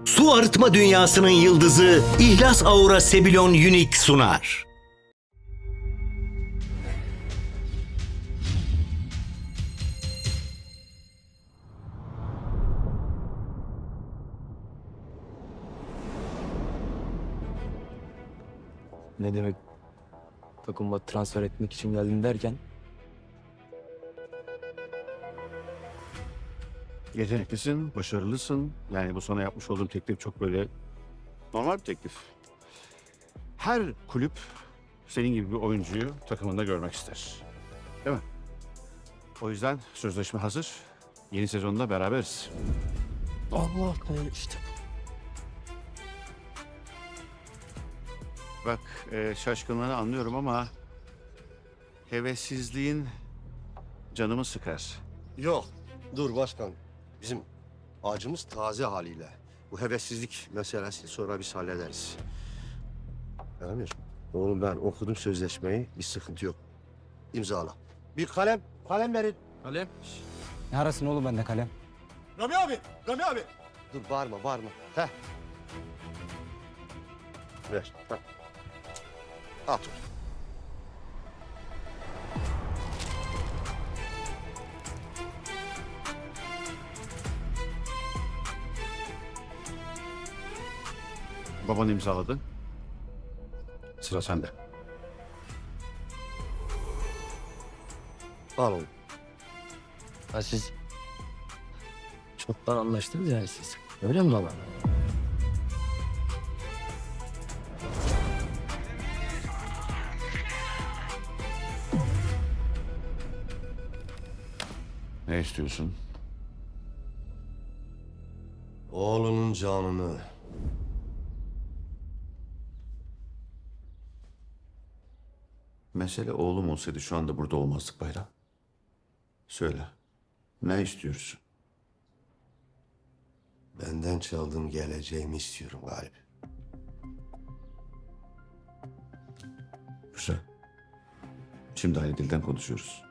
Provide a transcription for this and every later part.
Su arıtma dünyasının yıldızı İhlas Aura Sebilon Unique sunar. Ne demek takıma transfer etmek için geldin derken Yeteneklisin, başarılısın. Yani bu sana yapmış olduğum teklif çok böyle normal bir teklif. Her kulüp senin gibi bir oyuncuyu takımında görmek ister. Değil mi? O yüzden sözleşme hazır. Yeni sezonda beraberiz. Allah işte. Bak şaşkınlığını anlıyorum ama hevessizliğin canımı sıkar. Yok, dur başkan. Bizim ağacımız taze haliyle. Bu hevessizlik meselesini sonra biz hallederiz. Emir, oğlum ben okudum sözleşmeyi, bir sıkıntı yok. İmzala. Bir kalem verin. Kalem. Ne arasın oğlum bende kalem? Rami abi. Dur bağırma. Heh. Ver. Heh. At onu. Baban imzaladı. Sıra sende. Al onu. Ha siz çoktan anlaştınız yani siz. Öyle mi baba? Ne istiyorsun? Oğlunun canını. Mesele oğlum olsaydı şu anda burada olmazdık Bayram. Söyle. Ne istiyorsun? Benden çaldığın geleceğimi istiyorum Galip. Güzel. Şimdi aynı dilden konuşuyoruz.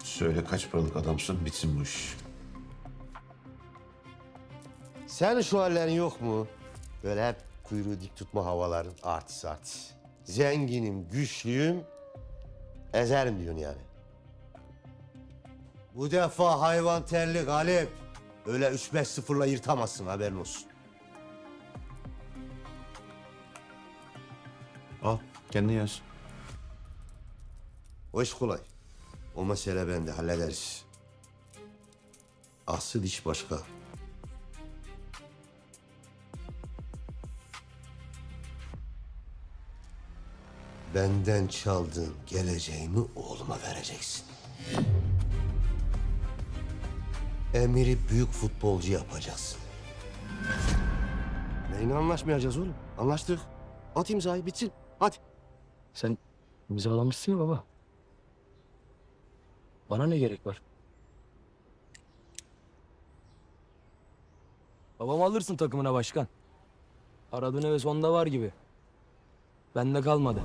Söyle kaç paralık adamsın bitsin bu iş. Senin şu hallerin yok mu? Böyle hep kuyruğu dik tutma havaların artist. Zenginim, güçlüyüm, ezerim diyorsun yani. Bu defa hayvan terli Galip. Öyle 3-5-0'la yırtamazsın haberin olsun. Al kendin yaz. O iş kolay. O mesele bende hallederiz. Asıl iş başka. Benden çaldığın geleceğimi oğluma vereceksin. Emir'i büyük futbolcu yapacaksın. Neyine anlaşmayacağız oğlum? Anlaştık. At imzayı bitsin. Hadi. Sen imzalamışsın ya baba. Bana ne gerek var? Babamı alırsın takımına başkan. Aradığın heves onda var gibi. Bende kalmadı.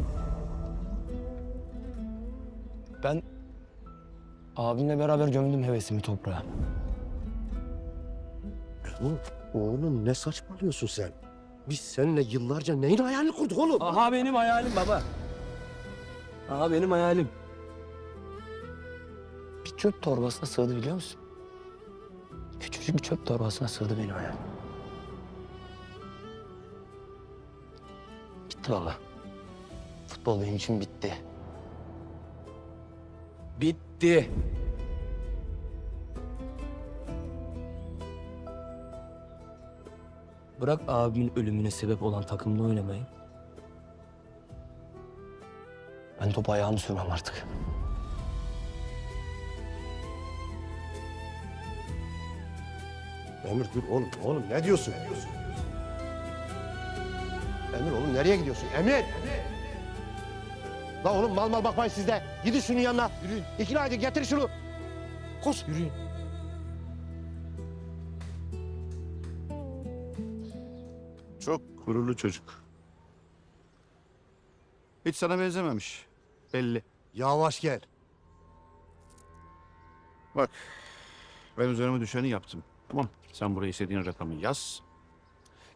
Ben abimle beraber gömdüm hevesimi toprağa. Oğlum ne saçmalıyorsun sen? Biz seninle yıllarca neyin hayalini kurduk oğlum? Aha benim hayalim baba. Aha benim hayalim. Bir çöp torbasına sığdı biliyor musun? Küçücük bir çöp torbasına sığdı benim hayalim. Bitti valla. Futbol benim için bitti. Bitti. Bırak abimin ölümüne sebep olan takımda oynamayı. Ben topu ayağımı sürmem artık. Emir dur oğlum ne diyorsun? Emir oğlum nereye gidiyorsun? Emir! La oğlum mal bakmayın sizde. Gidin şunun yanına. Yürüyün. İkna edin getir şunu. Koş. Yürüyün. Çok gururlu çocuk. Hiç sana benzememiş. Belli. Yavaş gel. Bak, ben üzerime düşeni yaptım. Tamam, sen buraya istediğin rakamı yaz.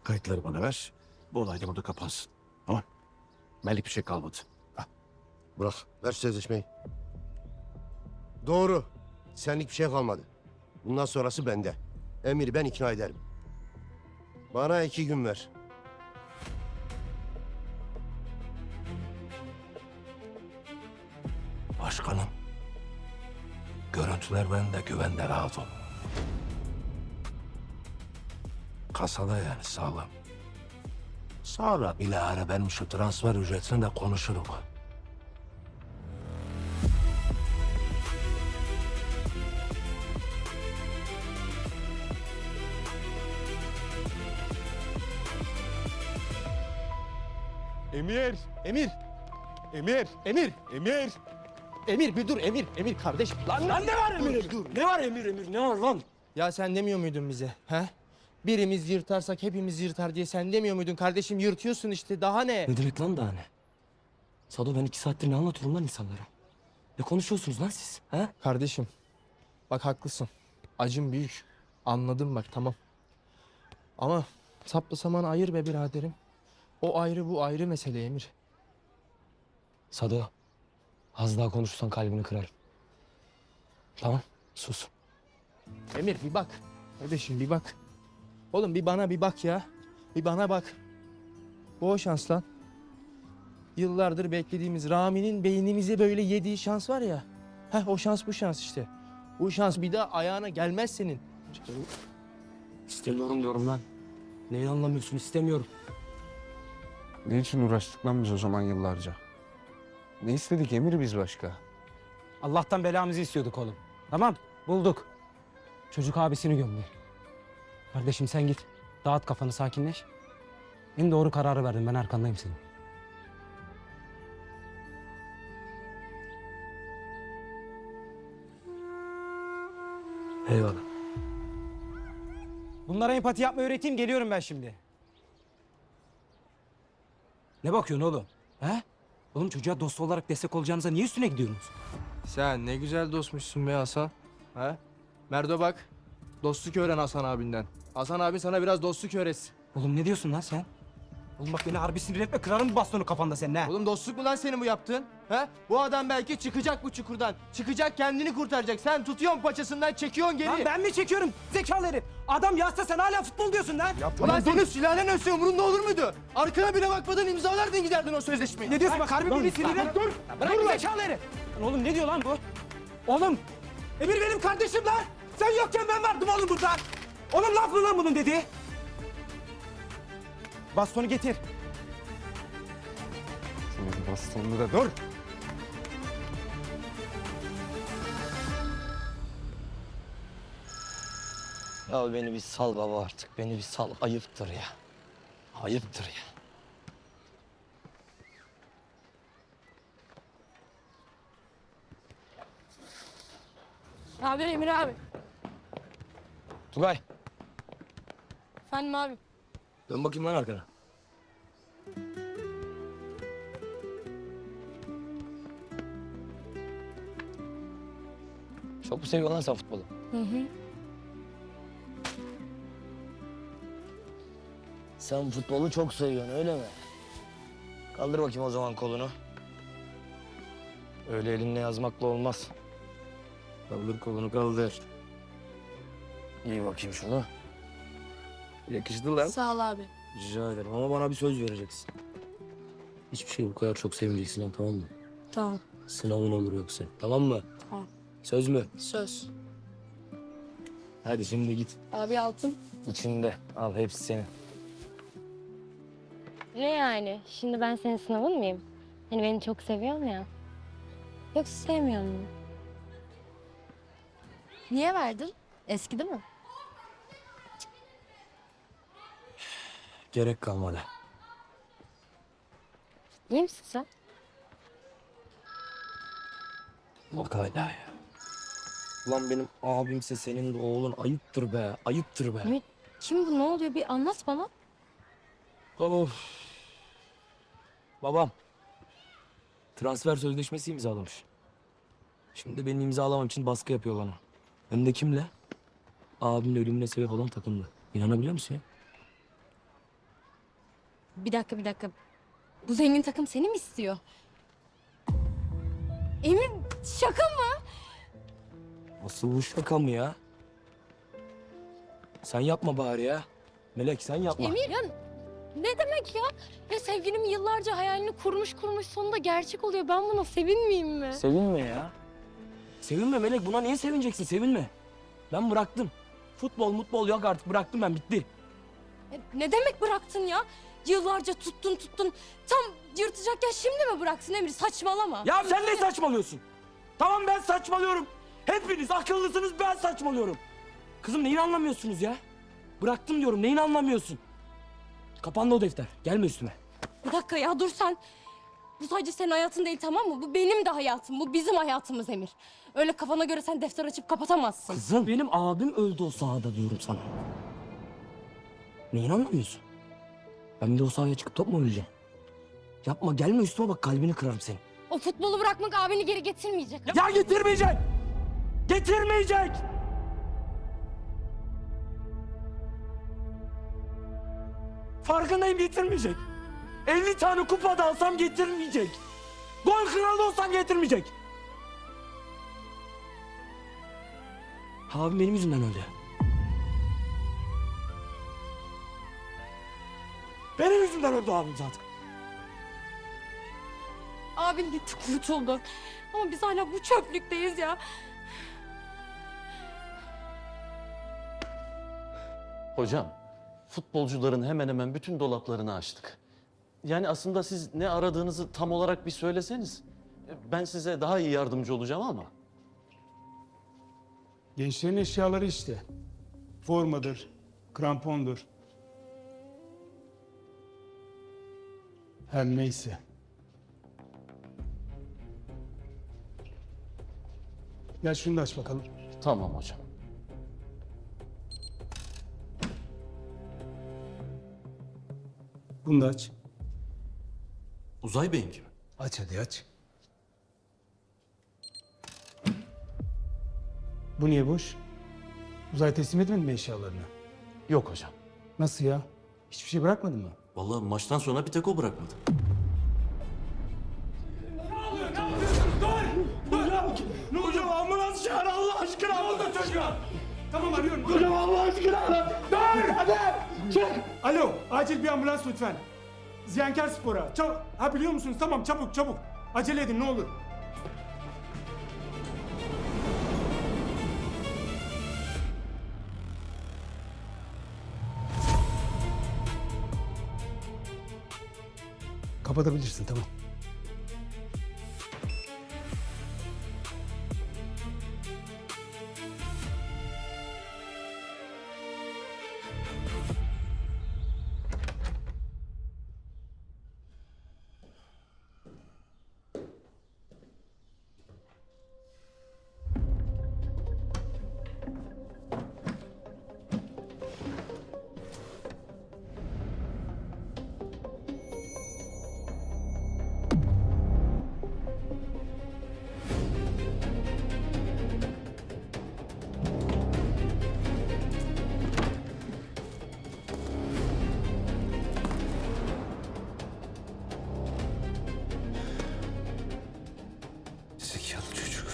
Kayıtları bana ver. Bu olay da burada kapansın. Tamam. Belli bir şey kalmadı. Bırak, ver sözleşmeyi. Doğru. Senlik bir şey kalmadı. Bundan sonrası bende. Emir'i ben ikna ederim. Bana 2 gün ver. Başkanım, görüntüler bende, güvende, rahat ol. Kasada yani sağlam. Sonra bilahare benim şu transfer ücretini de konuşuruz. Emir, Emir. Emir, Emir, Emir. Emir bir dur Emir, Emir kardeş. Lan ne var Emir? Dur. Ne var Emir? Ne var lan? Ya sen demiyor muydun bize? He? Birimiz yırtarsak hepimiz yırtar diye sen demiyor muydun kardeşim? Yırtıyorsun işte daha ne? Ne demek lan daha ne? Sado ben 2 saattir ne anlatıyorum lan insanlara? Ne konuşuyorsunuz lan siz? Ha? Kardeşim bak haklısın. Acım büyük. Anladım bak tamam. Ama sapla saman ayır be biraderim. O ayrı bu ayrı mesele Emir. Sado az daha konuşursan kalbini kırarım. Tamam sus. Emir bir bak. Kardeşim bir bak. Oğlum bir bana bir bak ya. Bir bana bak. Bu o şans lan. Yıllardır beklediğimiz Rami'nin beynimize böyle yediği şans var ya. Heh o şans bu şans işte. Bu şans bir daha ayağına gelmez senin. İstemiyorum diyorum lan. Neyi anlamıyorsun istemiyorum. Ne için uğraştık lan biz o zaman yıllarca? Ne istedik Emir biz başka? Allah'tan belamızı istiyorduk oğlum. Tamam, bulduk. Çocuk abisini gömdü. Kardeşim sen git. Dağıt kafanı, sakinleş. En doğru kararı verdim. Ben arkandayım senin. Eyvallah. Bunlara empati yapma öğreteyim. Geliyorum ben şimdi. Ne bakıyorsun oğlum? He? Oğlum çocuğa dost olarak destek olacağınıza niye üstüne gidiyorsunuz? Sen ne güzel dostmuşsun be Hasan. Ha? Merdo bak. Dostluk öğren Hasan abinden. Hasan abi sana biraz dostluk öğretsin. Oğlum ne diyorsun lan sen? Oğlum bak beni harbi sinir etme. Kırarım bu bastonu kafanda senin ha. Oğlum dostluk mu lan senin bu yaptığın? Ha? Bu adam belki çıkacak bu çukurdan. Çıkacak kendini kurtaracak. Sen tutuyorsun paçasından çekiyorsun geri. Lan ben mi çekiyorum? Zekalı herif. Adam yazsa sen hala futbol diyorsun lan. Ulan senin sülalen ölse umurunda olur muydu? Arkana bile bakmadan imzalardın giderdin o sözleşmeyi. Ne diyorsun bak harbi beni sinir et. Dur. Bırak zekalı herif. Lan oğlum ne diyor lan bu? Oğlum. Emir benim kardeşim lan. Sen yokken ben vardım oğlum burada. Oğlum laf mı lan bunun dediği? Bastonu getir. Senin bastonunu da dur. Ya beni bir sal baba artık. Beni bir sal. Ayıptır ya. Ayıptır ya. Abi Emir abi. Tugay Efendim abi. dön bakayım lan arkana. Çok mu seviyorsun lan sen futbolu? Hı hı. Sen futbolu çok seviyorsun öyle mi? Kaldır bakayım o zaman kolunu. Öyle elinle yazmakla olmaz. Kaldır kolunu kaldır. İyi bakayım şunu. Yakıştı lan. Sağ ol abi. Rica ederim ama bana bir söz vereceksin. Hiçbir şey bu kadar çok sevmeyeceksin lan tamam mı? Tamam. Sınavın olur yoksa tamam mı? Tamam. Söz mü? Söz. Hadi şimdi git. Abi altın. İçinde al hepsi senin. Ne yani? Şimdi ben senin sınavın mıyım? Hani beni çok seviyorsun ya. Yoksa sevmiyor musun? Niye verdin? Eskidi mi? Gerek kalmadı. İyi misin sen? Bak hala ya. Ulan benim abimse senin de oğlun ayıptır be. Ayıptır be. Ümit, kim bu? Ne oluyor? Bir anlat bana. Of. Babam. Transfer sözleşmesi imzalamış. Şimdi benim imzalamam için baskı yapıyor bana. Hem de kimle? Abimin ölümüne sebep olan takımla. İnanabiliyor musun ya? Bir dakika. Bu zengin takım seni mi istiyor? Emir şaka mı? Nasıl bu şaka mı ya? Sen yapma bari ya. Melek sen yapma. Emir ya ne demek ya? Ya sevgilim yıllarca hayalini kurmuş sonunda gerçek oluyor. Ben buna sevinmeyeyim mi? Sevinme ya. Sevinme Melek. Buna niye sevineceksin? Sevinme. Ben bıraktım. Futbol yok artık. Bıraktım ben. Bitti. Ne demek bıraktın ya? Yıllarca tuttun. Tam yırtacakken şimdi mi bıraksın Emir? Saçmalama. Ya sen ne saçmalıyorsun? Tamam ben saçmalıyorum. Hepiniz akıllısınız, ben saçmalıyorum. Kızım neyini anlamıyorsunuz ya? Bıraktım diyorum, neyini anlamıyorsun? Kapandı o defter. Gelme üstüme. Bir dakika ya dur sen. Bu sadece senin hayatın değil tamam mı? Bu benim de hayatım. Bu bizim hayatımız Emir. Öyle kafana göre sen defter açıp kapatamazsın. Kızım benim abim öldü o sahada diyorum sana. Neyini anlamıyorsun? Ben bir de o sahaya çıkıp top mu oynayacağım? Yapma gelme üstüme bak kalbini kırarım senin. O futbolu bırakmak abini geri getirmeyecek. Ya getirmeyecek! Getirmeyecek! Farkındayım getirmeyecek. 50 tane kupa da alsam getirmeyecek. Gol kralı olsam getirmeyecek. Abim benim yüzümden öldü. Benim yüzümden öldü abim zaten. Abin gitti kurtuldu. Ama biz hala bu çöplükteyiz ya. Hocam, futbolcuların hemen hemen bütün dolaplarını açtık. Yani aslında siz ne aradığınızı tam olarak bir söyleseniz, ben size daha iyi yardımcı olacağım ama. Gençlerin eşyaları işte. Formadır, krampondur. Her neyse. Gel şunu da aç bakalım. Tamam hocam. Bunu da aç. Uzay Bey'inki mi? Aç hadi aç. Bu niye boş? Uzay teslim etmedin mi eşyalarını? Yok hocam. Nasıl ya? Hiçbir şey bırakmadın mı? Vallahi maçtan sonra bir tek o bırakmadı. Hocam ambulans çağır Allah aşkına. Ne oldu çocuğa? Tamam arıyorum. Hocam Allah aşkına ara. Dur hadi. Çık. Alo acil bir ambulans lütfen. Ziyankar Spor'a. Ha biliyor musunuz? Tamam çabuk. Acele edin ne olur. Kapatabilirsin tamam. Zekalı çocuk.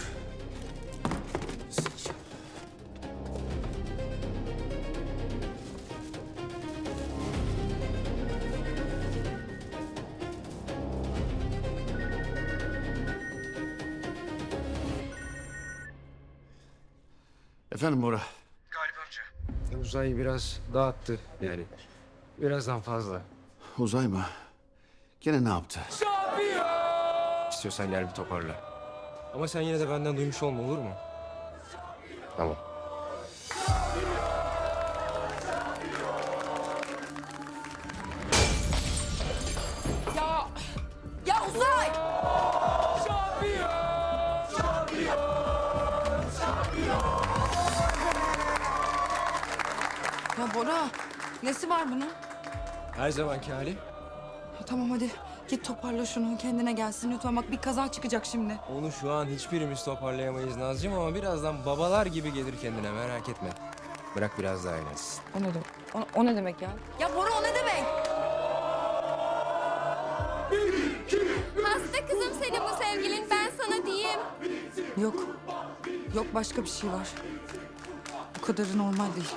Efendim Bora. Uzay'ı biraz dağıttı yani. Birazdan fazla. Uzay mı? Gene ne yaptı? İstiyorsan gel bir toparla. Ama sen yine de benden duymuş olma olur mu? Tamam. Ya Uzay! Ya Bora, nesi var bunun? Her zamanki hali. Ya tamam hadi, Git toparla şunu, kendine gelsin lütfen. Bak bir kaza çıkacak şimdi. Onu şu an hiçbirimiz toparlayamayız Nazcığım ama birazdan babalar gibi gelir kendine, merak etme. Bırak biraz daha eğlensin. O ne demek? O ne demek ya? Ya Bora o ne demek? Hasta kızım senin bu sevgilin, ben sana diyeyim. Yok. Yok başka bir şey var. Bu kadarı normal değil.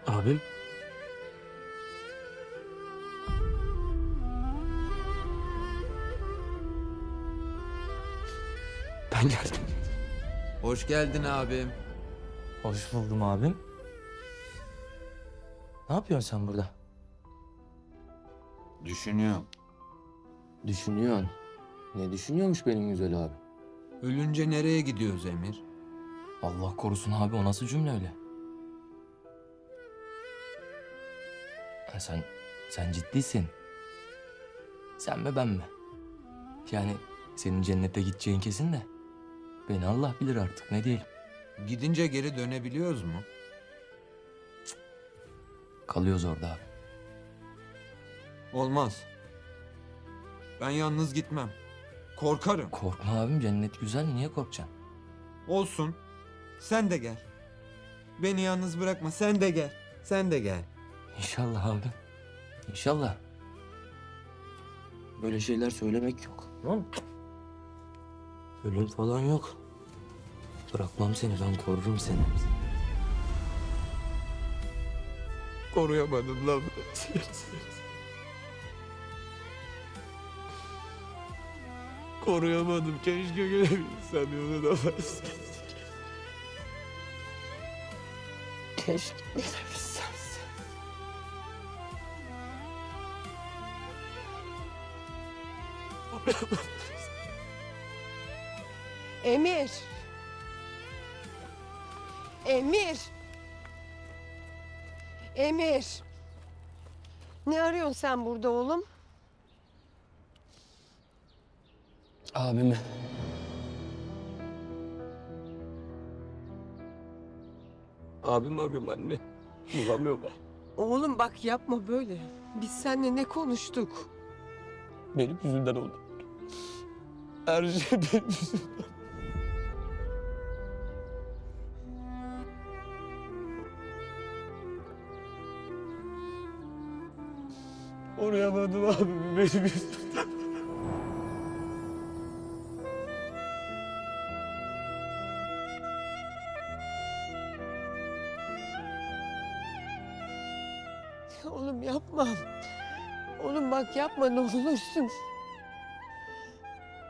Abim. Ben geldim. Hoş geldin abim. Hoş buldum abim. Ne yapıyorsun sen burada? Düşünüyorum. Düşünüyorsun. Ne düşünüyormuş benim güzel abi? Ölünce nereye gidiyoruz Emir? Allah korusun abi, o nasıl cümle öyle? Ha, sen ciddisin. Sen mi ben mi? Yani senin cennete gideceğin kesin de. Beni Allah bilir artık, ne diyelim. Gidince geri dönebiliyoruz mu? Kalıyoruz orada abi. Olmaz. Ben yalnız gitmem. Korkarım. Korkma abim, cennet güzel, niye korkacaksın? Olsun. Sen de gel. Beni yalnız bırakma. Sen de gel. Sen de gel. İnşallah abi. İnşallah. Böyle şeyler söylemek yok. Tamam mı? Ölüm falan yok. Bırakmam seni, ben korurum seni. Koruyamadım lan. Koruyamadım. Keşke görebilsem yolu da varsa. Keşke bilebilsem. Emir. Emir. Emir. Ne arıyorsun sen burada oğlum? Abimi. Abim arıyorum anne. Bulamıyorum ben. Oğlum bak yapma böyle. Biz seninle ne konuştuk? Benim yüzümden oldu. Her şey benim yüzümden. Koruyamadım abimi, benim yüzümden. Oğlum yapma. Oğlum bak yapma ne olursun.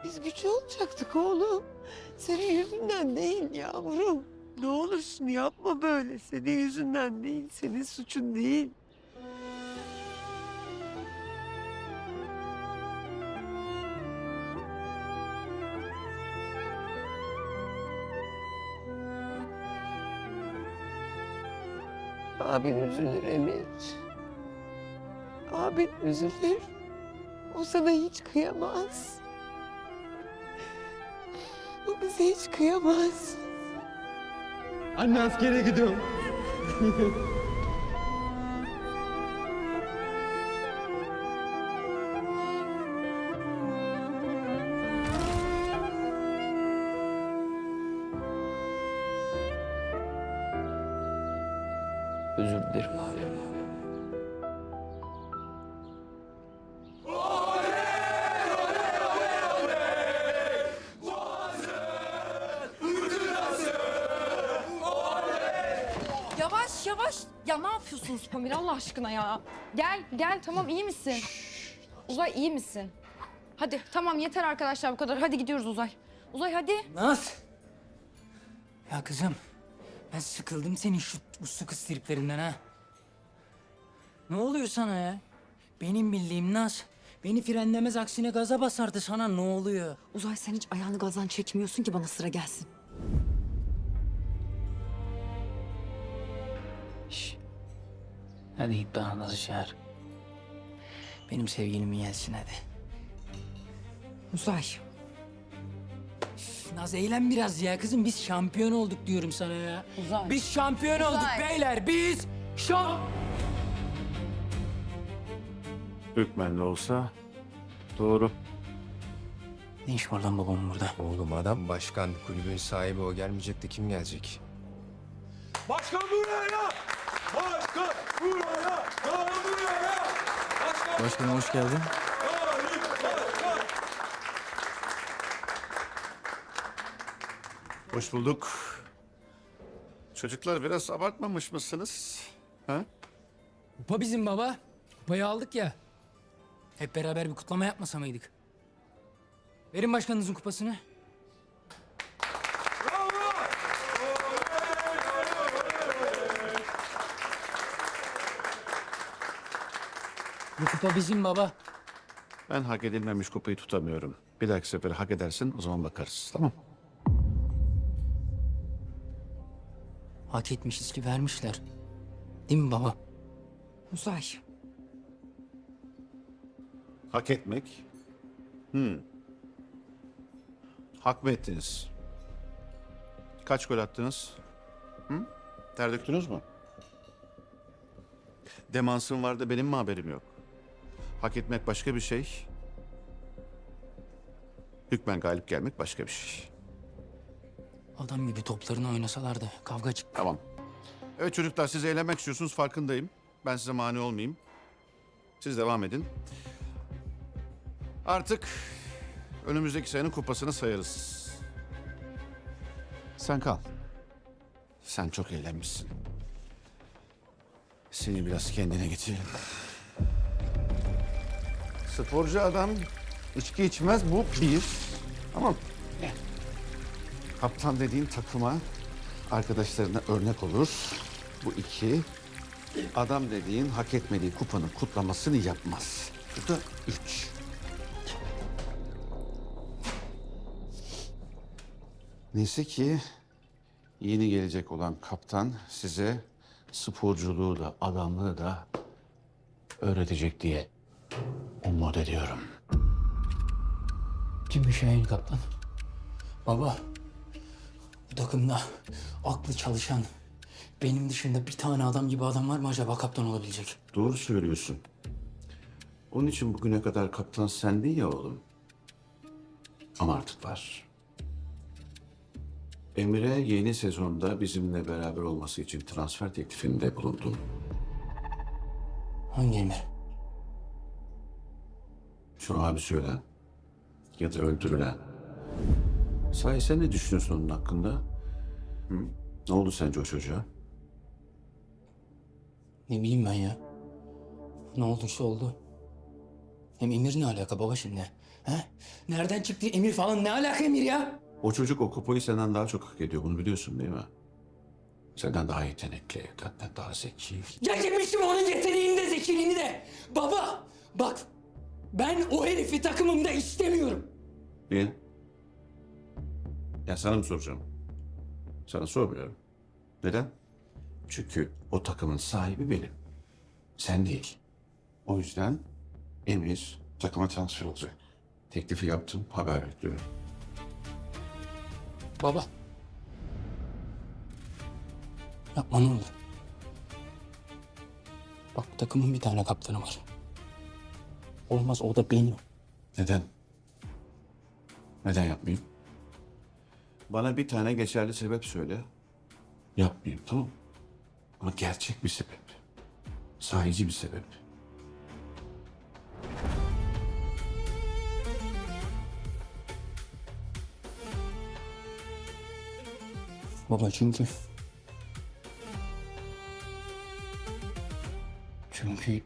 Biz güçlü olacaktık oğlum. Senin yüzünden değil yavrum. Ne olursun yapma böyle. Senin yüzünden değil, senin suçun değil. Abin üzülür Emir. Abin üzülür. O sana hiç kıyamaz. O bize hiç kıyamaz. Anne askere gidiyorum. Özür dilerim abi. Yavaş yavaş. Ya ne yapıyorsunuz Pamir Allah aşkına ya? Gel tamam iyi misin? Uzay iyi misin? Hadi tamam yeter arkadaşlar bu kadar. Hadi gidiyoruz Uzay. Uzay hadi. Naz. Ya kızım. Ben sıkıldım senin şu uslu kız triplerinden ha. Ne oluyor sana ya? Benim bildiğim Naz. Beni frenlemez aksine gaza basardı sana ne oluyor? Uzay sen hiç ayağını gazdan çekmiyorsun ki bana sıra gelsin. Şş. Hadi git bana Naz'ı çağır. Benim sevgilimi gelsin hadi. Uzay. Üf, Naz eğlen biraz ya kızım. Biz şampiyon olduk diyorum sana ya. Uzay. Biz şampiyon olduk beyler. Biz Hükmen de olsa doğru. Ne iş var lan babamın burada? Oğlum adam başkan, kulübün sahibi, o gelmeyecek de kim gelecek? Başkan buraya! Başkan buraya! Başkan buraya! Başkanım hoş geldin. Hoş bulduk. Çocuklar biraz abartmamış mısınız? Ha? Kupa bizim baba. Kupayı aldık ya. Hep beraber bir kutlama yapmasa mıydık? Verin başkanınızın kupasını. Bu kupa bizim baba. Ben hak edilmemiş kupayı tutamıyorum. Bir dahaki sefere hak edersin, o zaman bakarız. Tamam. Hak etmişiz ki vermişler. Değil mi baba? Uzay. Hak etmek. Hak mı ettiniz? Kaç gol attınız? Ter döktünüz mü? Demansın vardı, benim mi haberim yok? Hak etmek başka bir şey. Hükmen galip gelmek başka bir şey. Adam gibi toplarını oynasalardı kavga çık. Tamam. Evet çocuklar, siz eğlenmek istiyorsunuz, farkındayım. Ben size mani olmayayım. Siz devam edin. Artık önümüzdeki senenin kupasını sayarız. Sen kal. Sen çok eğlenmişsin. Seni biraz kendine getirelim. Sporcu adam içki içmez, bu bir. Tamam. Kaptan dediğin takıma, arkadaşlarına örnek olur. Bu iki. Adam dediğin hak etmediği kupanın kutlamasını yapmaz. Bu da üç. Neyse ki yeni gelecek olan kaptan size sporculuğu da adamlığı da öğretecek diye umut ediyorum. Kimmiş ya yeni kaptan? Baba, bu takımda aklı çalışan, benim dışında bir tane adam gibi adam var mı acaba kaptan olabilecek? Doğru söylüyorsun. Onun için bugüne kadar kaptan sendin ya oğlum. Ama artık var. Emre yeni sezonda bizimle beraber olması için transfer teklifinde bulundum. Hangi Emir? Şu abi söylen ya da öldürülen. Sahi sen ne düşünüyorsun onun hakkında? Hı? Ne oldu sence o çocuğa? Ne bileyim ben ya. Ne olduysa oldu. Hem Emir ne alaka baba şimdi? He? Nereden çıktı Emir falan? Ne alaka Emir ya? O çocuk o kupayı senden daha çok hak ediyor. Bunu biliyorsun değil mi? Senden daha yetenekli, senden daha zeki. Ya yemişim onun yeteneğini de zekiliğini de. Baba bak ben o herifi takımımda istemiyorum. Niye? Ya sana mı soracağım? Sana sormuyorum. Neden? Çünkü o takımın sahibi benim. Sen değil. O yüzden Emir takıma transfer olacak. Teklifi yaptım, haber bekliyorum. Baba. Yapma ne olur. Bak takımın bir tane kaptanı var. Olmaz o da benim. Neden? Neden yapmayayım? Bana bir tane geçerli sebep söyle. Yapmayayım, tamam mı? Ama gerçek bir sebep. Sahici bir sebep. Baba çünkü... Çünkü...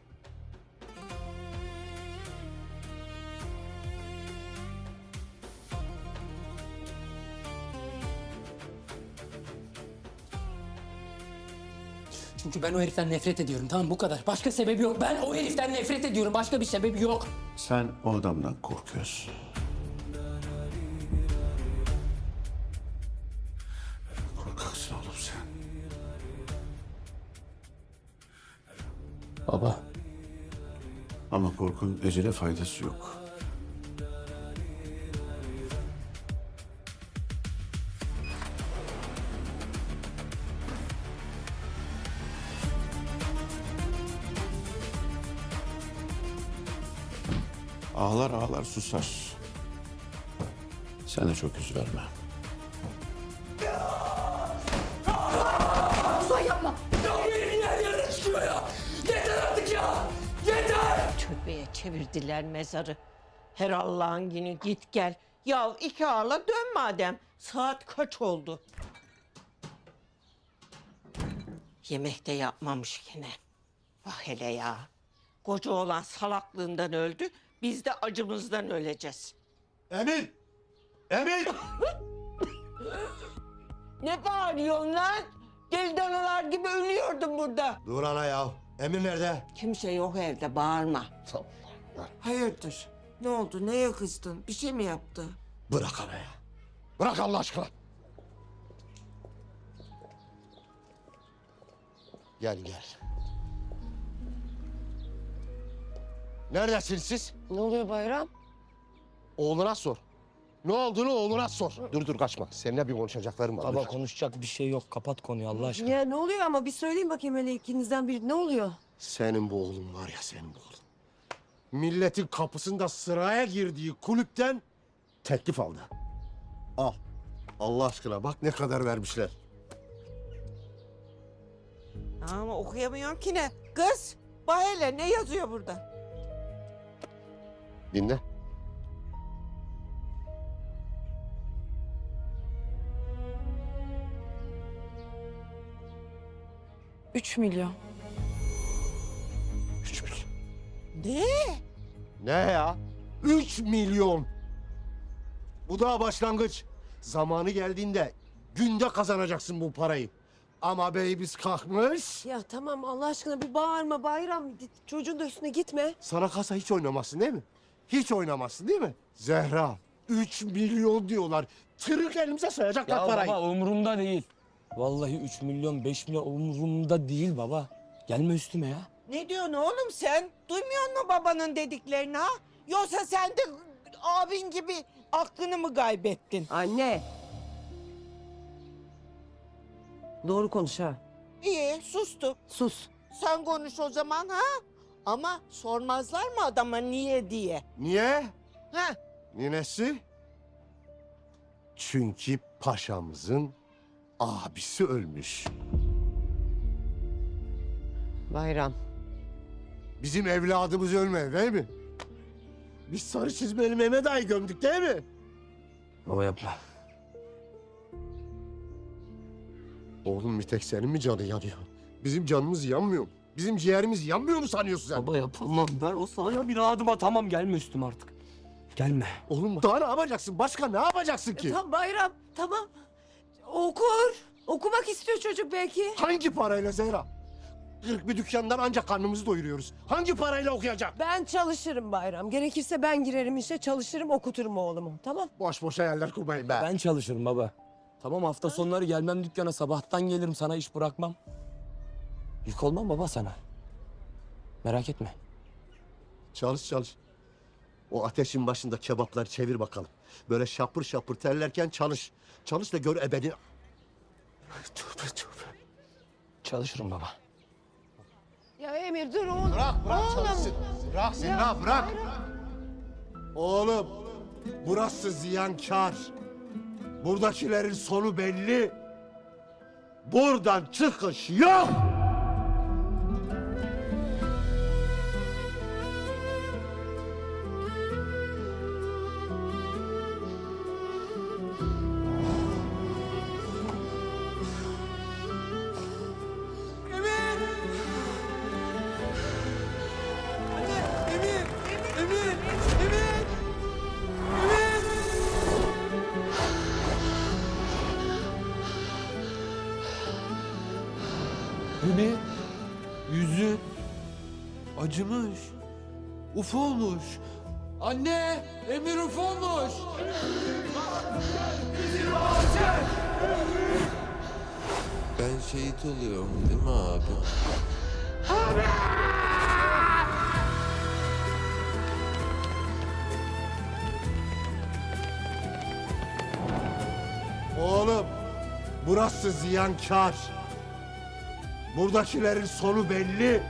Çünkü ben o heriften nefret ediyorum. Tamam, bu kadar. Başka sebebi yok. Ben o heriften nefret ediyorum. Başka bir sebebi yok. Sen o adamdan korkuyorsun. Korkaksın oğlum sen. Baba. Ama korkunun ecele faydası yok. Ağlar ağlar susar. Sen de çok yüz verme. Çöpeye çevirdiler mezarı. Her Allah'ın günü git gel. Ya iki ağla dön madem. Saat kaç oldu? Yemek de yapmamış yine. Bak hele ya. Koca olan salaklığından öldü. Biz de acımızdan öleceğiz. Emir! Emir! Ne bağırıyorsun lan? Deli danalar gibi ölüyordum burada. Dur ana ya. Emir nerede? Kimse yok evde, bağırma. Hayırdır? Ne oldu? Neye kızdın? Bir şey mi yaptı? Bırak ana ya. Bırak Allah aşkına. Gel gel. Neredesiniz siz? Ne oluyor Bayram? Oğluna sor. Ne olduğunu oğluna sor. Dur kaçma. Seninle bir konuşacaklarım var. Baba Dur. konuşacak bir şey yok. Kapat konuyu Allah aşkına. Ya ne oluyor ama bir söyleyin bakayım hele ikinizden biri ne oluyor? Senin bu oğlun var ya senin bu oğlun. Milletin kapısında sıraya girdiği kulüpten teklif aldı. Al. Allah aşkına bak ne kadar vermişler. Ama okuyamıyorum ki ne? Kız, bak hele ne yazıyor burada? Dinle. Üç milyon. 3 milyon. Ne? Ne ya? 3 milyon. Bu daha başlangıç. Zamanı geldiğinde günde kazanacaksın bu parayı. Ama bey biz kalkmış. Ya tamam Allah aşkına bir bağırma Bayram. Çocuğun da üstüne gitme. Sana kalsa hiç oynamazsın değil mi? Hiç oynamazsın değil mi? Zehra 3 milyon diyorlar. Tırık elimize sayacaklar Ya parayı. baba umurumda değil. Vallahi 3 milyon 5 milyon umurumda değil baba. Gelme üstüme ya. Ne diyorsun oğlum sen? Duymuyor musun babanın dediklerini ha? Yoksa sen de abin gibi aklını mı kaybettin? Anne. Doğru konuş ha. İyi sustum. Sus. Sen konuş o zaman ha? Ama sormazlar mı adama niye diye? Niye? Ha? Ninesi? Çünkü paşamızın abisi ölmüş. Bayram. Bizim evladımız ölmedi değil mi? Biz sarı çizmeli Mehmet Ağa'yı gömdük değil mi? Baba yapma. Oğlum bir tek senin mi canın yanıyor? Bizim canımız yanmıyor mu? Bizim ciğerimiz yanmıyor mu sanıyorsun sen? Baba yapamam. Ben o sana bir adım atamam. Gelme üstüme artık. Gelme. Oğlum daha ne yapacaksın? Başka ne yapacaksın ki? Tamam Bayram tamam. Okur. Okumak istiyor çocuk belki. Hangi parayla Zehra? 40 bir dükkandan ancak karnımızı doyuruyoruz. Hangi parayla okuyacak? Ben çalışırım Bayram. Gerekirse ben girerim işe çalışırım okuturum oğlumu. Tamam. Boş boş hayaller kurmayın be. Ben çalışırım baba. Tamam hafta sonları gelmem dükkana. Sabahtan gelirim sana iş bırakmam. Yük olmam baba sana. Merak etme. Çalış çalış. O ateşin başında kebapları çevir bakalım. Böyle şapır şapır terlerken çalış. Çalış da gör ebedi. Tövbe tövbe. Çalışırım baba. Ya Emir dur oğlum. Bırak çalışsın. Bırak Zehra bırak. Oğlum burası ziyankar. Buradakilerin sonu belli. Buradan çıkış yok. Emir. Yüzü acımış. Uf olmuş. Anne, Emir uf olmuş. Ben şehit oluyorum değil mi abi? Oğlum, burası ziyankar. Buradakilerin sonu belli.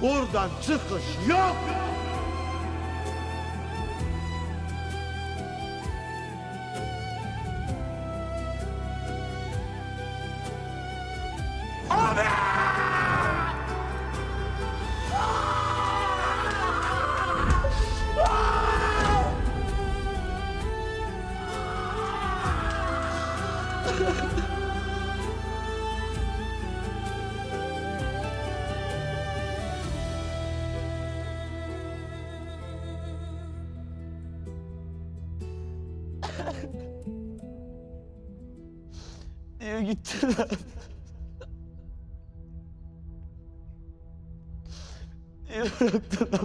Buradan çıkış yok. Niye gittiler? Niye bıraktılar?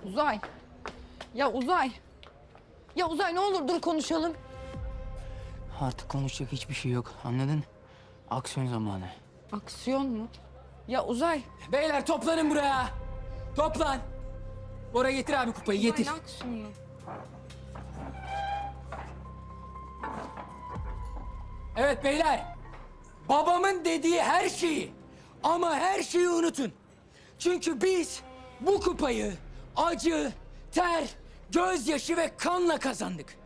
Uzay. Ya Uzay. Ya Uzay ne olur dur konuşalım. Artık konuşacak hiçbir şey yok. Anladın? Aksiyon zamanı. Aksiyon mu? Ya Uzay. Beyler toplanın buraya. Toplan. Bora getir abi kupayı getir. Uzay ne aksiyonu? Evet beyler. Babamın dediği her şeyi ama her şeyi unutun. Çünkü biz bu kupayı acı, ter, gözyaşı ve kanla kazandık.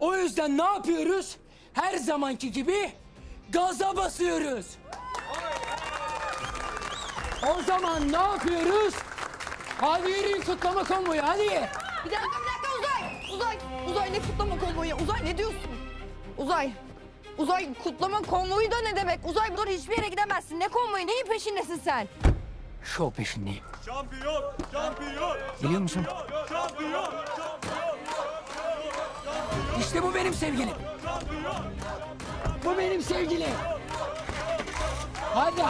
O yüzden ne yapıyoruz? Her zamanki gibi gaza basıyoruz. O zaman ne yapıyoruz? Hadi yürüyün kutlama konvoyu hadi. Bir dakika Uzay. Uzay ne kutlama konvoyu? Uzay ne diyorsun? Uzay kutlama konvoyu da ne demek? Uzay dur hiçbir yere gidemezsin. Ne konvoyu? Neyin peşindesin sen? Şov peşindeyim. Şampiyon! Şampiyon! Biliyor musun? Şampiyon! İşte bu benim sevgilim. Bu benim sevgilim. Hadi.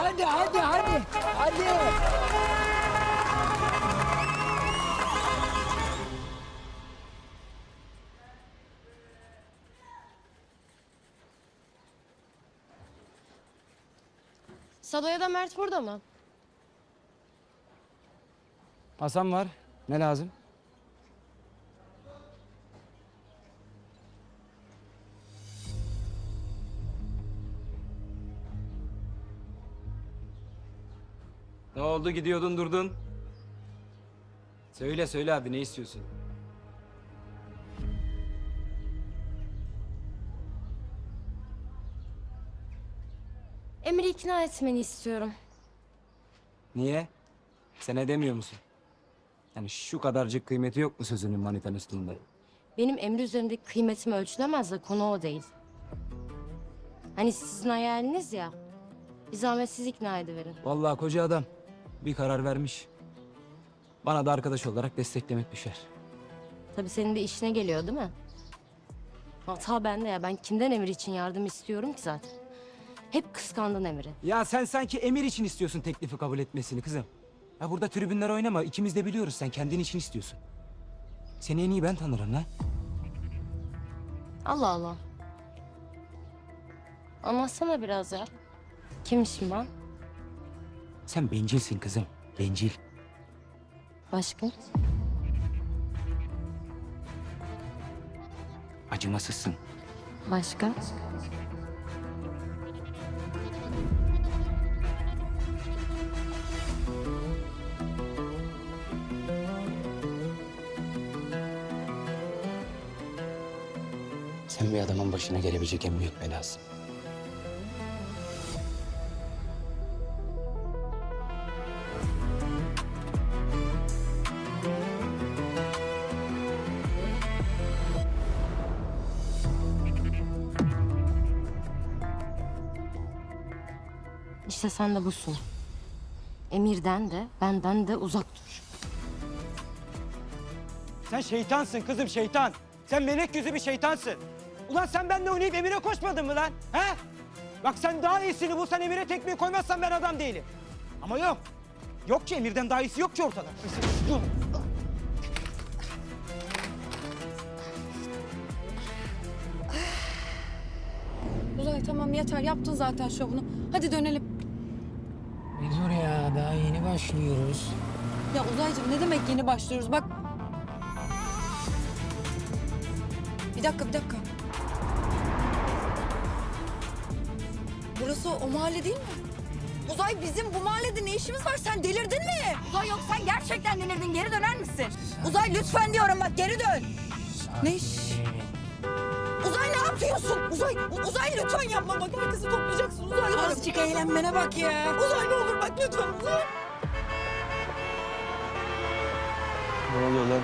Sado'ya da Mert burada mı? Hasan var. Ne lazım? Ne oldu gidiyordun durdun? Söyle hadi ne istiyorsun? Emir'i ikna etmeni istiyorum. Niye? Sen edemiyor musun? Yani şu kadarcık kıymeti yok mu sözünün manitanın üstünde? Benim Emir üzerindeki kıymetimi ölçülemez de konu o değil. Hani sizin hayaliniz ya. Bir zahmet siz ikna ediverin. Vallahi koca adam bir karar vermiş. Bana da arkadaş olarak desteklemek düşer. Tabii senin de işine geliyor değil mi? Hata bende ya. Ben kimden Emir için yardım istiyorum ki zaten? Hep kıskandın Emir'i. Ya sen sanki Emir için istiyorsun teklifi kabul etmesini kızım. Ya burada tribünler oynama. İkimiz de biliyoruz sen kendin için istiyorsun. Seni en iyi ben tanırım lan. Allah Allah. Anlatsana biraz ya. Kimmişim ben? Sen bencilsin kızım. Bencil. Başka? Acımasızsın. Başka? Sen bir adamın başına gelebilecek en büyük belasın. İşte sen de busun. Emir'den de benden de uzak dur. Sen şeytansın kızım, şeytan. Sen melek yüzü bir şeytansın. Ulan sen benimle oynayıp Emir'e koşmadın mı lan? He? Bak sen daha iyisini bulsan Emir'e tekmeyi koymazsan ben adam değilim. Ama yok. Yok ki, Emir'den daha iyisi yok ki ortada. Uzay tamam yeter yaptın zaten şovunu. Hadi dönelim. Bir dur ya, daha yeni başlıyoruz. Ya Uzaycığım ne demek yeni başlıyoruz bak. Bir dakika. Burası o mahalle değil mi? Uzay bizim bu mahallede ne işimiz var? Sen delirdin mi? Uzay yok sen gerçekten delirdin. Geri döner misin? Uzay lütfen diyorum bak geri dön. Ne iş? Uzay ne yapıyorsun? Uzay lütfen yapma bak herkesi toplayacaksın Uzay. Azıcık eğlenmene bak ya. Uzay ne olur bak lütfen Uzay. Ne oluyor lan?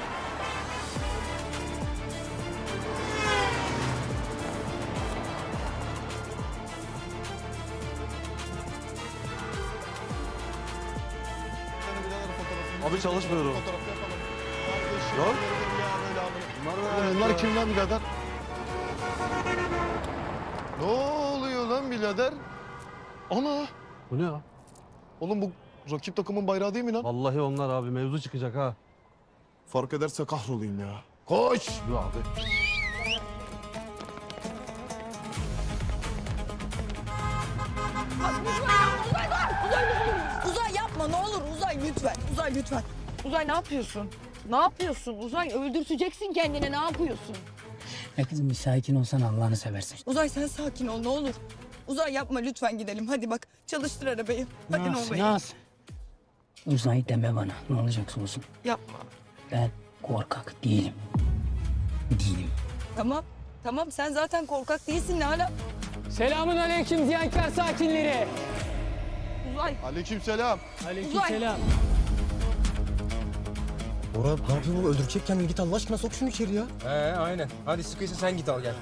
Abi çalışmıyorum. Yok. Bunlar kim lan birader? Ne oluyor lan birader? Ana! Bu ne ya? Oğlum bu rakip takımın bayrağı değil mi lan? Vallahi onlar abi, mevzu çıkacak ha. Fark ederse kahrolayım ya. Koş! Dur abi. Uzay yapma ne olur Uzay lütfen. Uzay lütfen. Uzay ne yapıyorsun? Ne yapıyorsun? Uzay öldürteceksin kendini ne yapıyorsun? Ya kızım bir sakin olsan Allah'ını seversen. Uzay sen sakin ol ne olur. Uzay yapma lütfen gidelim. Hadi bak çalıştır arabayı. Hadi ne olur. Naz. Uzay deme bana, ne olacaksa olsun. Yapma. Ben korkak değilim. Tamam sen zaten korkak değilsin ne hala. Selamun aleyküm ziyankar sakinleri. Uzay. Aleykümselam. Aleykümselam. Bora ne yapıyorsun oğlum? Öldürecek kendini. Git Allah aşkına sok şunu içeri ya. Aynen. Hadi sıkıysa sen git al gel.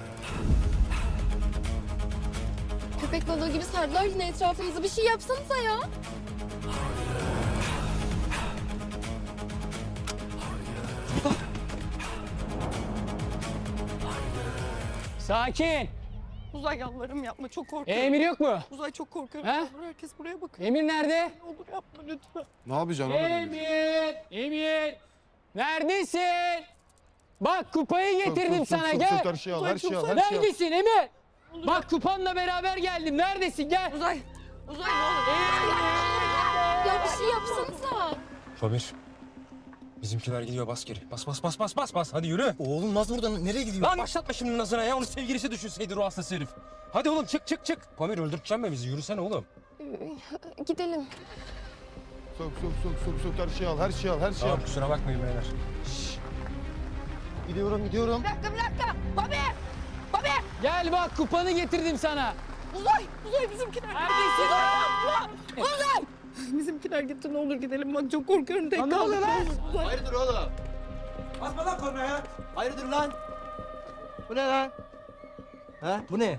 Köpek balığı gibi sardılar yine etrafımızı. Bir şey yapsanıza ya. Sakin. Uzay yalvarırım yapma çok korkuyorum. Emir yok mu? Uzay çok korkuyorum. He? Ne olur herkes buraya bakın. Emir nerede? Ne olur yapma lütfen. Ne yapacaksın oğlum? Emir. Neredesin? Bak kupayı getirdim sana gel. Her şey al, her şey al, Neredesin Emir? Bak kupanla beraber geldim. Neredesin gel. Uzay ne olur. Ya bir şey yapsanıza. Pamir. Bizimkiler gidiyor bas geri. Bas. Hadi yürü. Oğlum Naz buradan nereye gidiyor? Lan başlatma şimdi Naz'ına ya. Onu sevgilisi düşünseydi ruh hastası herif. Hadi oğlum çık. Pamir öldürteceğim mi bizi? Yürüsene oğlum. Gidelim. Sok, her şey al, her şey al. Tamam kusura bakmayın beyler. Gidiyorum. Bir dakika. Pamir. Gel bak kupanı getirdim sana. Uzay bizimkiler. Neredesin? Uzay. Bizimkiler gitti ne olur gidelim bak çok korkuyorum. Tek Lan ne oluyor lan? Uzay. Hayırdır oğlum? Basma lan kornaya. Hayırdır lan? Bu ne lan? Ha? Bu ne?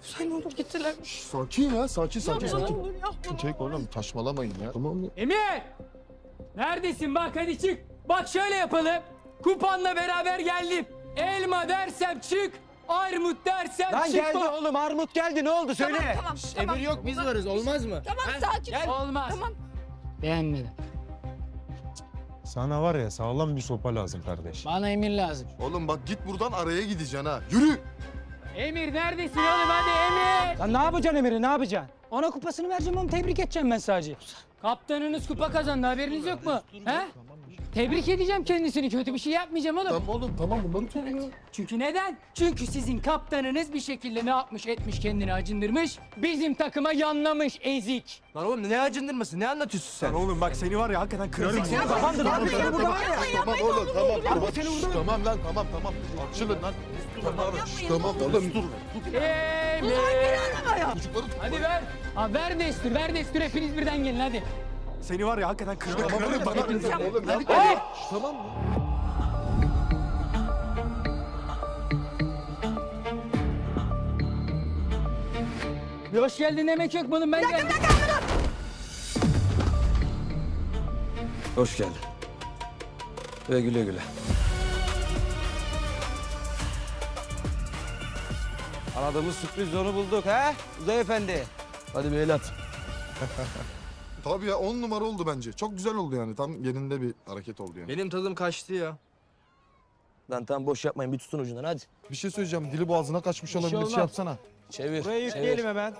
Uzay ne olur gittiler. Sakin ya, sakin. Ne olur yapma. Çek oğlum, taşmalamayın ya. Tamam mı? Emir. Neredesin bak hadi çık. Bak şöyle yapalım. Kupanla beraber geldim. Elma dersem çık. Armut dersem Lan çıkma. geldi oğlum Armut geldi ne oldu söyle. Tamam. Emir yok biz varız olmaz mı? Tamam sakin ol. Olmaz. Tamam. Beğenmedim. Sana var ya sağlam bir sopa lazım kardeş. Bana Emir lazım. Oğlum bak git buradan araya gideceksin ha. Yürü! Emir neredesin oğlum hadi Emir. Lan ne yapacaksın Emir'e ne yapacaksın? Ona kupasını vereceğim onu tebrik edeceğim ben sadece. Kaptanınız kupa kazandı haberiniz yok mu? He? Tebrik edeceğim kendisini kötü bir şey yapmayacağım oğlum. Tamam oğlum, tamam bunları topla. Çünkü neden? Çünkü sizin kaptanınız bir şekilde ne yapmış etmiş kendini acındırmış. Bizim takıma yanlamış ezik. Lan oğlum ne acındırması ne anlatıyorsun sen? Oğlum bak seni var ya hakikaten kırarım. Seni kafandır lan. Tamam oğlum, tamam. Tamam lan, tamam. Açılın lan. Tamam oğlum, dur. Emir. Çocukları Hadi ver. Ha, ver destur hepiniz birden gelin hadi. Seni var ya hakikaten kırarım. Tamam oğlum, bana oğlum lan. Hadi. Tamam mı? Bir hoş geldin demek yok bunun ben geldim. Hoş geldin. Ve güle güle. Aradığımız sürpriz onu bulduk ha? Uzay Efendi. Hadi bir el at. Tabii ya 10 numara oldu bence. Çok güzel oldu yani. Tam yerinde bir hareket oldu yani. Benim tadım kaçtı ya. Lan tamam boş yapmayın bir tutun ucundan hadi. Bir şey söyleyeceğim. Dili boğazına kaçmış olabilir. olmaz. Şey yapsana. Çevir. Buraya yükleyelim hemen.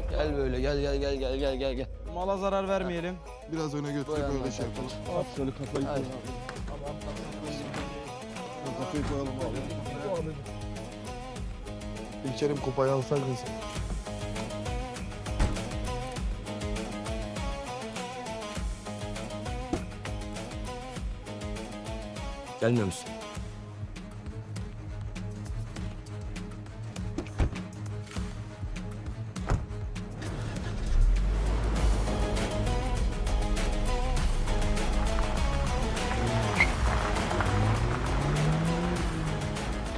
Gel böyle gel. Mala zarar vermeyelim. Biraz öne götür böyle şey yapalım. Şöyle kafayı koy. Kafayı koyalım abi. İlkerim kupayı alsaydın sen. Gelmiyor musun?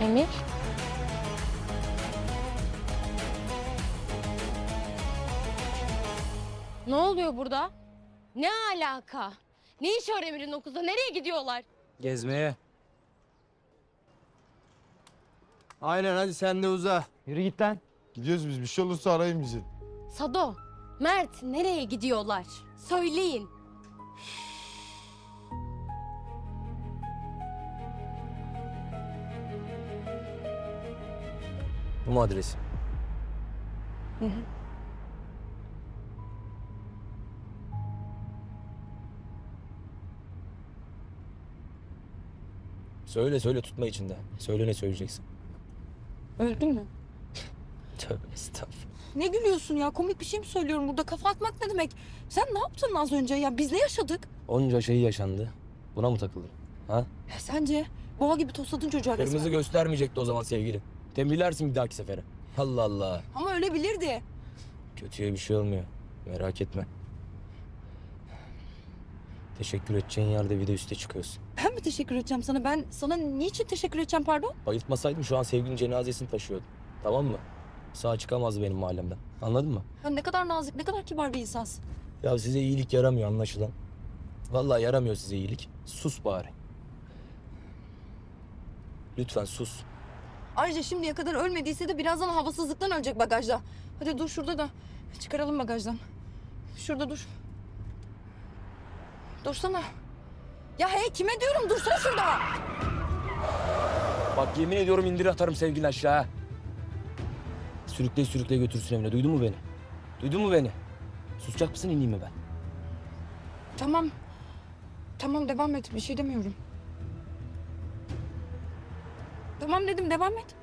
Emir? Ne oluyor burada? Ne alaka? Ne iş var Emir'in okulda? Nereye gidiyorlar? Gezmeye. Aynen hadi sen de uza. Yürü git lan. Gidiyoruz biz. Bir şey olursa arayın bizi. Sado, Mert nereye gidiyorlar? Söyleyin. Bu mu adresi? Söyle tutma içinde. Söyle ne söyleyeceksin. Öldü mü? Tövbe estağfurullah. Ne gülüyorsun ya? Komik bir şey mi söylüyorum burada? Kafa atmak ne demek? Sen ne yaptın az önce ya? Biz ne yaşadık? Onca şey yaşandı. Buna mı takıldın? Ha? Ya sence boğa gibi tosladın çocuğa resmen. Kırmızı göstermeyecekti o zaman sevgilim. Tembihlersin bir dahaki sefere. Allah Allah. Ama öyle bilirdi. Kötüye bir şey olmuyor. Merak etme. Teşekkür edeceğin yerde bir de üste çıkıyorsun. Ben mi teşekkür edeceğim sana? Ben sana niçin teşekkür edeceğim pardon? Bayıltmasaydım şu an sevgilinin cenazesini taşıyordum. Tamam mı? Sağ çıkamazdı benim mahallemden. Anladın mı? Ya ne kadar nazik, ne kadar kibar bir insansın. Ya size iyilik yaramıyor anlaşılan. Vallahi yaramıyor size iyilik. Sus bari. Lütfen sus. Ayrıca şimdiye kadar ölmediyse de birazdan havasızlıktan ölecek bagajda. Hadi dur şurada da çıkaralım bagajdan. Şurada dur. Dursana. Ya hey kime diyorum dursana şurada. Bak yemin ediyorum indir atarım sevgilini aşağı. Sürükle götürsün evine. Duydun mu beni? Duydun mu beni? Susacak mısın ineyim mi ben? Tamam. Tamam devam et bir şey demiyorum. Tamam dedim devam et.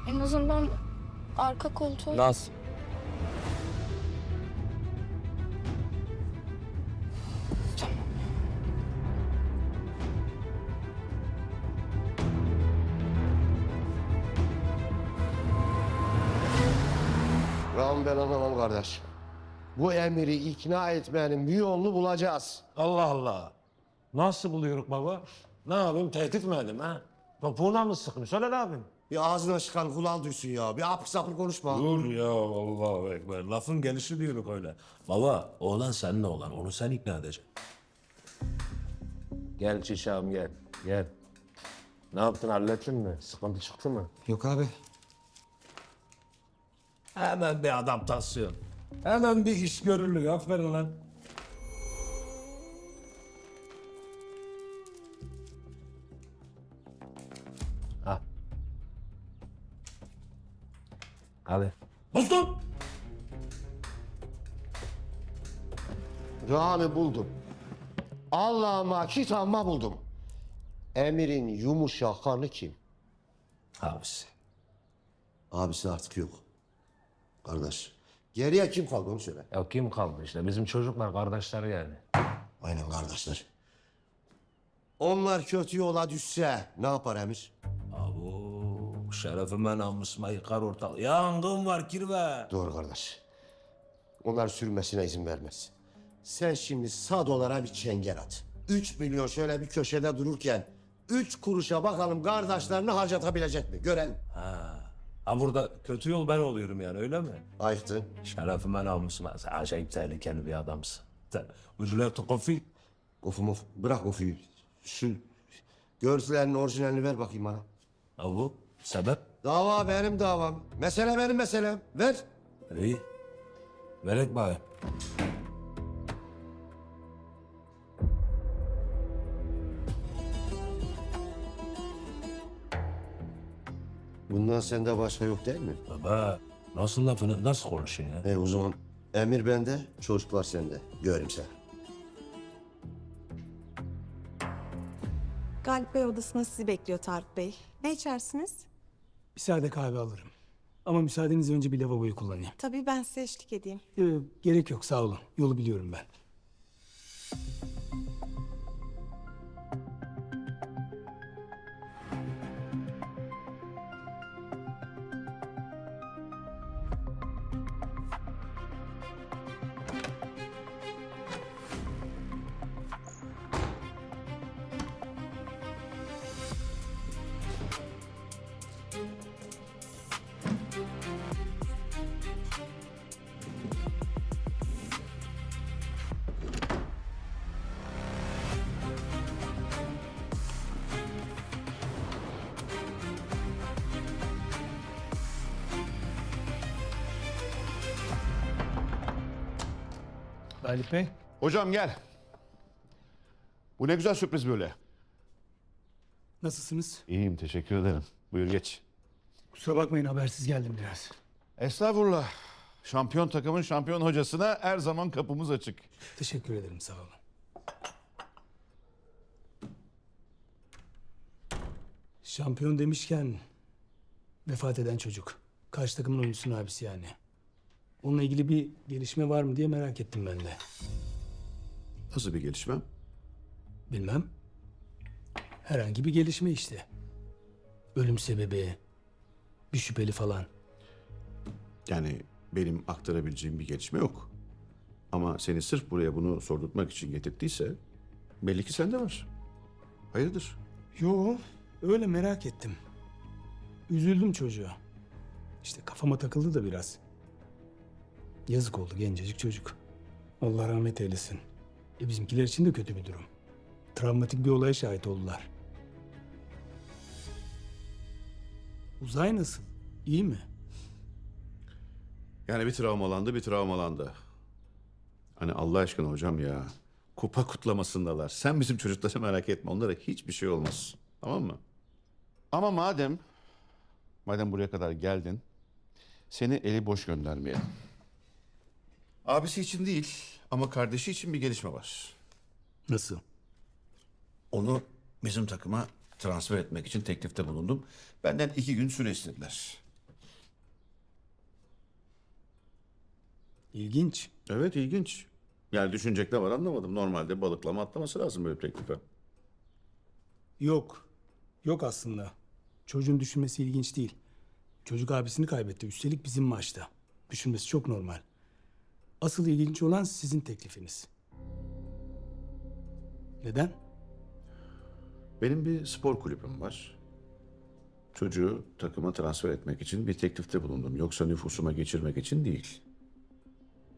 En azından arka koltuğa... Naz. Ram ben anlamam kardeş. Bu emiri ikna etmenin bir yolunu bulacağız. Allah Allah. Nasıl buluyoruz baba? Ne yapayım tehdit mi edeyim ha? Topuğuna mı sıkın? Söyle ne yapayım? Bir ağzına çıkan kulağın duysun ya. Bir apır sapır konuşma. Dur ya Allahu Ekber. Lafın gelişi diyoruz öyle. Baba oğlan senin oğlan. Onu sen ikna edeceksin. Gel Çişam gel. Gel. Ne yaptın hallettin mi? Sıkıntı çıktı mı? Yok abi. Hemen bir adaptasyon. Hemen bir iş görürlük. Aferin lan. Ha. Hadi. Dostum. Rami buldum. Allah'ıma kitabıma buldum. Emir'in yumuşak kanı kim? Abisi. Abisi artık yok. Kardeş. Geriye kim kaldı onu söyle. Ya kim kaldı işte? Bizim çocuklar kardeşleri yani. Aynen kardeşler. Onlar kötü yola düşse ne yapar Emir? Abu şerefime namusuma yıkar ortalığı. Yangın var kirve. Doğru kardeş. Onlar sürmesine izin vermez. Sen şimdi Sadolara bir çengel at. 3 milyon şöyle bir köşede dururken 3 kuruşa bakalım kardeşlerini harcatabilecek mi? Görelim. Ha burada kötü yol ben oluyorum yani öyle mi? Ayıktın. Şerefime namusuma. Sen acayip tehlikeli bir adamsın. Sen, would you like to coffee? Kofu bırak kofuyu. Şu görüntülerin orijinalini ver bakayım bana. Bu sebep? Dava benim davam. Mesele benim meselem. Ver. İyi. Verek bari. Bundan sende başka yok değil mi? Baba nasıl lafını nasıl konuşuyorsun ya? O zaman emir bende, çocuklar sende. Göreyim seni. Galip Bey odasına sizi bekliyor Tarık Bey. Ne içersiniz? Bir sade kahve alırım. Ama müsaadenizle önce bir lavaboyu kullanayım. Tabii ben size eşlik edeyim. Gerek yok sağ olun. Yolu biliyorum ben. Galip Bey. Hocam gel. Bu ne güzel sürpriz böyle. Nasılsınız? İyiyim, teşekkür ederim. Buyur geç. Kusura bakmayın habersiz geldim biraz. Estağfurullah. Şampiyon takımın şampiyon hocasına her zaman kapımız açık. Teşekkür ederim sağ olun. Şampiyon demişken vefat eden çocuk. Karşı takımın oyuncusunun abisi yani. Onunla ilgili bir gelişme var mı diye merak ettim ben de. Nasıl bir gelişme? Bilmem. Herhangi bir gelişme işte. Ölüm sebebi, bir şüpheli falan. Yani benim aktarabileceğim bir gelişme yok. Ama seni sırf buraya bunu sordurtmak için getirdiyse belli ki sende var. Hayırdır? Yo, öyle merak ettim. Üzüldüm çocuğa. İşte kafama takıldı da biraz. Yazık oldu gencecik çocuk. Allah rahmet eylesin. Bizimkiler için de kötü bir durum. Travmatik bir olaya şahit oldular. Uzay nasıl? İyi mi? Yani bir travmalandı, bir travmalandı. Hani Allah aşkına hocam ya. Kupa kutlamasındalar. Sen bizim çocukları merak etme. Onlara hiçbir şey olmaz. Tamam mı? Ama madem buraya kadar geldin, seni eli boş göndermeyelim. Abisi için değil ama kardeşi için bir gelişme var. Nasıl? Onu bizim takıma transfer etmek için teklifte bulundum. Benden 2 gün süre istediler. İlginç. Evet, ilginç. Yani düşünecek ne var anlamadım. Normalde balıklama atlaması lazım böyle teklife. Yok. Yok aslında. Çocuğun düşünmesi ilginç değil. Çocuk abisini kaybetti. Üstelik bizim maçta. Düşünmesi çok normal. Asıl ilginç olan sizin teklifiniz. Neden? Benim bir spor kulübüm var. Çocuğu takıma transfer etmek için bir teklifte bulundum. Yoksa nüfusuma geçirmek için değil.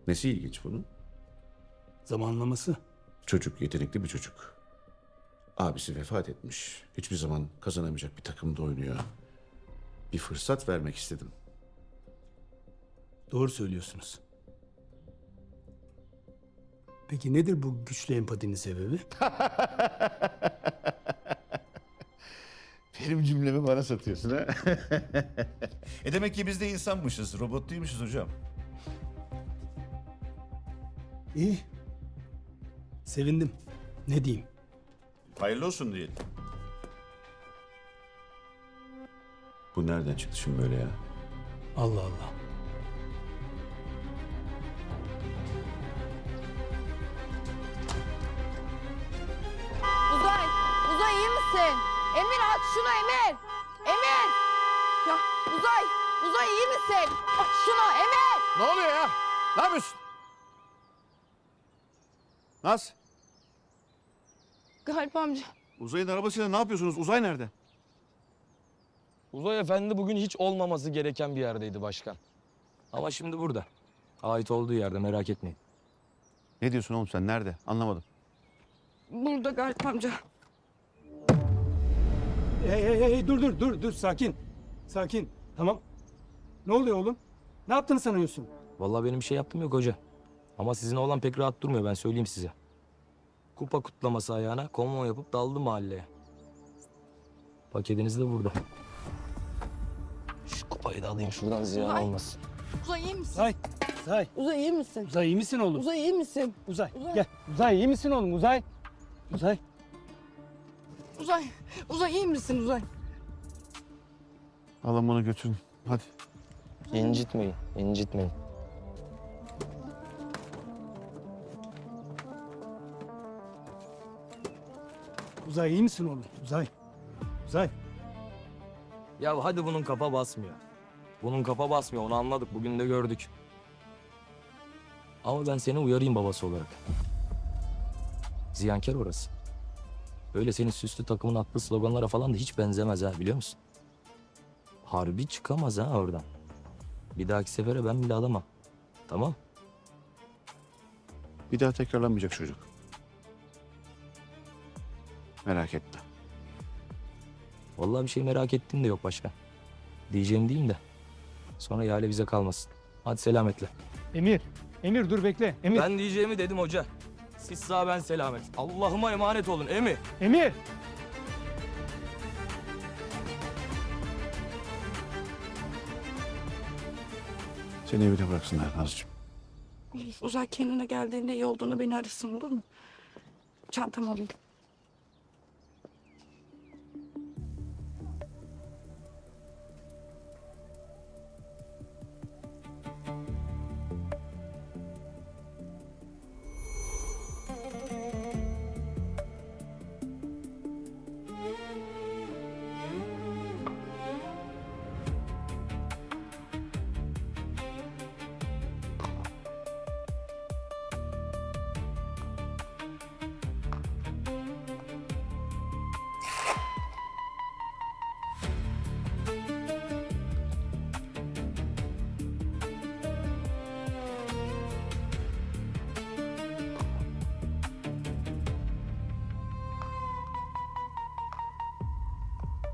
Nesi ilginç bunun? Zamanlaması. Çocuk yetenekli bir çocuk. Abisi vefat etmiş. Hiçbir zaman kazanamayacak bir takımda oynuyor. Bir fırsat vermek istedim. Doğru söylüyorsunuz. Peki nedir bu güçlü empatinin sebebi? Benim cümlemi bana satıyorsun ha? Demek ki biz de insanmışız, robot değilmişiz hocam. İyi. Sevindim. Ne diyeyim? Hayırlı olsun diyelim. Bu nereden çıktı şimdi böyle ya? Allah Allah. Uzay! Uzay iyi misin? Emir aç şunu Emir! Emir! Ya Uzay! Uzay iyi misin? Aç şunu Emir! Ne oluyor ya? Ne yapıyorsun? Naz, Galip amca. Uzay'ın arabasıyla ne yapıyorsunuz? Uzay nerede? Uzay Efendi bugün hiç olmaması gereken bir yerdeydi başkan. Ama şimdi burada. Ait olduğu yerde merak etmeyin. Ne diyorsun oğlum sen? Nerede? Anlamadım. Burada Galip amca. Hey, dur, sakin. Sakin, tamam. Ne oluyor oğlum? Ne yaptığını sanıyorsun? Vallahi benim bir şey yaptım yok hoca. Ama sizin oğlan pek rahat durmuyor, ben söyleyeyim size. Kupa kutlaması ayağına konvoy yapıp daldı mahalleye. Paketiniz de burada. Şu kupayı da alayım şuradan, ziyan Ay. olmasın. Uzay iyi misin? Uzay Uzay iyi misin? iyi misin oğlum? Uzay iyi misin? Uzay, Uzay. gel. Uzay iyi misin oğlum? Uzay. Uzay iyi misin Uzay? Alın bunu götürün. Hadi. İncitmeyin. Uzay iyi misin oğlum? Uzay. Ya hadi bunun kafa basmıyor. Bunun kafa basmıyor, onu anladık. Bugün de gördük. Ama ben seni uyarayım babası olarak. Ziyankar orası. Öyle senin süslü takımın attığı sloganlara falan da hiç benzemez ha, biliyor musun? Harbi çıkamaz ha oradan. Bir dahaki sefere ben bile alamam. Tamam? Bir daha tekrarlanmayacak çocuk. Merak etme. Vallahi bir şey merak ettiğim de yok başka. Diyeceğim diyeyim de. Sonra ihale bize kalmasın. Hadi selametle. Emir dur bekle. Ben diyeceğimi dedim hoca. Siz sağ, ben selamet. Allah'ıma emanet olun Emi. Emir. Seni evine bıraksınlar Nazcığım. Uzay kendine geldiğinde iyi olduğunu beni arasın olur mu? Çantamı alayım.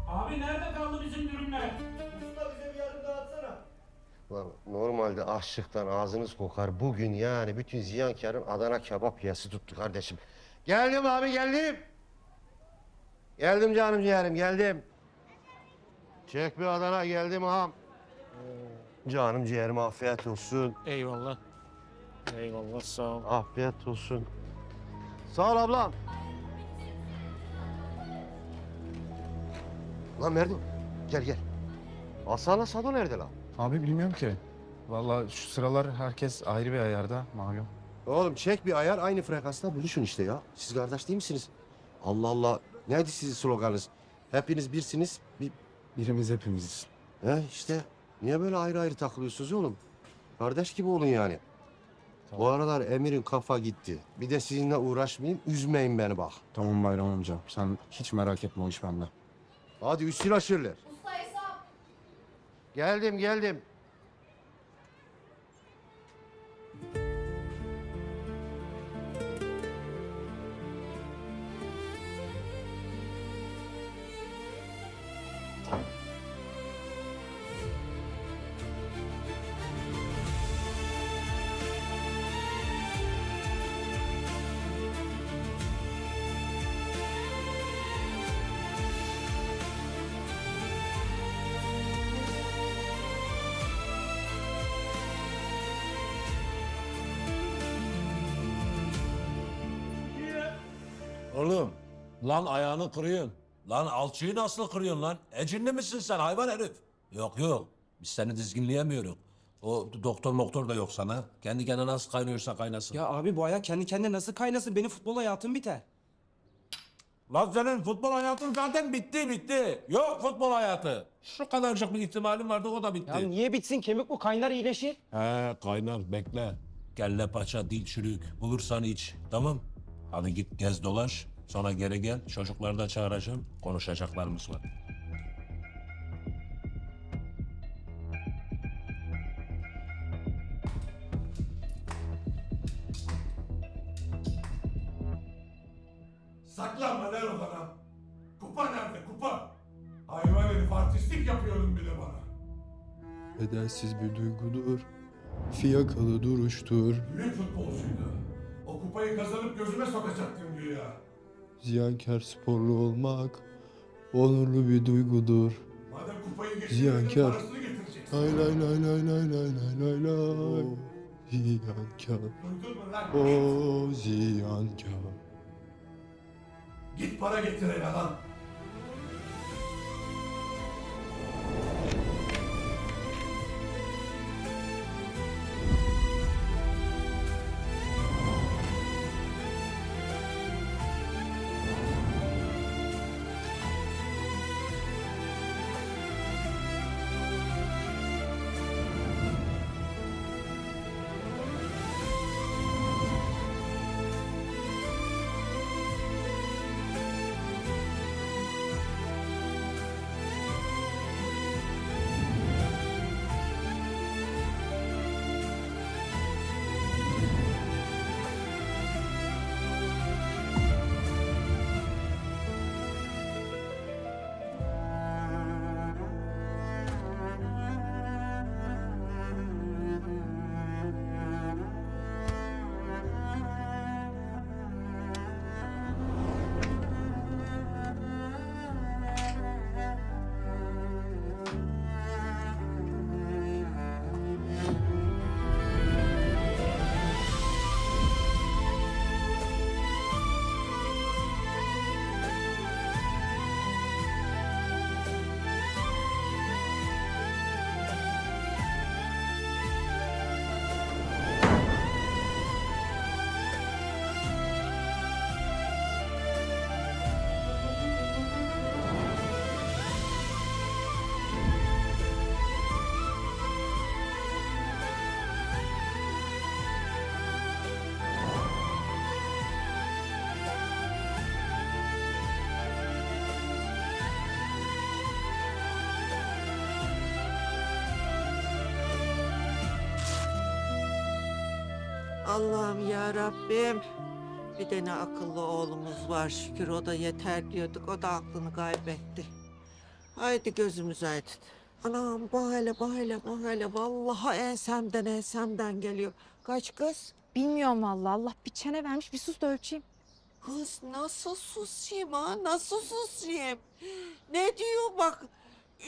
Abi nerede kaldı bizim ürünler? Lan normalde açlıktan ağzınız kokar. Bugün yani bütün ziyankarın Adana kebap yası tuttu kardeşim. Geldim abi geldim. Geldim canım ciğerim geldim. Çek bir Adana geldim ağam. Canım ciğerim afiyet olsun. Eyvallah. Eyvallah sağ ol. Afiyet olsun. Sağ ol ablam. Lan Merdo gel. Hasan'la Sado nerede lan? Abi bilmiyorum ki. Vallahi şu sıralar herkes ayrı bir ayarda malum. Oğlum çek bir ayar aynı frekansta buluşun işte ya. Siz kardeş değil misiniz? Allah Allah. Neydi sizin sloganınız? Hepiniz birsiniz. Birimiz hepimiziz. He işte. Niye böyle ayrı ayrı takılıyorsunuz oğlum? Kardeş gibi olun yani. Bu aralar Emir'in kafa gitti. Bir de sizinle uğraşmayayım, üzmeyin beni bak. Tamam Bayram amca. Sen hiç merak etme, o iş bende. Hadi üstün aşırılar. Geldim. Oğlum lan ayağını kırıyorsun. Lan alçıyı nasıl kırıyorsun lan? Ecinli misin sen hayvan herif? Yok biz seni dizginleyemiyoruz. O doktor da yok sana. Kendi kendine nasıl kaynıyorsa kaynasın. Ya abi bu ayak kendi kendine nasıl kaynasın? Benim futbol hayatım biter. Lan senin futbol hayatın zaten bitti. Yok futbol hayatı. Şu kadarcık bir ihtimalin vardı, o da bitti. Ya niye bitsin? Kemik bu kaynar iyileşir. He kaynar, bekle. Kelle paça, dil çürük. Bulursan iç. Tamam. Hadi git gez dolaş. Sonra geri gel. Çocukları da çağıracağım. Konuşacaklarımız var. Saklanma lan odana. Kupa nerede kupa? Hayvan herif artistlik yapıyordun bir de bana. Bedelsiz bir duygudur. Fiyakalı duruştur. Büyük futbolcuydu. O kupayı kazanıp gözüme sokacaktın güya. Ziyankar sporlu olmak onurlu bir duygudur. Madem kupayı getirdin Ziyankar. parasını getireceksin. Lay lay lay lay lay lay lay lay lay. Ziyankar. Duydun mu lan? O ziyankar. Git para getir hele lan. Allah'ım ya Rabbim. Bir tane akıllı oğlumuz var şükür o da yeter diyorduk. O da aklını kaybetti. Haydi gözümüz aydın. Anam bu hele. Vallahi ensemden geliyor. Kaç kız? Bilmiyorum vallahi. Allah bir çene vermiş bir sus da ölçeyim. Kız nasıl susayım ha? Nasıl susayım? Ne diyor bak?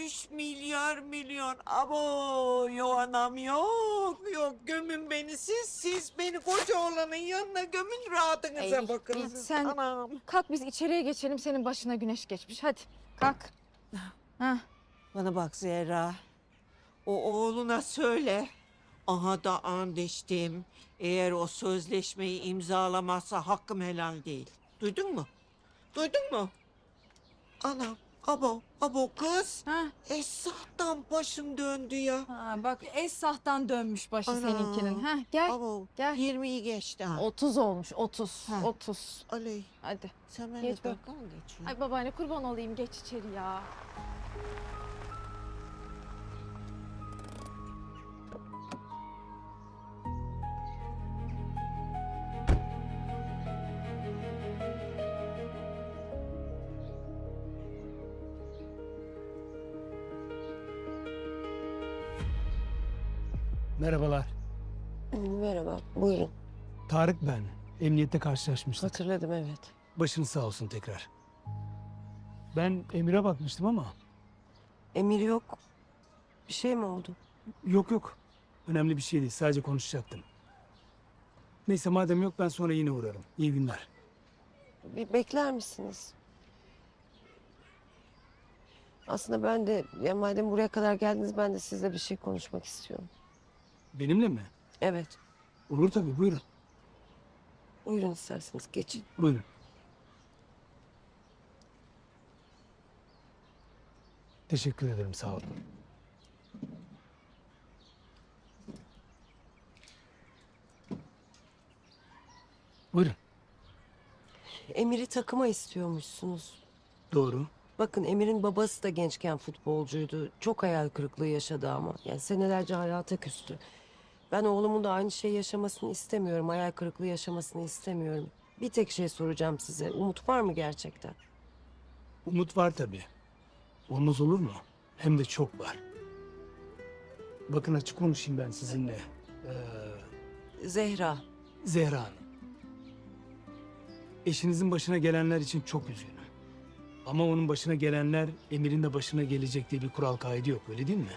3 milyon. Abo yok anam yok. Gömün beni siz beni koca oğlanın yanına gömün rahatınıza bakın. Sen Anam. kalk biz içeriye geçelim senin başına güneş geçmiş. Hadi kalk. Ha. Bana bak Zehra. O oğluna söyle. Aha da and içtim. Eğer o sözleşmeyi imzalamazsa hakkım helal değil. Duydun mu? Anam. Abo kız. Ha. Esah'tan başım döndü ya. Ha, bak Esrah'tan dönmüş başı Ana. seninkinin. Ha, gel. Abo Gel. 20'yi geçti ha. 30 olmuş 30. Ha. 30. Aley Hadi. sen Geç benimle bak. dalga mı geçiyorsun? Ay babaanne kurban olayım geç içeri ya. Merhabalar. Merhaba buyurun. Tarık ben. Emniyette karşılaşmıştık. Hatırladım evet. Başınız sağ olsun tekrar. Ben Emir'e bakmıştım ama Emir yok. Bir şey mi oldu? yok. Önemli bir şey değil. Sadece konuşacaktım. Neyse madem yok ben sonra yine uğrarım. İyi günler. Bir bekler misiniz? Aslında ben de ya madem buraya kadar geldiniz ben de sizle bir şey konuşmak istiyorum. Benimle mi? Evet. Olur tabii buyurun. Buyurun isterseniz geçin. Buyurun. Teşekkür ederim sağ olun. Buyurun. Emir'i takıma istiyormuşsunuz. Doğru. Bakın Emir'in babası da gençken futbolcuydu. Çok hayal kırıklığı yaşadı ama. Yani senelerce hayata küstü. Ben oğlumun da aynı şeyi yaşamasını istemiyorum. Hayal kırıklığı yaşamasını istemiyorum. Bir tek şey soracağım size. Umut var mı gerçekten? Umut var tabii. Olmaz olur mu? Hem de çok var. Bakın açık konuşayım ben sizinle. Zehra. Zehra Hanım. Eşinizin başına gelenler için çok üzgünüm. Ama onun başına gelenler Emir'in de başına gelecek diye bir kural kaydı yok, öyle değil mi?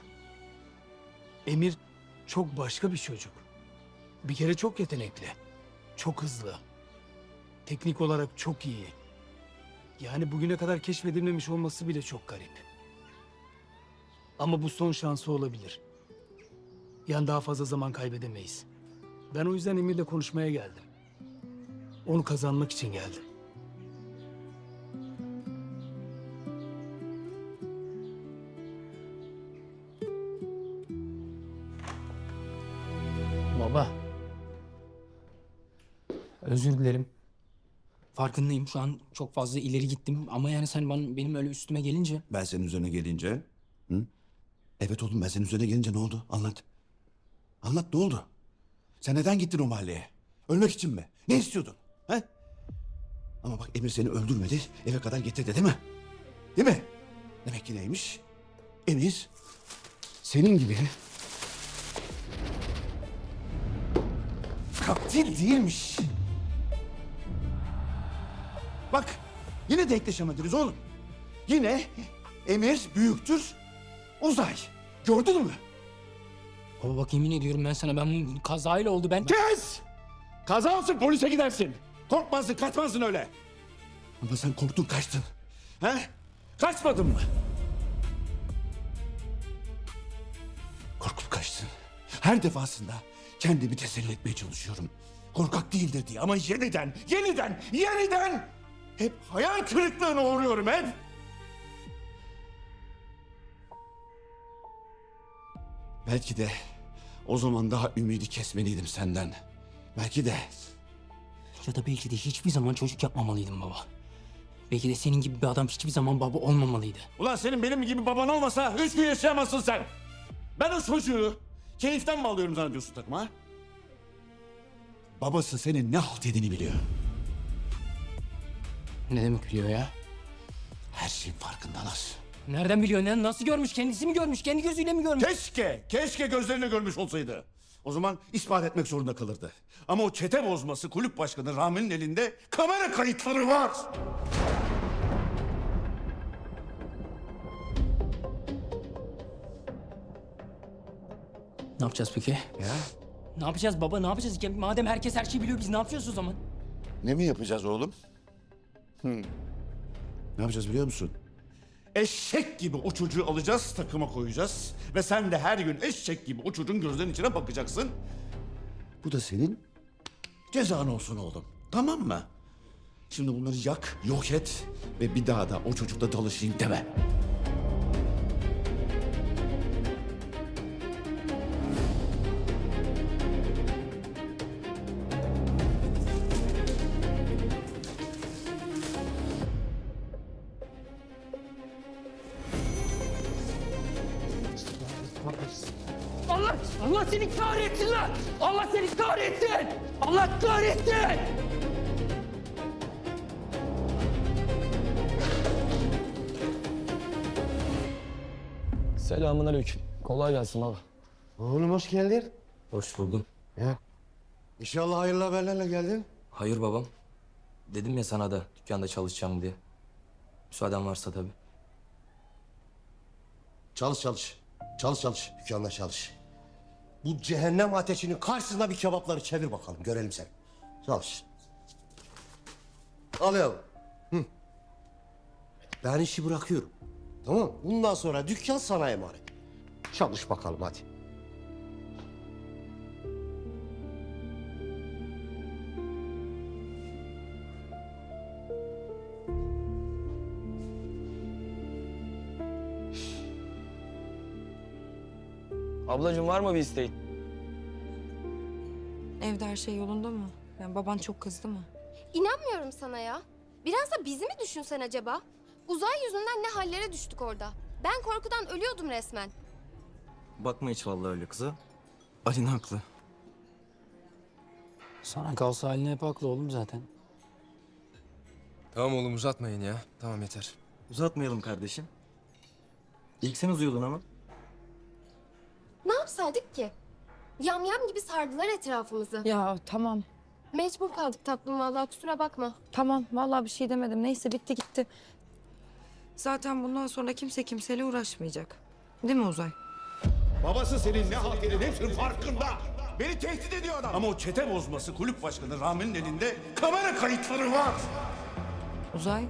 Emir çok başka bir çocuk. Bir kere çok yetenekli. Çok hızlı. Teknik olarak çok iyi. Yani bugüne kadar keşfedilmemiş olması bile çok garip. Ama bu son şansı olabilir. Yani daha fazla zaman kaybedemeyiz. Ben o yüzden Emir'le konuşmaya geldim. Onu kazanmak için geldim. Baba. Özür dilerim. Farkındayım, şu an çok fazla ileri gittim ama yani sen benim öyle üstüme gelince... Ben senin üzerine gelince... Hı? Evet oğlum, ben senin üzerine gelince ne oldu? Anlat. Anlat, ne oldu? Sen neden gittin o mahalleye? Ölmek için mi? Ne istiyordun? He? Ama bak, Emir seni öldürmedi, eve kadar getirdi değil mi? Değil mi? Demek ki neymiş? Emir senin gibi katil değilmiş. Bak, yine denkleşemediniz oğlum. Yine Emir büyüktür Uzay. Gördün mü? Baba bak, yemin ediyorum ben sana, bu kazayla oldu ben... Kes! Kaza olsun, polise gidersin. Korkmazsın, kaçmazsın öyle. Ama sen korktun, kaçtın. He? Kaçmadın mı? Korkup kaçtın. Her defasında kendimi teselli etmeye çalışıyorum. Korkak değildir diye, ama yeniden hep hayal kırıklığına uğruyorum hep. Belki de o zaman daha ümidi kesmeliydim senden. Belki de. Ya da belki de hiçbir zaman çocuk yapmamalıydım baba. Belki de senin gibi bir adam hiçbir zaman baba olmamalıydı. Ulan senin benim gibi baban olmasa 3 gün yaşayamazsın sen. Ben o çocuğu keyiften mi alıyorum zannediyorsun takma ha? Babası senin ne halt yediğini biliyor. Ne demek biliyor ya? Her şeyin farkında Naz. Nereden biliyor? Nasıl görmüş? Kendisi mi görmüş? Kendi gözüyle mi görmüş? Keşke gözlerine görmüş olsaydı. O zaman ispat etmek zorunda kalırdı. Ama o çete bozması kulüp başkanı Rami'nin elinde kamera kayıtları var. Ne yapacağız peki? Ya? Ne yapacağız baba? Ne yapacağız? Ya, madem herkes her şeyi biliyor, biz ne yapacağız o zaman? Ne mi yapacağız oğlum? Ne yapacağız biliyor musun? Eşek gibi o çocuğu alacağız, takıma koyacağız. Ve sen de her gün eşek gibi o çocuğun gözlerinin içine bakacaksın. Bu da senin cezan olsun oğlum. Tamam mı? Şimdi bunları yak, yok et ve bir daha da o çocukla dalışayım deme. Allah seni kahretsin lan! Allah seni kahretsin! Allah kahretsin! Selamun aleyküm. Kolay gelsin abi. Oğlum hoş geldin. Hoş buldum. Ya. İnşallah hayırlı haberlerle geldin. Hayır babam. Dedim ya sana da dükkanda çalışacağım diye. Müsaaden varsa tabii. Çalış. Dükkanda çalış. Bu cehennem ateşinin karşısında bir kebapları çevir bakalım. Görelim seni. Çalış. Al yavrum. Hı. Ben işi bırakıyorum. Tamam. Bundan sonra dükkan sana emanet. Çalış bakalım hadi. Ablacığım var mı bir isteğin? Evde her şey yolunda mı? Yani baban çok kızdı mı? İnanmıyorum sana ya. Biraz da bizi mi düşünsen acaba? Uzay yüzünden ne hallere düştük orada. Ben korkudan ölüyordum resmen. Bakma hiç vallahi öyle kıza. Alin haklı. Sana kalsa haline hep haklı oğlum zaten. Tamam oğlum uzatmayın ya. Tamam yeter. Uzatmayalım kardeşim. İlk sen uzuyordun ama. Ne yapsaydık ki? Yamyam gibi sardılar etrafımızı. Ya tamam. Mecbur kaldık tatlım vallahi kusura bakma. Tamam vallahi bir şey demedim. Neyse bitti gitti. Zaten bundan sonra kimse kimseyle uğraşmayacak. Değil mi Uzay? Babası senin ne halt edin hepsinin farkında. Beni tehdit ediyor adam. Ama o çete bozması kulüp başkanı Rami'nin elinde kamera kayıtları var. Uzay.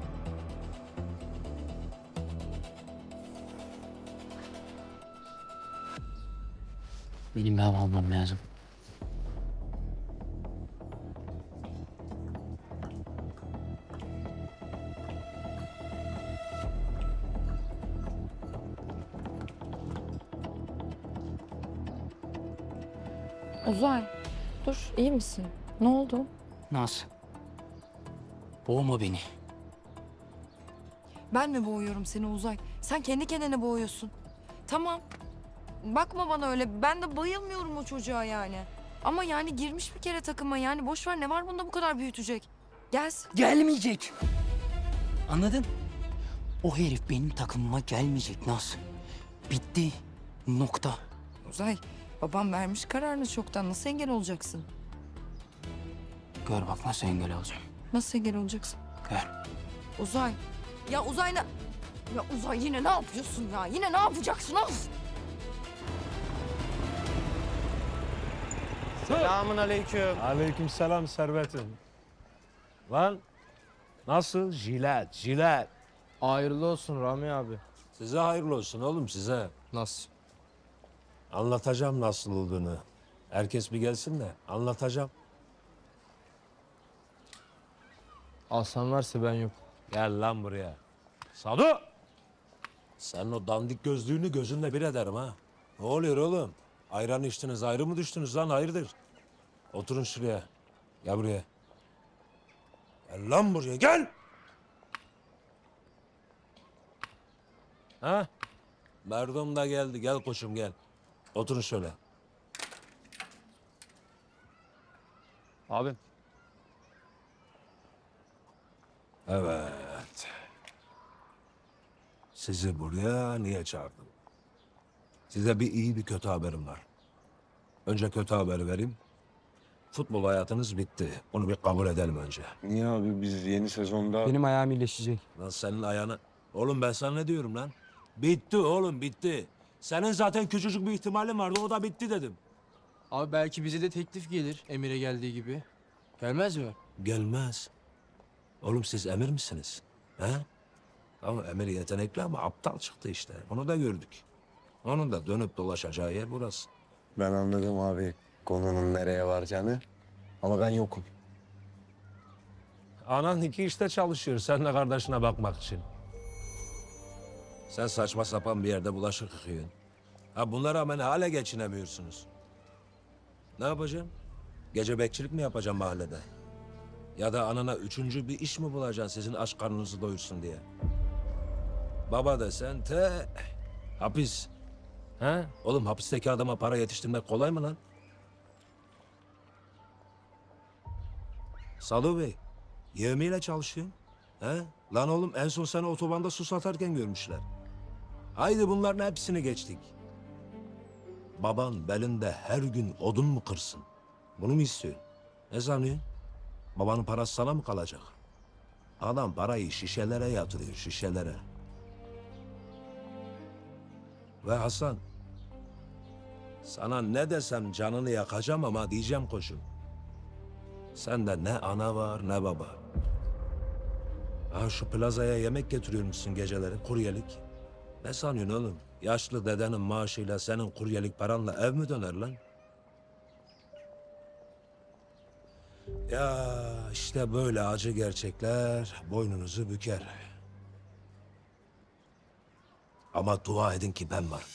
Benim ev almam lazım. Uzay. Dur iyi misin? Ne oldu? Naz. Boğma beni. Ben mi boğuyorum seni Uzay? Sen kendi kendine boğuyorsun. Tamam. Bakma bana öyle. Ben de bayılmıyorum o çocuğa yani. Ama yani girmiş bir kere takıma yani. Boş ver ne var bunda bu kadar büyütecek? Gelsin. Gelmeyecek. Anladın? O herif benim takımıma gelmeyecek Naz. Bitti. Nokta. Uzay. Babam vermiş kararını çoktan. Nasıl engel olacaksın? Gör bak nasıl engel olacağım. Nasıl engel olacaksın? Gör. Uzay. Ya Uzay ne... Ya Uzay yine ne yapıyorsun ya? Yine ne yapacaksın? Of! Selamun aleyküm. Aleykümselam Servet'im. Lan nasıl? Jilet. Hayırlı olsun Rami abi. Size hayırlı olsun oğlum size. Nasıl? Anlatacağım nasıl olduğunu. Herkes bir gelsin de anlatacağım. Alsan varsa ben yok. Gel lan buraya. Sadu! Sen o dandik gözlüğünü gözünle bir ederim ha. Ne oluyor oğlum? Ayran içtiniz, ayrı mı düştünüz lan? Hayırdır? Oturun şuraya. Gel buraya. Gel lan buraya, gel! Ha? Merdom da geldi. Gel koçum gel. Oturun şöyle. Abim. Evet. Sizi buraya niye çağırdım? Size bir iyi bir kötü haberim var. Önce kötü haberi vereyim. Futbol hayatınız bitti. Onu bir kabul edelim önce. Niye abi biz yeni sezonda... Benim ayağım iyileşecek. Lan senin ayağını... Oğlum ben sana ne diyorum lan? Bitti oğlum bitti. Senin zaten küçücük bir ihtimalin vardı o da bitti dedim. Abi belki bize de teklif gelir Emir'e geldiği gibi. Gelmez mi? Gelmez. Oğlum siz emir misiniz? He? Ama emir yetenekli ama aptal çıktı işte. Onu da gördük. Onun da dönüp dolaşacağı yer burası. Ben anladım abi konunun nereye varacağını. Ama ben yokum. Anan iki işte çalışıyor seninle kardeşine bakmak için. Sen saçma sapan bir yerde bulaşık yıkıyorsun. Ha buna rağmen hala geçinemiyorsunuz. Ne yapacaksın? Gece bekçilik mi yapacaksın mahallede? Ya da anana üçüncü bir iş mi bulacaksın sizin aç karnınızı doyursun diye? Baba desen hapis. Ha? Oğlum hapisteki adama para yetiştirmek kolay mı lan? Sadu Bey, yevmiyle çalışıyorsun. He? Lan oğlum en son seni otobanda su satarken görmüşler. Haydi bunların hepsini geçtik. Baban belinde her gün odun mu kırsın? Bunu mu istiyorsun? Ne sanıyorsun? Babanın parası sana mı kalacak? Adam parayı şişelere yatırıyor, şişelere. Ve Hasan, sana ne desem canını yakacağım ama diyeceğim koçum. Sende ne ana var ne baba. Ha şu plazaya yemek getiriyormuşsun geceleri, kuryelik. Ne sanıyorsun oğlum? Yaşlı dedenin maaşıyla senin kuryelik paranla ev mi döner lan? Ya işte böyle acı gerçekler boynunuzu büker. Ama dua edin ki ben varım.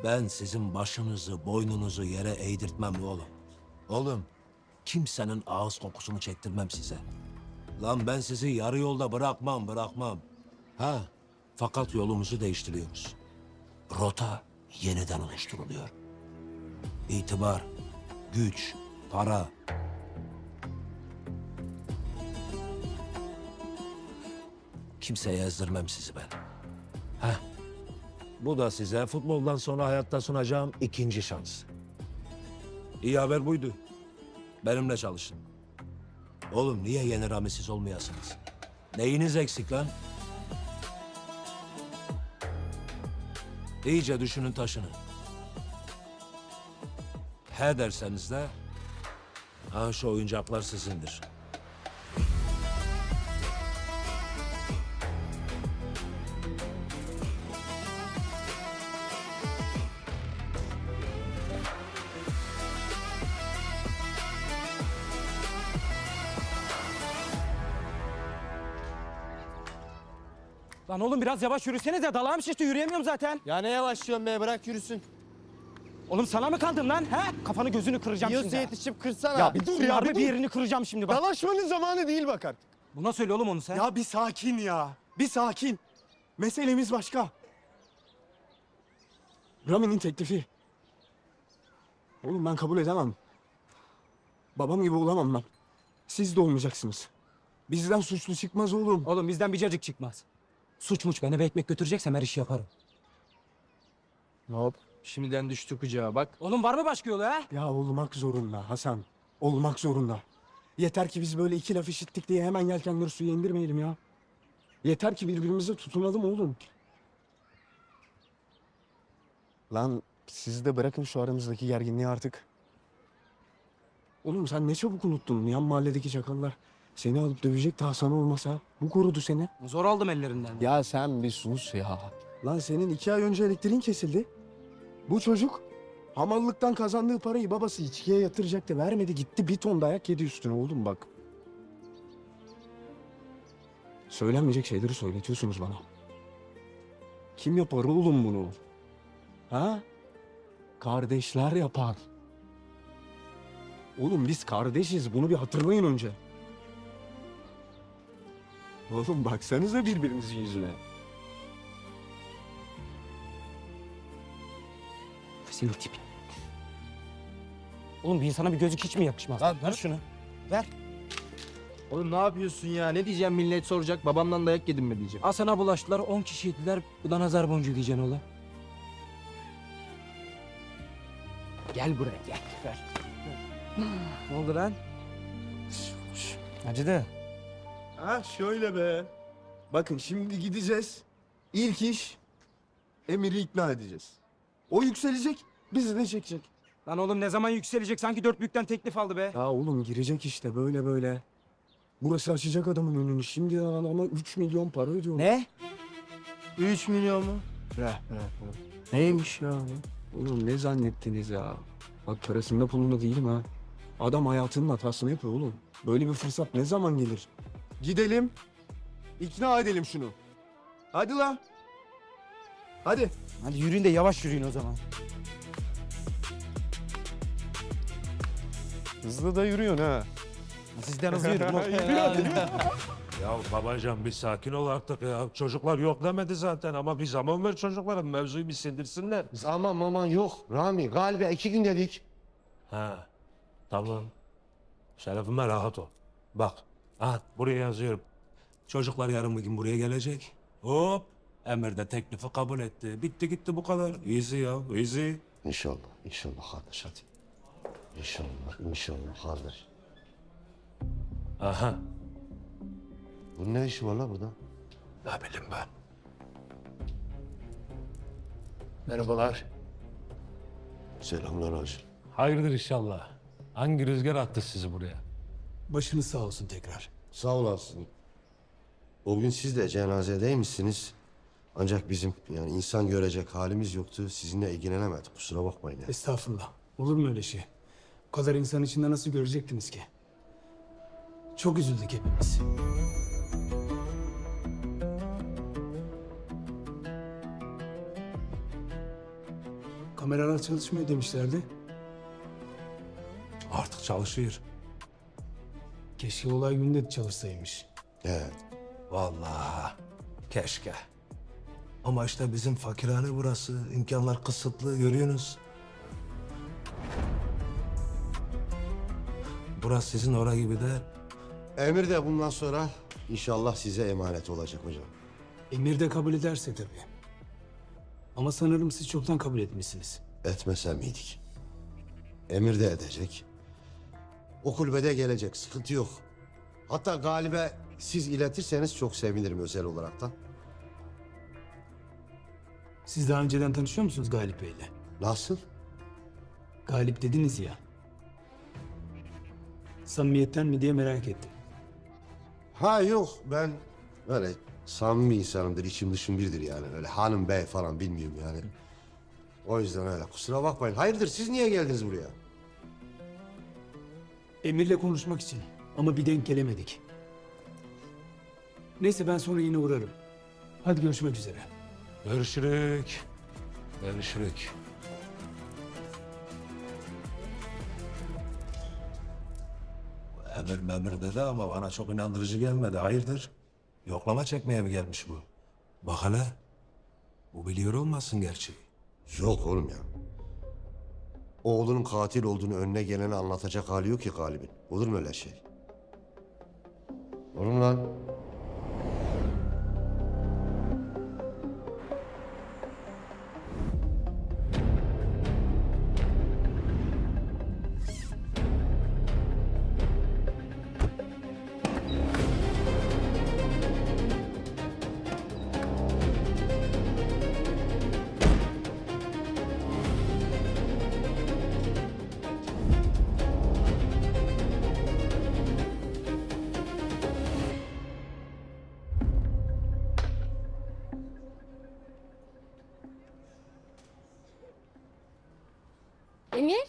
Ben sizin başınızı, boynunuzu yere eğdirtmem oğlum. Oğlum, kimsenin ağız kokusunu çektirmem size. Lan ben sizi yarı yolda bırakmam. Ha, fakat yolumuzu değiştiriyoruz. Rota yeniden oluşturuluyor. İtibar, güç, para. Kimseye ezdirmem sizi ben. Heh. Bu da size futboldan sonra hayatta sunacağım ikinci şans. İyi haber buydu. Benimle çalışın. Oğlum niye yeni Ramizsiz olmayasınız? Neyiniz eksik lan? İyice düşünün taşının. He derseniz de ha şu oyuncaklar sizindir. Lan oğlum biraz yavaş yürüsenize. Dalağım şişti, yürüyemiyorum zaten. Ya ne yavaşlıyorsun be, bırak yürüsün. Oğlum sana mı kaldım lan? He? Kafanı gözünü kıracağım Yiyorsa şimdi. yetişip kırsana. Ya bir dur ya, Harbi bir bir dur. yerini kıracağım şimdi bak. Dalaşmanın zamanı değil bak artık. Buna söyle oğlum onu sen. Ya bir sakin ya. Bir sakin. Meselemiz başka. Rami'nin teklifi. Oğlum ben kabul edemem. Babam gibi olamam ben. Siz de olmayacaksınız. Bizden suçlu çıkmaz oğlum. Oğlum bizden bir cacık çıkmaz. Suç muç ben eve ekmek götüreceksem her işi yaparım. Hop. Şimdiden düştü kucağa bak. Oğlum var mı başka yolu ha? Ya olmak zorunda Hasan. Olmak zorunda. Yeter ki biz böyle iki laf işittik diye hemen yelkenleri suya indirmeyelim ya. Yeter ki birbirimize tutunalım oğlum. Lan siz de bırakın şu aramızdaki gerginliği artık. Oğlum sen ne çabuk unuttun. Yan mahalledeki çakallar seni alıp dövecek Hasan olmasa. Bu korudu seni. Zor aldım ellerinden. Ya sen bir sus ya. Lan senin 2 ay önce elektriğin kesildi. Bu çocuk hamallıktan kazandığı parayı babası içkiye yatıracaktı. Vermedi, gitti bir ton dayak yedi üstüne oğlum bak. Söylenmeyecek şeyleri söyletiyorsunuz bana. Kim yapar oğlum bunu? Ha? Kardeşler yapar. Oğlum biz kardeşiz. Bunu bir hatırlayın önce. Oğlum baksanıza birbirinizin yüzüne. Senin tipin. Oğlum bir insana bir gözlük hiç mi yakışmaz? Lan Ver şunu. Ver. Oğlum ne yapıyorsun ya? Ne diyeceğim, millet soracak. Babamdan dayak yedim mi diyeceğim. Al sana bulaştılar 10 kişiydiler. Bu da nazar boncuğu diyeceksin oğlum. Gel buraya gel. Ver. Ne oldu lan? Acıdı. Ha şöyle be. Bakın şimdi gideceğiz. İlk iş Emir'i ikna edeceğiz. O yükselecek, bizi de çekecek. Lan oğlum ne zaman yükselecek? Sanki 4 büyükten teklif aldı be. Ya oğlum girecek işte böyle böyle. Burası açacak adamın önünü. Şimdi adama 3 milyon para ödüyor. Ne? 3 milyon mu? Neymiş ya? Oğlum ne zannettiniz ya? Bak parasında pulunda değilim ha. Adam hayatının hatasını yapıyor oğlum. Böyle bir fırsat ne zaman gelir? Gidelim. İkna edelim şunu. Hadi la. Hadi. Hadi yürüyün de yavaş yürüyün o zaman. Hızlı da yürüyorsun ha. Sizden hızlı yürüdüm. Ya babacan bir sakin ol artık ya. Çocuklar yok demedi zaten ama bir zaman ver çocuklara mevzuyu bir sindirsinler. Aman yok. Rami galiba 2 gün dedik. Ha tamam. Şerefime rahat ol. Bak buraya yazıyorum. Çocuklar yarın bir gün buraya gelecek. Hop Emir de teklifi kabul etti. Bitti gitti bu kadar. Easy ya easy. İnşallah kardeş hadi. İnşallah kardeş. Aha Bunun ne işi var la burada? ne bileyim ben. Merhabalar. Selamlar hacı. Hayırdır inşallah. Hangi rüzgar attı sizi buraya? Başınız sağ olsun tekrar. Sağ olasın. O gün siz de cenazedeymişsiniz. Ancak bizim yani insan görecek halimiz yoktu. Sizinle ilgilenemedik. Kusura bakmayın ya. Estağfurullah. Olur mu öyle şey? O kadar insan içinde nasıl görecektiniz ki? Çok üzüldük hepimiz. Kameralar çalışmıyor demişlerdi. Artık çalışıyor. Keşke olay günde çalışsaymış. Vallahi keşke. Ama işte bizim fakirhane burası. İmkanlar kısıtlı görüyorsunuz. Burası sizin ora gibi değil. Emir de bundan sonra İnşallah size emanet olacak hocam. Emir de kabul ederse tabii. Ama sanırım siz çoktan kabul etmişsiniz. Etmesem miydik? Emir de edecek. O kulübede gelecek, sıkıntı yok. Hatta Galip'e siz iletirseniz çok sevinirim özel olaraktan. Siz daha önceden tanışıyor musunuz Galip Bey'le? Nasıl? Galip dediniz ya. Samimiyetten mi diye merak ettim. Ha yok, ben böyle samimi insanımdır, içim dışım birdir yani. Öyle hanım bey falan bilmiyorum yani. O yüzden öyle, kusura bakmayın. Hayırdır, siz niye geldiniz buraya? Emir'le konuşmak için ama bir denk gelemedik. Neyse ben sonra yine uğrarım. Hadi görüşmek üzere. Görüşürük. Görüşürük. Emir dedi ama bana çok inandırıcı gelmedi. Hayırdır? Yoklama çekmeye mi gelmiş bu? Bak hele. Bu biliyor olmasın gerçeği. Yok oğlum ya. Oğlunun katil olduğunu önüne gelene anlatacak hali yok ki Galip'in. Olur mu öyle şey? Oğlum lan. Emir,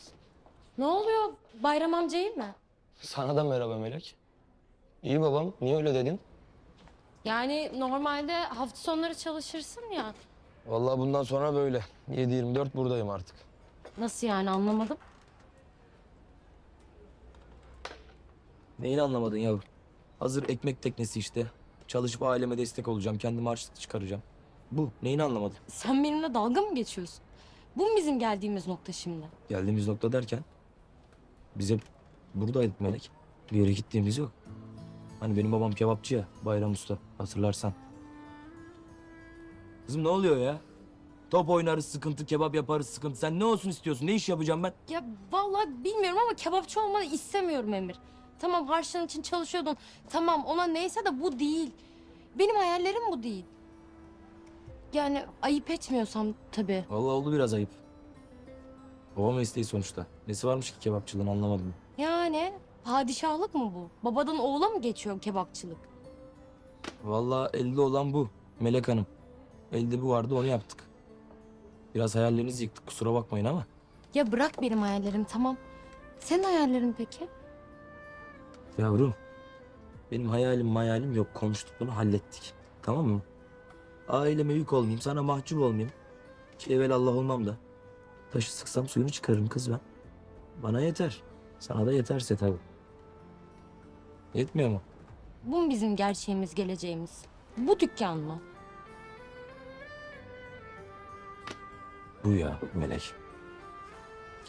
ne oluyor? Bayram amca iyi mi? Sana da merhaba Melek. İyi babam. Niye öyle dedin? Yani normalde hafta sonları çalışırsın ya. Vallahi bundan sonra böyle. 7/24 buradayım artık. Nasıl yani anlamadım. Neyini anlamadın yavrum? Hazır ekmek teknesi işte. Çalışıp aileme destek olacağım. Kendime harçlık çıkaracağım. Bu. Neyini anlamadın? Sen benimle dalga mı geçiyorsun? Bu mu bizim geldiğimiz nokta şimdi? Geldiğimiz nokta derken biz hep buradaydık Melek. Bir yere gittiğimiz yok. Hani benim babam kebapçı ya, Bayram Usta, hatırlarsan. Kızım ne oluyor ya? Top oynarız sıkıntı, kebap yaparız sıkıntı. Sen ne olsun istiyorsun? Ne iş yapacağım ben? Ya vallahi bilmiyorum ama kebapçı olmanı istemiyorum Emir. Tamam harçlığın için çalışıyordun. Tamam ona neyse de bu değil. Benim hayallerim bu değil. Yani ayıp etmiyorsam tabii. Vallahi oldu biraz ayıp. Baba mesleği sonuçta. Nesi varmış ki kebapçılığın anlamadım. Yani padişahlık mı bu? Babadan oğula mı geçiyor kebapçılık? Vallahi elde olan bu Melek Hanım. Elde bu vardı onu yaptık. Biraz hayallerinizi yıktık kusura bakmayın ama. Ya bırak benim hayallerim tamam. Senin hayallerin peki? Yavrum benim hayalim yok konuştuk bunu hallettik. Tamam mı? Aileme yük olmayayım sana mahcup olmayayım. Ki evvelallah olmam da. Taşı sıksam suyunu çıkarırım kız ben. Bana yeter. Sana da yeterse tabii. Yetmiyor mu? Bu mu bizim gerçeğimiz, geleceğimiz? Bu dükkan mı? Bu ya Melek.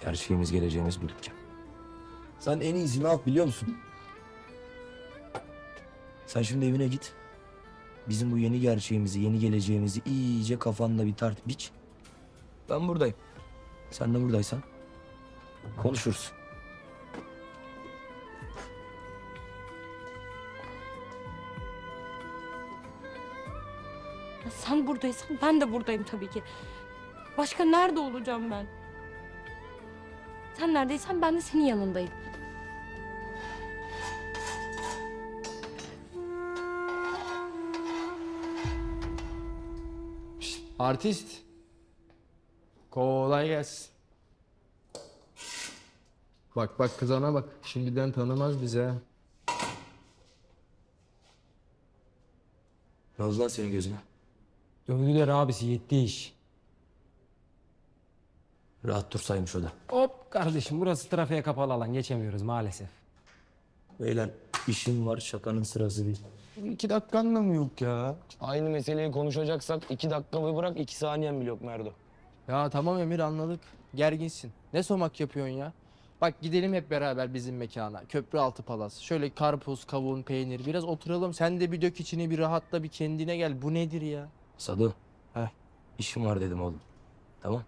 Gerçeğimiz geleceğimiz bu dükkan. Sen en iyisi ne yap biliyor musun? Sen şimdi evine git. Bizim bu yeni gerçeğimizi, yeni geleceğimizi iyice kafanda bir tart biç. Ben buradayım. Sen de buradaysan konuşuruz. Ya sen buradaysan ben de buradayım tabii ki. Başka nerede olacağım ben? Sen neredeysen ben de senin yanındayım. Artist. Kolay gelsin. Bak kız ana bak. Şimdiden tanımaz bize. ha. Ne oldu lan senin gözüne? Dövdüler abisi yetti iş. Rahat dursaymış o da. Hop kardeşim burası trafiğe kapalı alan geçemiyoruz maalesef. Beyler işim var şakanın sırası değil. 2 dakikan da mı yok ya? Aynı meseleyi konuşacaksak 2 dakikamı bırak 2 saniyen bile yok Merdo. Ya tamam Emir anladık. Gerginsin. Ne somak yapıyorsun ya? Bak gidelim hep beraber bizim mekana. Köprüaltı Palas. Şöyle karpuz, kavun, peynir biraz oturalım. Sen de bir dök içini, bir rahatla, bir kendine gel. Bu nedir ya? Sado. İşim var dedim oğlum. Tamam.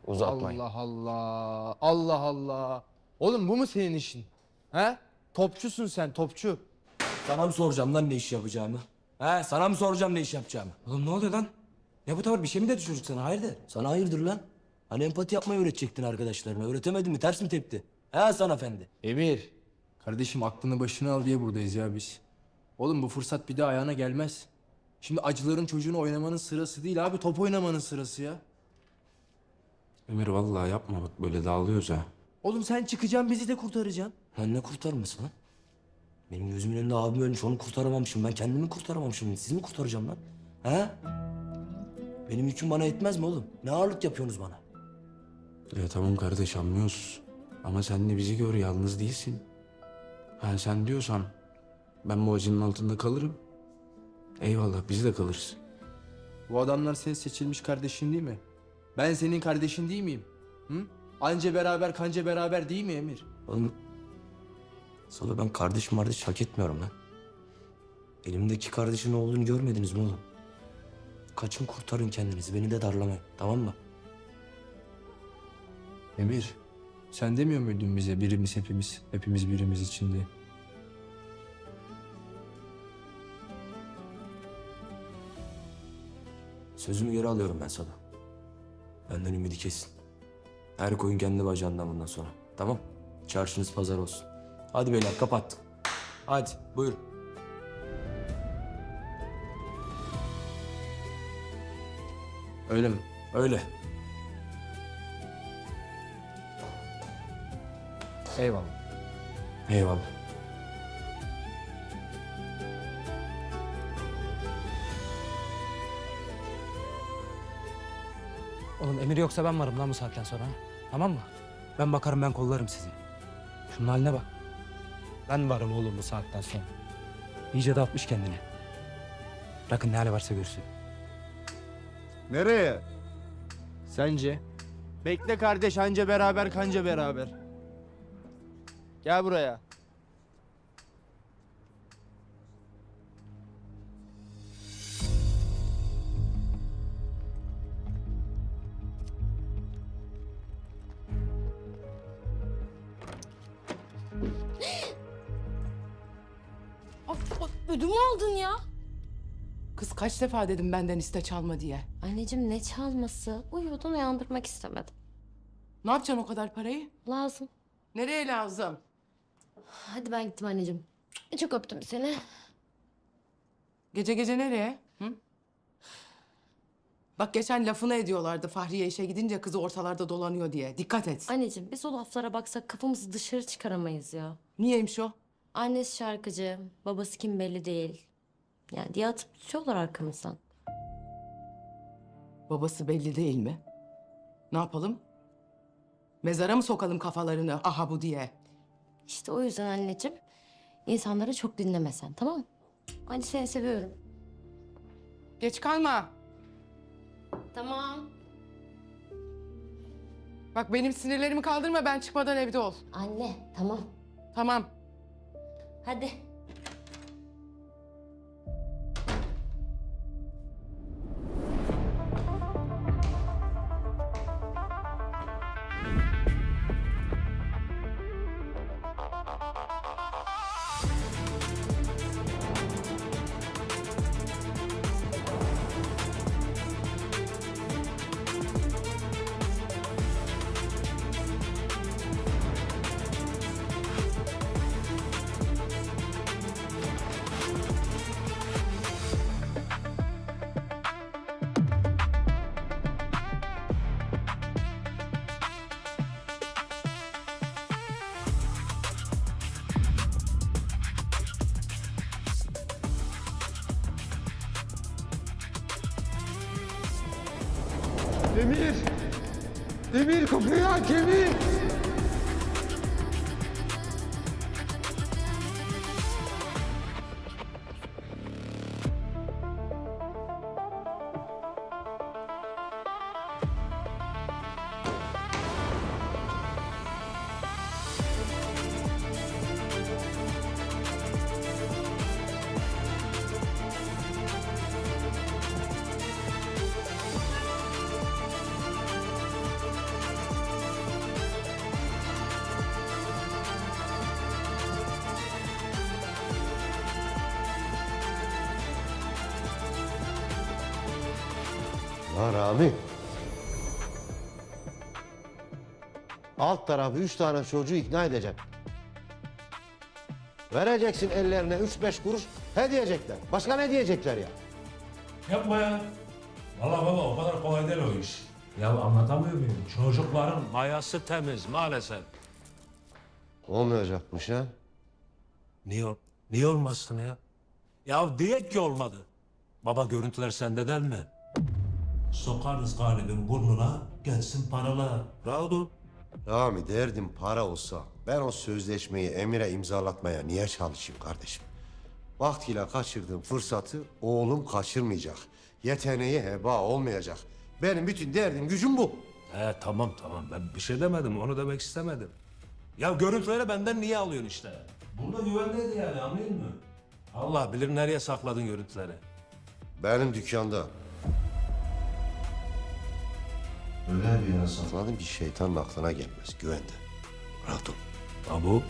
Uzatmayın. Allah Allah. Allah Allah. Oğlum bu mu senin işin? He? Topçusun sen, topçu. Sana mı soracağım lan ne iş yapacağımı? Sana mı soracağım ne iş yapacağımı? Oğlum ne oluyor lan? Ne bu tavır? Bir şey mi dedi çocuk sana? Hayırdır? Sana hayırdır lan? Hani empati yapmayı öğretecektin arkadaşlarına. Öğretemedin mi? Ters mi tepti? Hasan efendi. Emir. Kardeşim aklını başına al diye buradayız ya biz. Oğlum bu fırsat bir daha ayağına gelmez. Şimdi acıların çocuğunu oynamanın sırası değil abi. Top oynamanın sırası ya. Emir vallahi yapma bak böyle dağılıyoruz ha. Oğlum sen çıkacaksın bizi de kurtaracaksın. Lan ne kurtarması lan? Benim gözümün önünde abim ölmüş, onu kurtaramamışım. Ben kendimi kurtaramamışım. Sizi mi kurtaracağım lan? Benim yüküm bana yetmez mi oğlum? Ne ağırlık yapıyorsunuz bana? Ya tamam kardeş anlıyoruz. Ama sen de bizi gör yalnız değilsin. Ha sen diyorsan ben bu acının altında kalırım. Eyvallah biz de kalırız. Bu adamlar senin seçilmiş kardeşin değil mi? Ben senin kardeşin değil miyim? Hı? Anca beraber kanca beraber değil mi Emir? Oğlum, sana ben kardeş hak etmiyorum lan. Elimdeki kardeşin ne olduğunu görmediniz mi oğlum? Kaçın kurtarın kendinizi, beni de darlamayın, tamam mı? Emir, sen demiyor muydun bize birimiz hepimiz, hepimiz birimiz için diye? Sözümü geri alıyorum ben sana. Benden ümidi kesin. Her koyun kendi bacağından bundan sonra. Tamam? Çarşınız pazar olsun. Hadi beyler kapattık. Hadi buyur. Öyle mi? Öyle. Eyvallah. Eyvallah. Oğlum Emir yoksa ben varım lan bu saatten sonra. Ha? Tamam mı? Ben bakarım, ben kollarım sizi. Şunun haline bak. Ben varım oğlum bu saatten sonra. İyice dağıtmış kendini. Bırakın ne hali varsa görsün. Nereye? Sence? Bekle kardeş, anca beraber kanca beraber. Gel buraya. Ödümü aldın ya. Kız kaç defa dedim benden iste çalma diye. Anneciğim ne çalması? Uyuyordun, uyandırmak istemedim. Ne yapacaksın o kadar parayı? Lazım. Nereye lazım? Hadi ben gittim anneciğim. Çok öptüm seni. Gece gece nereye? Hı? Bak geçen lafını ediyorlardı Fahriye işe gidince kızı ortalarda dolanıyor diye. Dikkat et. Anneciğim biz o laflara baksak kafamızı dışarı çıkaramayız ya. Niyeymiş o? Annesi şarkıcı, babası kim belli değil. Yani diye atıp tutuyorlar arkamızdan. Babası belli değil mi? Ne yapalım? Mezara mı sokalım kafalarını aha bu diye? İşte o yüzden anneciğim insanları çok dinlemesen, tamam mı? Hadi seni seviyorum. Geç kalma. Tamam. Bak benim sinirlerimi kaldırma, ben çıkmadan evde ol. Anne tamam. Tamam. Hadi. Emir! Emir kapıyı aç Emir! Ha Rami. Alt tarafı 3 tane çocuğu ikna edecek. Vereceksin ellerine 3-5 kuruş, he diyecekler. Başka ne diyecekler ya? Yapma ya. Vallahi baba o kadar kolay değil o iş. Ya anlatamıyor muyum? Çocukların mayası temiz maalesef. Olmayacakmış ha. Niye olmasın ya? Ya diyet ki olmadı. Baba görüntüler sende değil mi? Sokarız galibin burnuna, gelsin paralar. Rahat ol. Rami derdim para olsa ben o sözleşmeyi Emir'e imzalatmaya niye çalışayım kardeşim? Vaktiyle kaçırdığım fırsatı oğlum kaçırmayacak. Yeteneği heba olmayacak. Benim bütün derdim gücüm bu. Tamam ben bir şey demedim onu demek istemedim. Ya görüntüleri benden niye alıyorsun işte? Burada güvendeydi yani anlayın mı? Allah bilir nereye sakladın görüntüleri. Benim dükkanda. Öyle bir yere sakladım bir şeytanın aklına gelmez. Güvende. Rahat ol. Abu.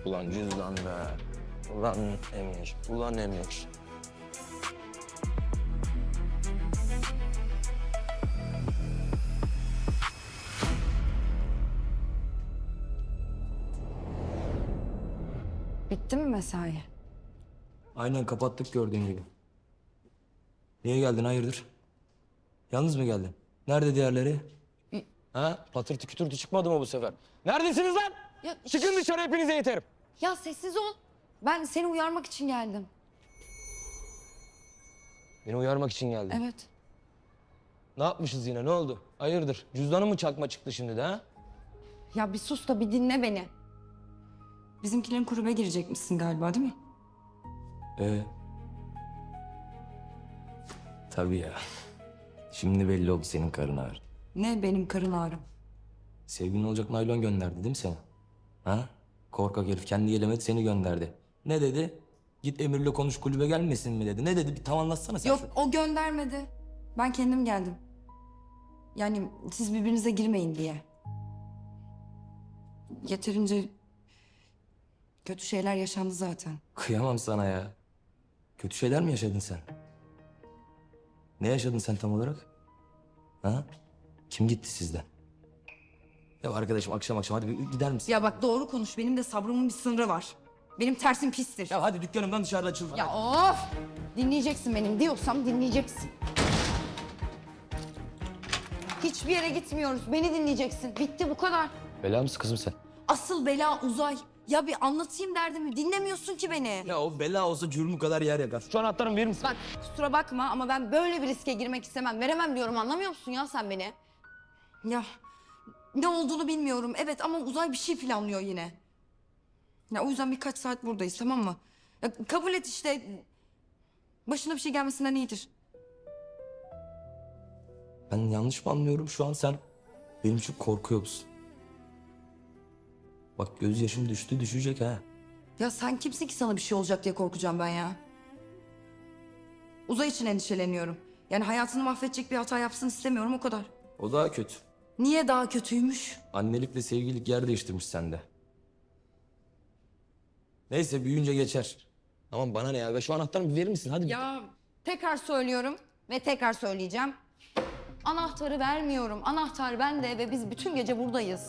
Ulan cüzdan be. Ulan Emir. Ulan Emir. Bitti mi mesai? Aynen kapattık gördüğün gibi. Niye geldin hayırdır? Yalnız mı geldin? Nerede diğerleri? Ha? Patırtı kütürtü çıkmadı mı bu sefer? Neredesiniz lan? Ya, Çıkın dışarı hepinize yeterim. Ya sessiz ol. Ben seni uyarmak için geldim. Beni uyarmak için geldin. Evet. Ne yapmışız yine ne oldu? Hayırdır? Cüzdanı mı çakma çıktı şimdi de ha? Ya bir sus da bir dinle beni. Bizimkilerin kulübe girecekmişsin galiba değil mi? Tabii ya. Şimdi belli oldu senin karın ağrı. Ne benim karın ağrım? Sevgilin olacak naylon gönderdi değil mi seni? Ha? Korkak herif kendi gelemedi seni gönderdi. Ne dedi? Git Emir'le konuş kulübe gelmesin mi dedi. Ne dedi? Bir tam anlatsana sen. Yok o göndermedi. Ben kendim geldim. Yani siz birbirinize girmeyin diye. Yeterince kötü şeyler yaşandı zaten. Kıyamam sana ya. Kötü şeyler mi yaşadın sen? Ne yaşadın sen tam olarak? Ha? Kim gitti sizden? Ya arkadaşım akşam hadi bir gider misin? Ya bak doğru konuş. Benim de sabrımın bir sınırı var. Benim tersim pistir. Ya hadi dükkanımdan dışarıda açıl. Ya of! Dinleyeceksin benim diyorsam dinleyeceksin. Hiçbir yere gitmiyoruz. Beni dinleyeceksin. Bitti bu kadar. Bela mısın kızım sen? Asıl bela Uzay. Ya bir anlatayım derdimi. Dinlemiyorsun ki beni. Ya o bela olsa cürmü kadar yer yakar. Şu anahtarımı verir misin? Bak kusura bakma ama ben böyle bir riske girmek istemem. Veremem diyorum anlamıyor musun ya sen beni? Ya ne olduğunu bilmiyorum. Evet ama Uzay bir şey planlıyor yine. Ya o yüzden birkaç saat buradayız tamam mı? Ya, kabul et işte. Başına bir şey gelmesinden iyidir. Ben yanlış mı anlıyorum şu an sen benim için korkuyor musun? Bak gözyaşım düşecek ha. Ya sen kimsin ki sana bir şey olacak diye korkacağım ben ya? Uzay için endişeleniyorum. Yani hayatını mahvedecek bir hata yapsın istemiyorum o kadar. O daha kötü. Niye daha kötüymüş? Annelikle sevgililik yer değiştirmiş sende. Neyse büyüyünce geçer. Tamam bana ne ya? Ve şu anahtarımı verir misin? Hadi. Ya tekrar söylüyorum ve tekrar söyleyeceğim. Anahtarı vermiyorum. Anahtar bende ve biz bütün gece buradayız.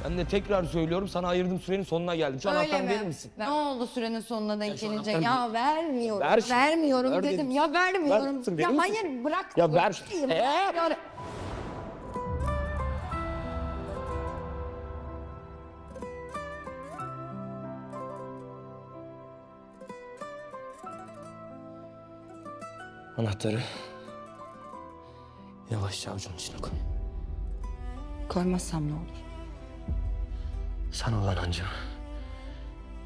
Ben de tekrar söylüyorum, sana ayırdığım sürenin sonuna geldim. Şu anahtarı verir misin? Ne oldu sürenin sonuna denk gelince? anahtarı- Ya vermiyorum. Ver şunu. Vermiyorum Ver dedim. dedim. Ya vermiyorum. Ver, verir Ya misin? hayır bırak. Ya ver. Yani- Anahtarı yavaşça avucunun içine koy. Koymazsam ne olur? Sana olan ancak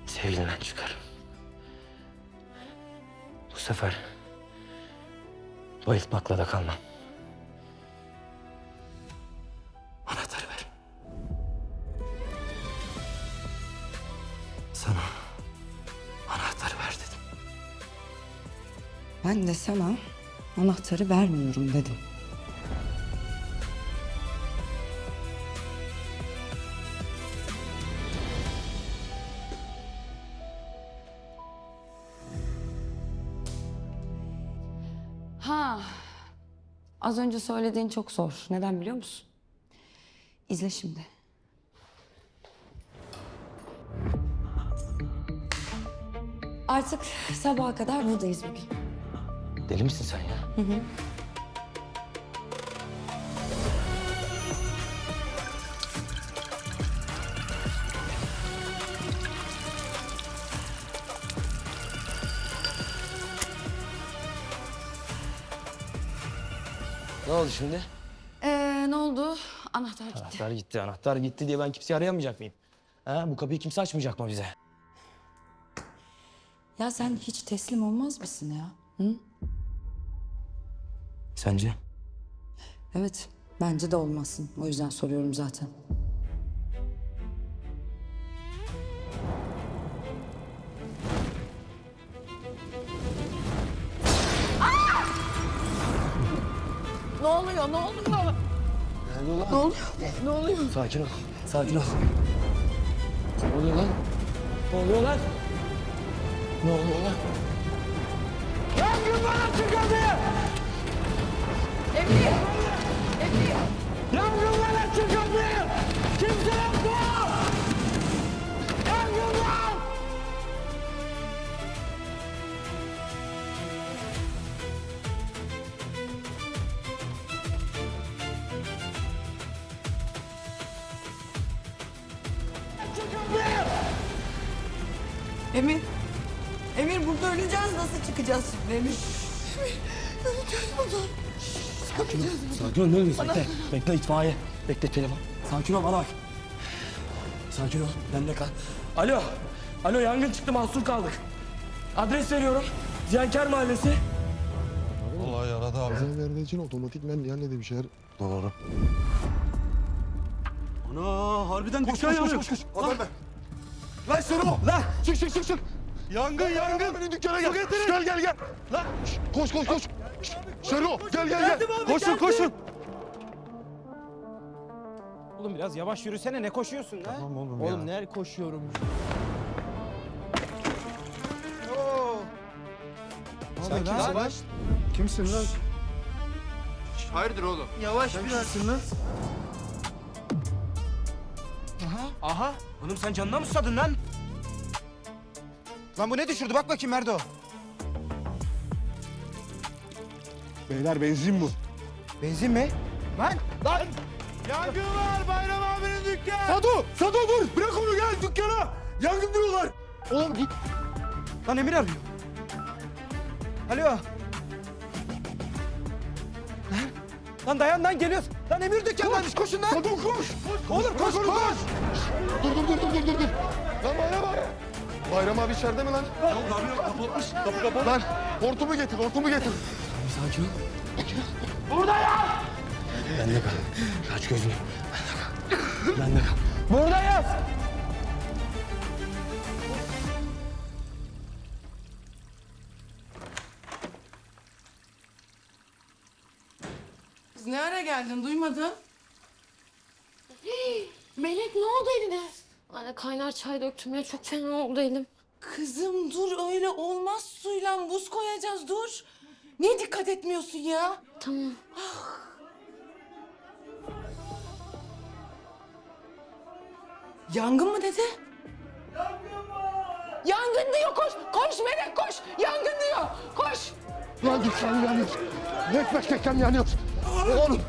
sevgilinden çıkar. Bu sefer bayıltmakla da kalmam. Anahtarı ver. Sana anahtarı ver dedim. Ben de sana anahtarı vermiyorum dedim. Ha. Az önce söylediğin çok zor. Neden biliyor musun? İzle şimdi. Artık sabaha kadar buradayız bugün. Deli misin sen ya? Ne oldu şimdi? Ne oldu? Anahtar gitti. Anahtar gitti, anahtar gitti diye ben kimseyi arayamayacak mıyım? Ha, bu kapıyı kimse açmayacak mı bize? Ya sen hiç teslim olmaz mısın ya? Hı? Sence? Evet, bence de olmasın. O yüzden soruyorum zaten. Ne oluyor? Ne oluyor? Ne oluyor? Ne oluyor? Sakin ol, sakin ol. Ne oluyor lan? Ne oluyor lan? Ne oluyor lan? Yangın var, açın kapıyı! Emir! Emir! Yangın var, açın kapıyı! Kimse yok mu? Yangın var! Açın kapıyı! Emir. Emir burada öleceğiz. Nasıl çıkacağız şimdi Emir? Sakin ol, ne oluyorsun? Bekle, bekle itfaiye. Bekle telefon. Sakin ol, bana bak. Sakin ol, bende kal. Alo, alo yangın çıktı, mahsur kaldık. Adres veriyorum. Ziyankar Mahallesi. Olay arada abi. Bize verdiği için otomatikmen yani de bir şeyler... Doğru. Ana harbiden dükkan yanıyor. Koş. Haber ver. Lan Sero. Lan. Çık. Yangın. Benim dükkana gel. Gel. Lan. Koş. Sero gel. Koşun. Oğlum biraz yavaş yürüsene, ne koşuyorsun lan? Tamam oğlum Oğlum nerede koşuyorum? Sen kimsin lan? Kimsin lan? Hayırdır oğlum? Yavaş biraz. Lan. Aha. Oğlum sen canına mı susadın lan? Lan bu ne düşürdü? Bak bakayım nerede o? Beyler benzin bu. Benzin mi? Lan! Yangın var Bayram abinin dükkanı. Sado dur. Bırak onu gel dükkana. Yangın diyorlar. Oğlum git. Lan Emir arıyor. Alo. Lan dayan lan geliyoruz. Lan Emir dükkandaymış, koşun lan. Sado koş. Oğlum koş. Dur. Lan Bayram abi. Bayram abi içeride mi lan? Kapı kapalı. Lan hortumu getir. Sakin ol. Buradayım. Bende kal. Aç gözünü. Bende kal. Buradayız. Kız ne ara geldin duymadın? Melek ne oldu eline? Anne kaynar çay döktüm ya, çok fena oldu elim. Kızım dur öyle olmaz suyla buz koyacağız dur. Niye dikkat etmiyorsun ya? Tamam. Yangın mı dedi? Yangın diyor koş. Koş Melek koş. Yangın diyor. Koş. Lan dükkan yanıyor. Ekmek teknem yanıyor. Oğlum.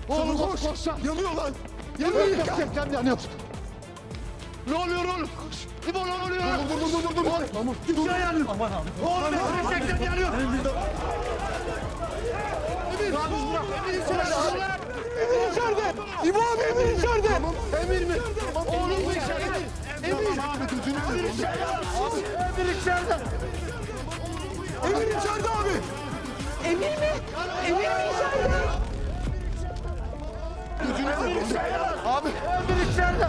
Oğlum koş. Yanıyor lan. Yanıyor. Ekmek teknem yanıyor. Ne oluyor oğlum? Koş. İbo ne oluyor? Dur. Oğlum dükkan yanıyor. Aman abi. Oğlum ekmek teknem yanıyor. Emir. Ramiz bırak. Emir içeride. Emir içeride. İbo abi Emir içeride. Emir mi? Oğlum içeride. Emir. Emir içeride. Emir içeride. Emir içeride abi. Emir mi? Emir mi içeride? Emir içeride. Abi Emir içeride.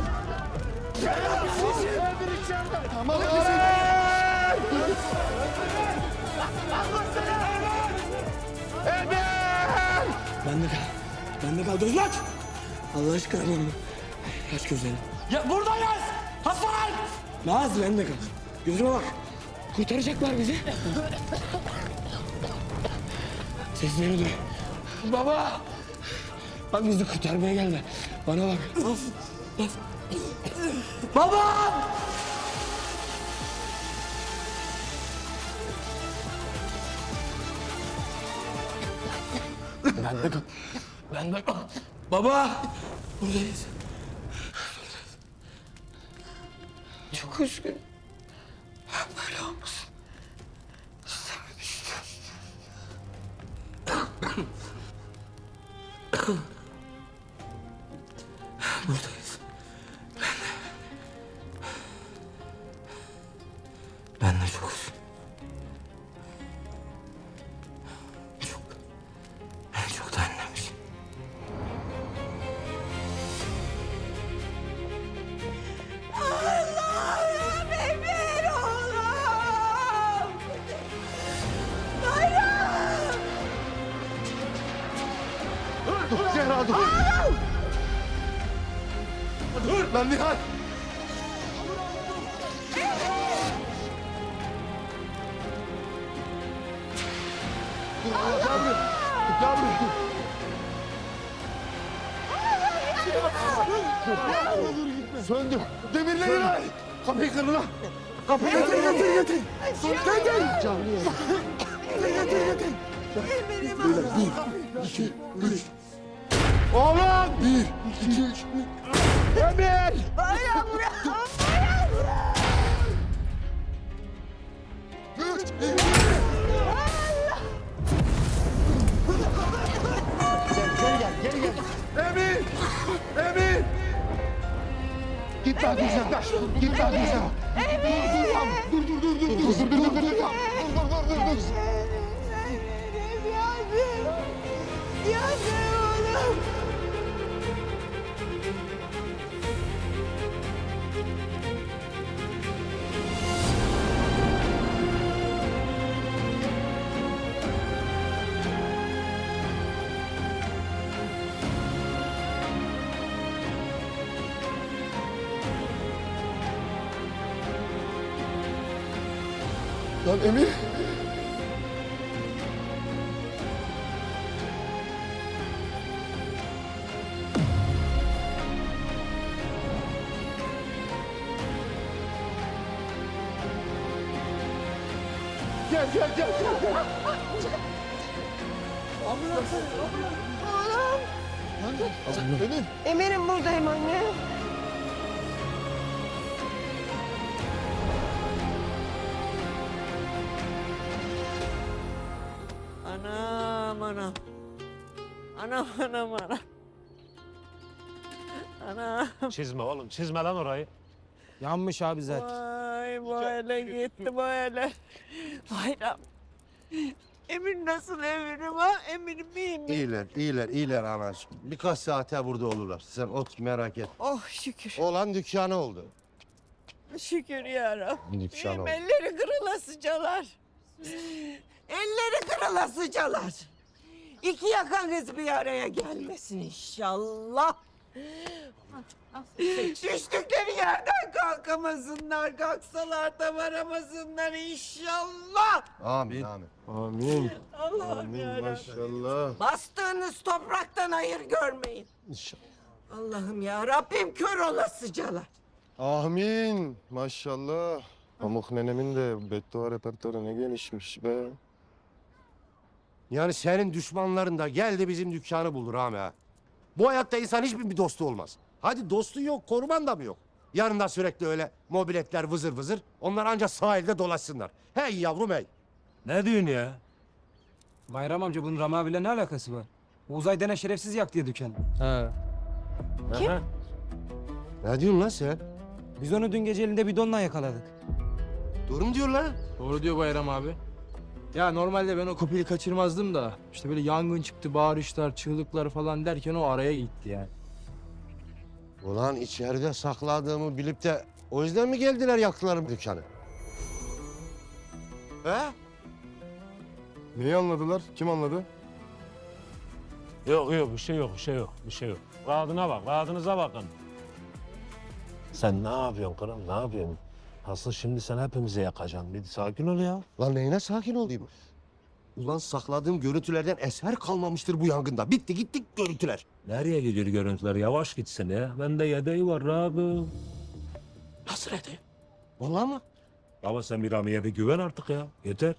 Emir içeride. Tamam abi. Bende kal. Gözünü aç. Allah aşkına bana. Aç gözlerini. Ya burada yaz. Hasan! Naz bende kal. Gözüme bak. Kurtaracaklar bizi. Sesleri duy. Baba! Bak bizi kurtarmaya geldiler. Bana bak. Baba! Bende kal. Bende kal. Baba! Buradayız. Çok üzgünüm. Böyle olmasın. İstememiştim. Buradayız. Ben de çok üzgünüm. Çok da anlamışım. Allah'ım Emir oğlum. Bayram. Dur Zehra dur. Dur. Lan Nihal. Gel buraya. Gel buraya. Söndü. Demirleri ver. Kapıyı kırın lan. Kapıyı getir. Getir. Canlı ya. Getir. Böyle bir, iki, üç. Oğlum. Bir, iki, üç. Emir. Bayram bırak. Üç. Geri gel. Emir. Git daha güzel. Git daha güzel. Dur. Dur. Yazık oğlum. Lan Emir. Gel. Emir. Emir'im buradayım anne. Anam. Anam. Çizme oğlum, çizme lan orayı. Yanmış abi zaten. Vay bu ele gitti bu ele. Bayram. Emir nasıl Emir'im ha? Emir'im iyi mi? İyiler anacığım. Birkaç saate burada olurlar. Sen ot merak et. Oh şükür. Olan dükkanı oldu. Şükür yarabbim. Dükkanı oldu. Elleri kırılasıcalar. Elleri kırılasıcalar. İki yakan kız bir araya gelmesin inşallah. Düştükleri yerden kalkamasınlar. Kalksalar da varamasınlar inşallah. Amin. Allah'ım yarabbim. Maşallah. Bastığınız topraktan hayır görmeyin. İnşallah. Allah'ım ya Rabbim kör olasıcalar. Amin. Maşallah. Pamuk nenemin de beddua repertuarı ne gelişmiş be. Yani senin düşmanların da geldi bizim dükkanı buldu Rami ha. Bu hayatta insan hiçbir bir dostu olmaz. Hadi dostu yok, koruman da mı yok? Yanında sürekli öyle mobiletler vızır vızır. Onlar ancak sahilde dolaşsınlar. Hey yavrum hey. Ne diyorsun ya? Bayram amca bunun Rami abiyle ne alakası var? O Uzay denen şerefsiz yaktı ya dükkanı. He. Ne diyorsun lan sen? Biz onu dün gece elinde bidonla yakaladık. Doğru mu diyor lan? Doğru diyor Bayram abi. Ya normalde ben o kopili kaçırmazdım da işte böyle yangın çıktı, bağırışlar, çığlıklar falan derken o araya gitti yani. Ulan içeride sakladığımı bilip de o yüzden mi geldiler yaktılar dükkanı? He? Neyi anladılar? Kim anladı? Yok yok bir şey yok bir şey yok. Rahatına bak rahatınıza bakın. Sen ne yapıyorsun kırım ne yapıyorsun? Asıl şimdi sen hepimize yakacaksın. Bir sakin ol ya. Lan neyine sakin olayım? Ulan sakladığım görüntülerden eser kalmamıştır bu yangında. Bitti gittik görüntüler. Nereye gidiyor görüntüler? Yavaş gitsin ya. Bende yedeği var abi. Nasıl edeyim? Vallahi mı? Ama sen bir Rami'ye bir güven artık ya. Yeter.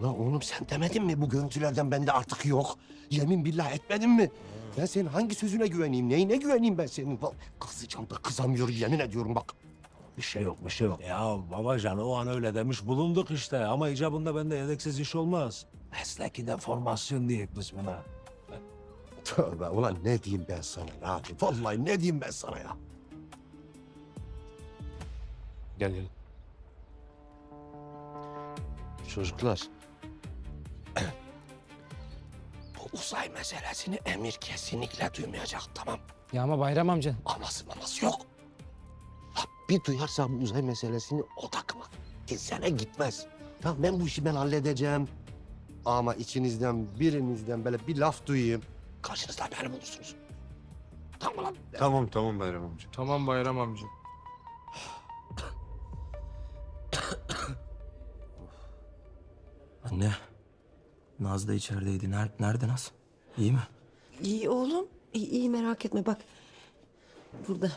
Lan oğlum sen demedin mi bu görüntülerden bende artık yok? Yemin billah etmedin mi? Ben senin hangi sözüne güveneyim, neyine güveneyim ben senin? Kızacağım da kızamıyorum yemin ediyorum bak. Bir şey yok bir şey yok. Ya babacan o an öyle demiş bulunduk işte. Ama icabında bende yedeksiz iş olmaz. Mesleki deformasyon diyek biz buna. Tövbe ulan ne diyeyim ben sana lan? Vallahi ne diyeyim ben sana ya? Gel gel. Çocuklar. Bu uzay meselesini Emir kesinlikle duymayacak tamam. Ya ama Bayram amca. Aması yok. Ha, bir duyarsa bu uzay meselesini o takıma sene gitmez. Tamam ben bu işi ben halledeceğim. Ama içinizden birinizden böyle bir laf duyayım. Karşınızda benim olursunuz. Tamam mı lan? Tamam Bayram amca. Tamam Bayram amca. Anne, Naz da içerideydi. Nerede Naz? İyi mi? İyi oğlum. İyi merak etme bak. Burada.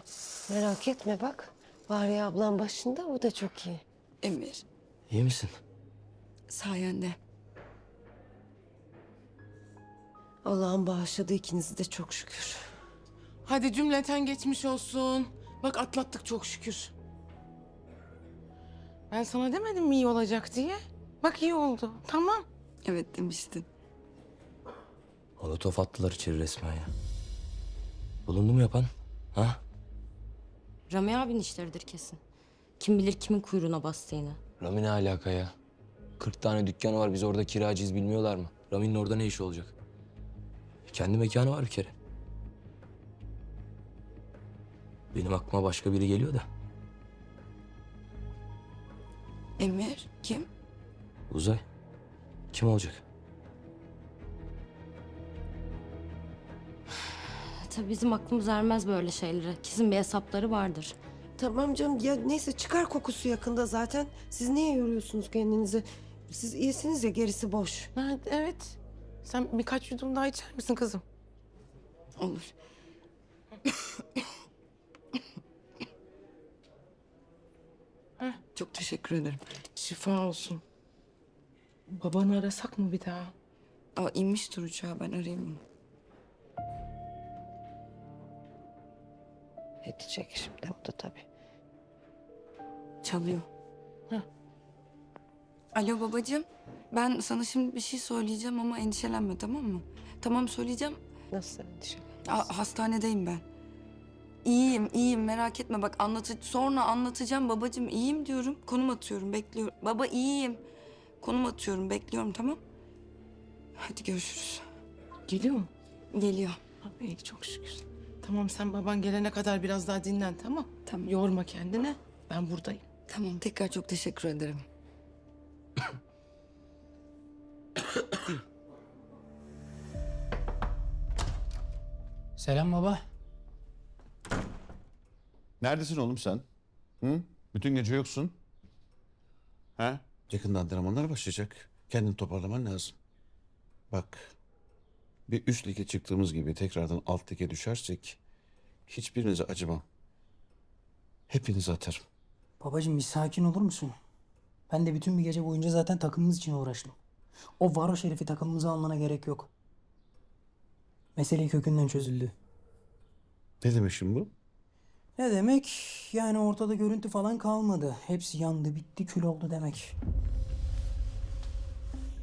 Merak etme bak. Fahriye ablam başında, o da çok iyi. Emir, İyi misin? sayende. Allah'ım bağışladı ikinizi de çok şükür. Hadi cümleten geçmiş olsun. Bak atlattık çok şükür. Ben sana demedim mi iyi olacak diye? Bak iyi oldu. Tamam. Evet demiştin. Molotof attılar içeri resmen ya. Bulundu mu yapan? Ha? Rami abinin işleridir kesin. Kim bilir kimin kuyruğuna bastı yine. Rami ne alaka ya? 40 tane dükkanı var, biz orada kiracıyız, bilmiyorlar mı? Rami'nin orada ne işi olacak? Kendi mekanı var bir kere. Benim aklıma başka biri geliyor da. Emir kim? Uzay. Kim olacak? Tabii bizim aklımız ermez böyle şeylere. Kesin bir hesapları vardır. Tamam canım ya neyse çıkar kokusu yakında zaten. Siz niye yoruyorsunuz kendinizi? Siz iyisiniz ya gerisi boş. Ha, evet. Sen birkaç yudum daha içer misin kızım? Olur. Çok teşekkür ederim. Şifa olsun. Babanı arasak mı bir daha? Aa, inmiştir uçağa ben arayayım onu. Edecek şimdi o da tabii. Çalıyor. Heh. Alo babacığım. Ben sana şimdi bir şey söyleyeceğim ama endişelenme tamam mı? Tamam söyleyeceğim. Nasıl endişelen? Hastanedeyim ben. İyiyim merak etme bak sonra anlatacağım babacığım iyiyim diyorum. Konum atıyorum bekliyorum. Baba iyiyim. Konum atıyorum bekliyorum tamam. Hadi görüşürüz. Geliyor mu? Geliyor. Ha, iyi çok şükür. Tamam sen baban gelene kadar biraz daha dinlen tamam. Tamam. Yorma kendini. Ben buradayım. Tamam tekrar çok teşekkür ederim. Selam baba. Neredesin oğlum sen? Hı? Bütün gece yoksun. Ha? Yakında antrenmanlar başlayacak. Kendini toparlaman lazım. Bak, bir üst lige çıktığımız gibi tekrardan alt lige düşersek hiçbirinize acımam. Hepinizi atarım. Babacığım bir sakin olur musun? Ben de bütün bir gece boyunca zaten takımımız için uğraştım. O varoş herifi takımımıza almana gerek yok. Meseleyi kökünden çözüldü. Ne demek şimdi bu? Ne demek? Yani ortada görüntü falan kalmadı. Hepsi yandı, bitti, kül oldu demek.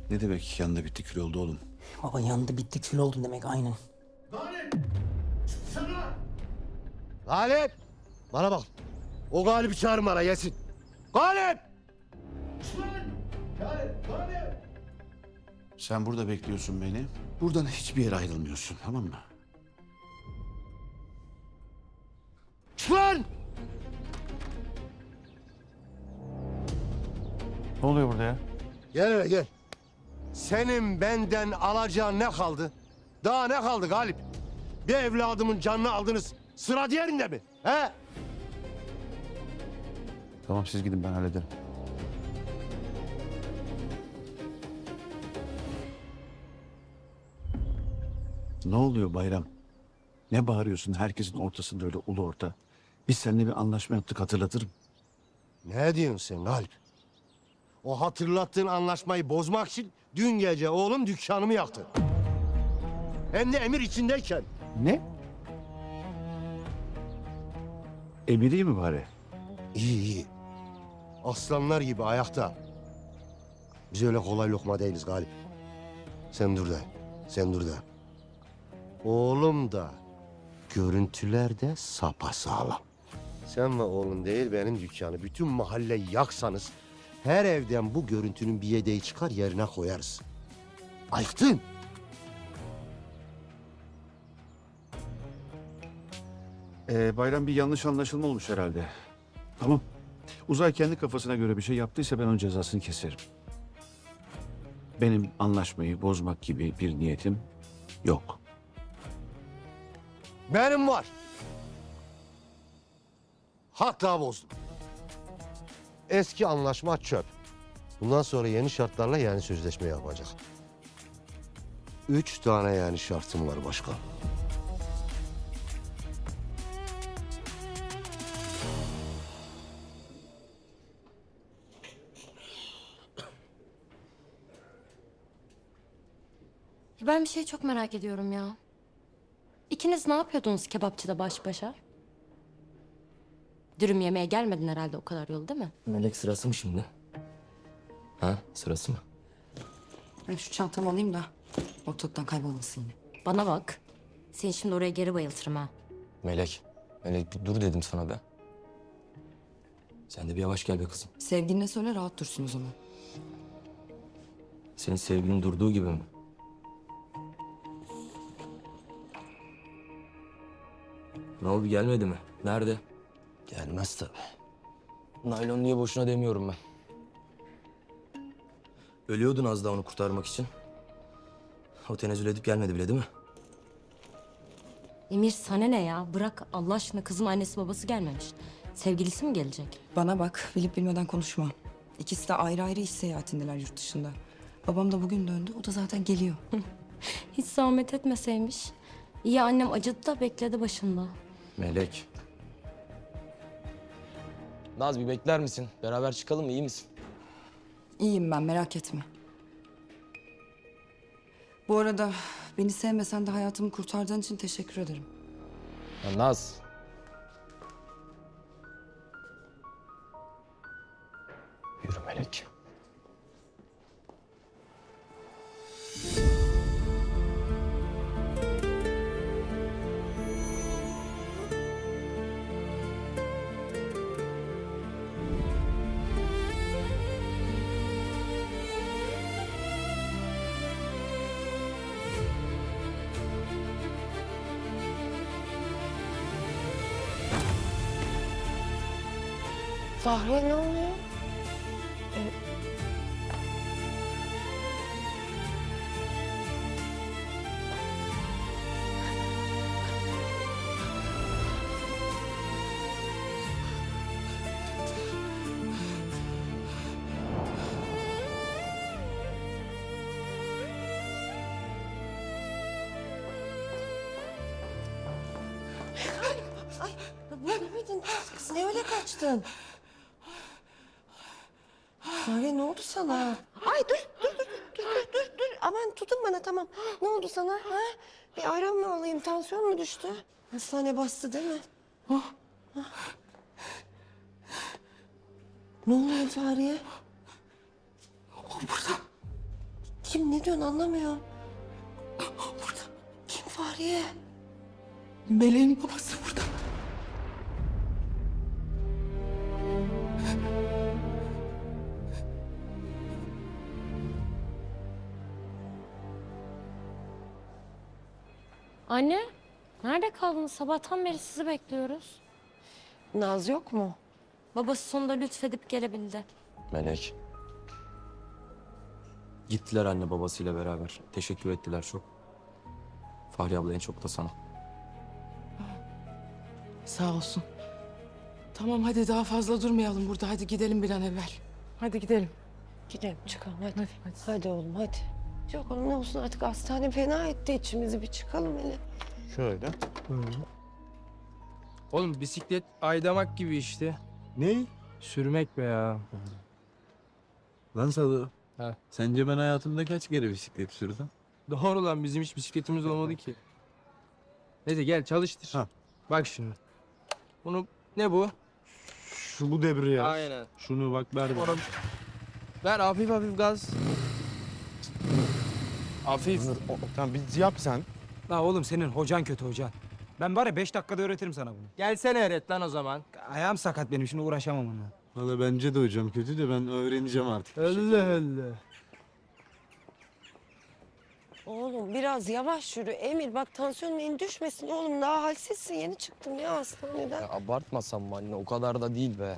Ne demek yanında bitti kül oldu oğlum? Baba yandı, bitti, kül oldu demek aynen. Galip! Bana bak. O Galip'i çağırın bana gelsin. Galip! Sen burada bekliyorsun beni. Buradan hiçbir yere ayrılmıyorsun, tamam mı? Çıkın! Ne oluyor burada ya? Gel hele gel. Senin benden alacağın ne kaldı? Daha ne kaldı Galip? Bir evladımın canını aldınız. Sıra diğerinde mi? He? Tamam siz gidin ben hallederim. Ne oluyor Bayram? Ne bağırıyorsun herkesin ortasında öyle ulu orta? Biz seninle bir anlaşma yaptık hatırlatırım. Ne diyorsun sen Galip? O hatırlattığın anlaşmayı bozmak için dün gece oğlum dükkanımı yaktı. Hem de emir içindeyken. Ne? Emiri mi bari? İyi iyi. Aslanlar gibi ayakta. Biz öyle kolay lokma değiliz Galip. Sen dur da. Sen dur da. Oğlum da görüntülerde sapasağlam. Sen ve oğlun değil benim dükkanı bütün mahalleyi yaksanız her evden bu görüntünün bir yedeği çıkar yerine koyarız. Ayıktın. Bayram bir yanlış anlaşılma olmuş herhalde. Tamam. Uzay kendi kafasına göre bir şey yaptıysa ben onun cezasını keserim. Benim anlaşmayı bozmak gibi bir niyetim yok. Benim var. Hatta bozdum. Eski anlaşma çöp. Bundan sonra yeni şartlarla yeni sözleşme yapacak. 3 tane yani şartım var başkan. Ben bir şey çok merak ediyorum ya. İkiniz ne yapıyordunuz kebapçıda baş başa? Dürüm yemeye gelmedin herhalde o kadar yol değil mi? Melek sırası mı şimdi? Ha sırası mı? Ben şu çantamı alayım da ortalıktan kaybolmasın yine. Bana bak. Seni şimdi oraya geri bayıltırım ha. Melek bir dur dedim sana be. Sen de bir yavaş gel be kızım. Sevgiline söyle rahat dursun o zaman. Senin sevgilin durduğu gibi mi? Ne oldu gelmedi mi? Nerede? Gelmez tabii. Naylon niye boşuna demiyorum ben. Ölüyordun az daha onu kurtarmak için. O tenezzül edip gelmedi bile değil mi? Emir sana ne ya? Bırak Allah aşkına kızın annesi babası gelmemiş. Sevgilisi mi gelecek? Bana bak bilip bilmeden konuşma. İkisi de ayrı ayrı iş seyahatindeler yurt dışında. Babam da bugün döndü. O da zaten geliyor. Hiç zahmet etmeseymiş. İyi annem acıdı da bekledi başında. Melek. Naz bir bekler misin? Beraber çıkalım mı? İyi misin? İyiyim ben merak etme. Bu arada beni sevmesen de hayatımı kurtardığın için teşekkür ederim. Ya Naz. Yürü Melek. Fahriye ne oluyor? Burada mıydın geldin? Kız niye öyle kaçtın? Fahriye ne oldu sana? Ay dur. Aman tutun bana tamam. Ne oldu sana? Ha? Bir ayran mı alayım? Tansiyon mu düştü? Hastane bastı değil mi? Ne oluyor Fahriye? O burada. Kim ne diyorsun anlamıyorum. Burada. Kim Fahriye? Meleğin babası burada. Anne, nerede kaldınız? Sabahtan beri sizi bekliyoruz. Naz yok mu? Babası sonunda lütfedip gelebildi. Melek. Gittiler anne babasıyla beraber. Teşekkür ettiler çok. Fahriye abla en çok da sana. Sağ olsun. Tamam hadi daha fazla durmayalım burada. Hadi gidelim bir an evvel. Hadi gidelim. Gidelim çıkalım hadi. Hadi oğlum hadi. Yok oğlum ne olsun artık hastane fena etti içimizi bir çıkalım hele. Şöyle. Oğlum bisiklet aydamak gibi işte. Ne? Sürmek be ya. Lan Salı. Ha. Sence ben hayatımda kaç kere bisiklet sürdüm? Doğru lan bizim hiç bisikletimiz olmadı ki. Neyse gel çalıştır. Ha. Bak şimdi. Bunu ne bu? Şu bu devre ya. Aynen. Şunu bak ver bana. Ver hafif hafif gaz. Hafif. Tamam bir yap sen. La oğlum senin hocan kötü hocan. Ben var ya 5 dakikada öğretirim sana bunu. Gelsene öğret lan o zaman. Ayağım sakat benim şimdi uğraşamam onunla. Valla bence de hocam kötü de ben öğreneceğim artık. Allah Allah. Oğlum biraz yavaş yürü Emir bak tansiyonun düşmesin oğlum daha halsizsin yeni çıktım ya hastaneden. Abartmasan mı anne o kadar da değil be.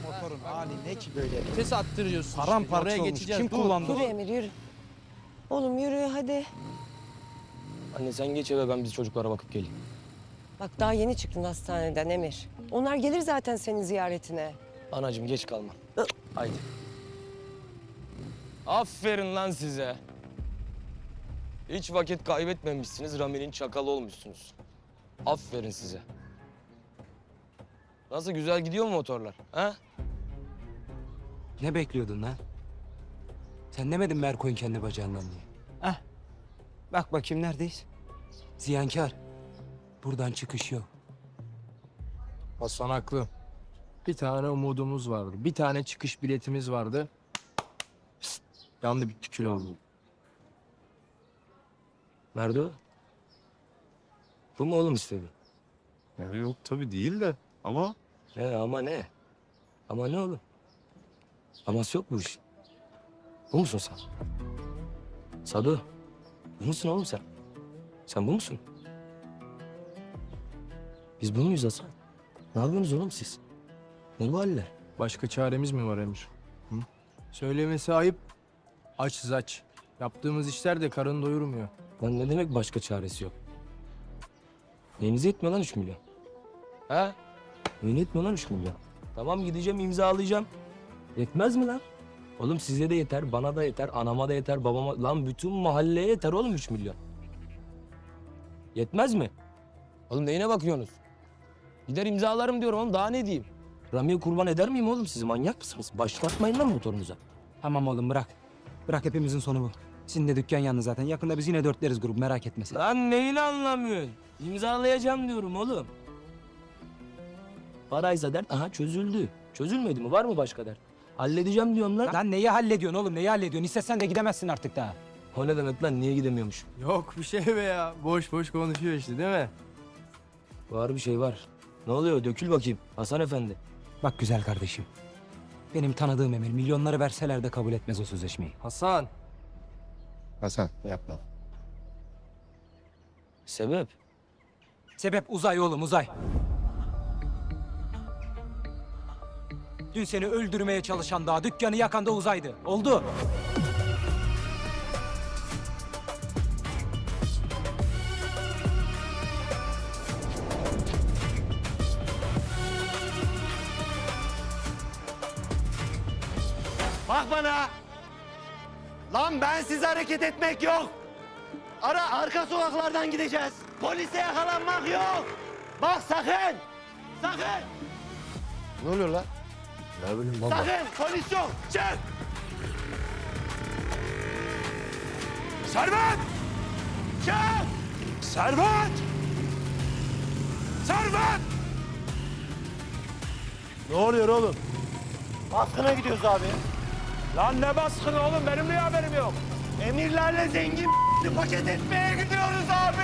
Motorun hali ne ki böyle? Ses attırıyorsun. Paramparça Oraya olmuş. geçeceğiz. Kim Dur, kullandı? Yürü Emir yürü. Oğlum yürü hadi. Anne sen geç eve ben biz çocuklara bakıp geleyim. Bak daha yeni çıktın hastaneden Emir. Onlar gelir zaten senin ziyaretine. Anacığım geç kalma. Haydi. Aferin lan size. Hiç vakit kaybetmemişsiniz, Rami'nin çakalı olmuşsunuz. Aferin size. Nasıl güzel gidiyor mu motorlar? Ha? Ne bekliyordun lan? Sen demedin mi koyun kendi bacağından diye? Heh. Bak bakayım neredeyiz? Ziyankar. Buradan çıkış yok. Hasan haklı. Bir tane umudumuz vardı. Bir tane çıkış biletimiz vardı. Pst, yandı bitti kül oldu. Nerede o? Bu mu oğlum istedi? Ya yok tabii değil de ama Ne ama ne? Ama ne oğlum? Aması yok bu iş. Bu musun sen? Sadu. Bu musun oğlum sen? Sen bu musun? Biz bu muyuz Hasan? Ne yapıyorsunuz oğlum siz? Ne bu haller? Başka çaremiz mi var Emir? Hı? Söylemesi ayıp. Açız aç. Yaptığımız işler de karın doyurmuyor. Lan ne demek başka çaresi yok? Neyinize yetmiyor lan 3 milyon? Ha? Neyine yetmiyor lan 3 milyon? Tamam gideceğim imzalayacağım. Yetmez mi lan? Oğlum size de yeter, bana da yeter, anama da yeter, babama... Lan bütün mahalleye yeter oğlum 3 milyon. Yetmez mi? Oğlum neyine bakıyorsunuz? Gider imzalarım diyorum oğlum daha ne diyeyim? Rami'ye kurban eder miyim oğlum sizi manyak mısınız? Başlatmayın lan motorunuza. Tamam oğlum bırak. Bırak hepimizin sonu bu. Sizin de dükkan yandı zaten. Yakında biz yine dörtleriz grup merak etme sen. Lan neyini anlamıyorsun? İmzalayacağım diyorum oğlum. Paraysa dert aha çözüldü. Çözülmedi mi? Var mı başka dert? Halledeceğim diyorum lan. Lan neyi hallediyorsun oğlum neyi hallediyorsun? İstesen de gidemezsin artık daha. O ne demek lan? Niye gidemiyormuş? Yok bir şey be ya. Boş boş konuşuyor işte değil mi? Var bir şey var. Ne oluyor? Dökül bakayım. Hasan Efendi. Bak güzel kardeşim. Benim tanıdığım Emir milyonları verseler de kabul etmez o sözleşmeyi. Hasan. Hasan yapma. Sebep? Sebep uzay oğlum uzay. Dün seni öldürmeye çalışan daha dükkanı yakan da uzaydı. Oldu. Bak bana. Lan bensiz hareket etmek yok. Arka sokaklardan gideceğiz. Polise yakalanmak yok. Bak sakın. Sakın! Ne oluyor lan? Ne bileyim baba. Sakın! Polis yok! Çık! Servet! Çık! Servet! Servet! Ne oluyor oğlum? Baskına gidiyoruz abi. Lan ne baskını oğlum? Benim niye haberim yok? Emirlerle zengin paket etmeye gidiyoruz abi.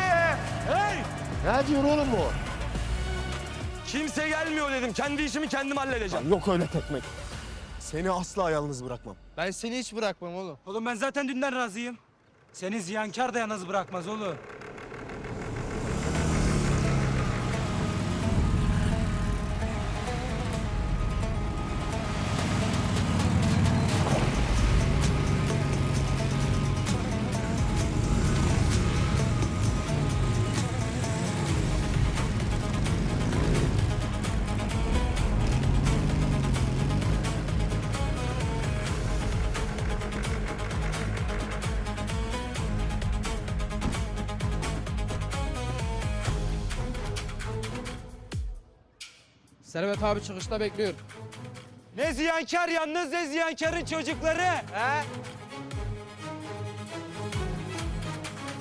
Hey! Ne diyor oğlum bu? Kimse gelmiyor dedim. Kendi işimi kendim halledeceğim. Yok öyle tekmek. Seni asla yalnız bırakmam. Ben seni hiç bırakmam oğlum. Oğlum ben zaten dünden razıyım. Seni ziyankar da yalnız bırakmaz oğlum. Servet abi çıkışta bekliyor. Ne ziyankar yalnız ne ziyankarın çocukları. He?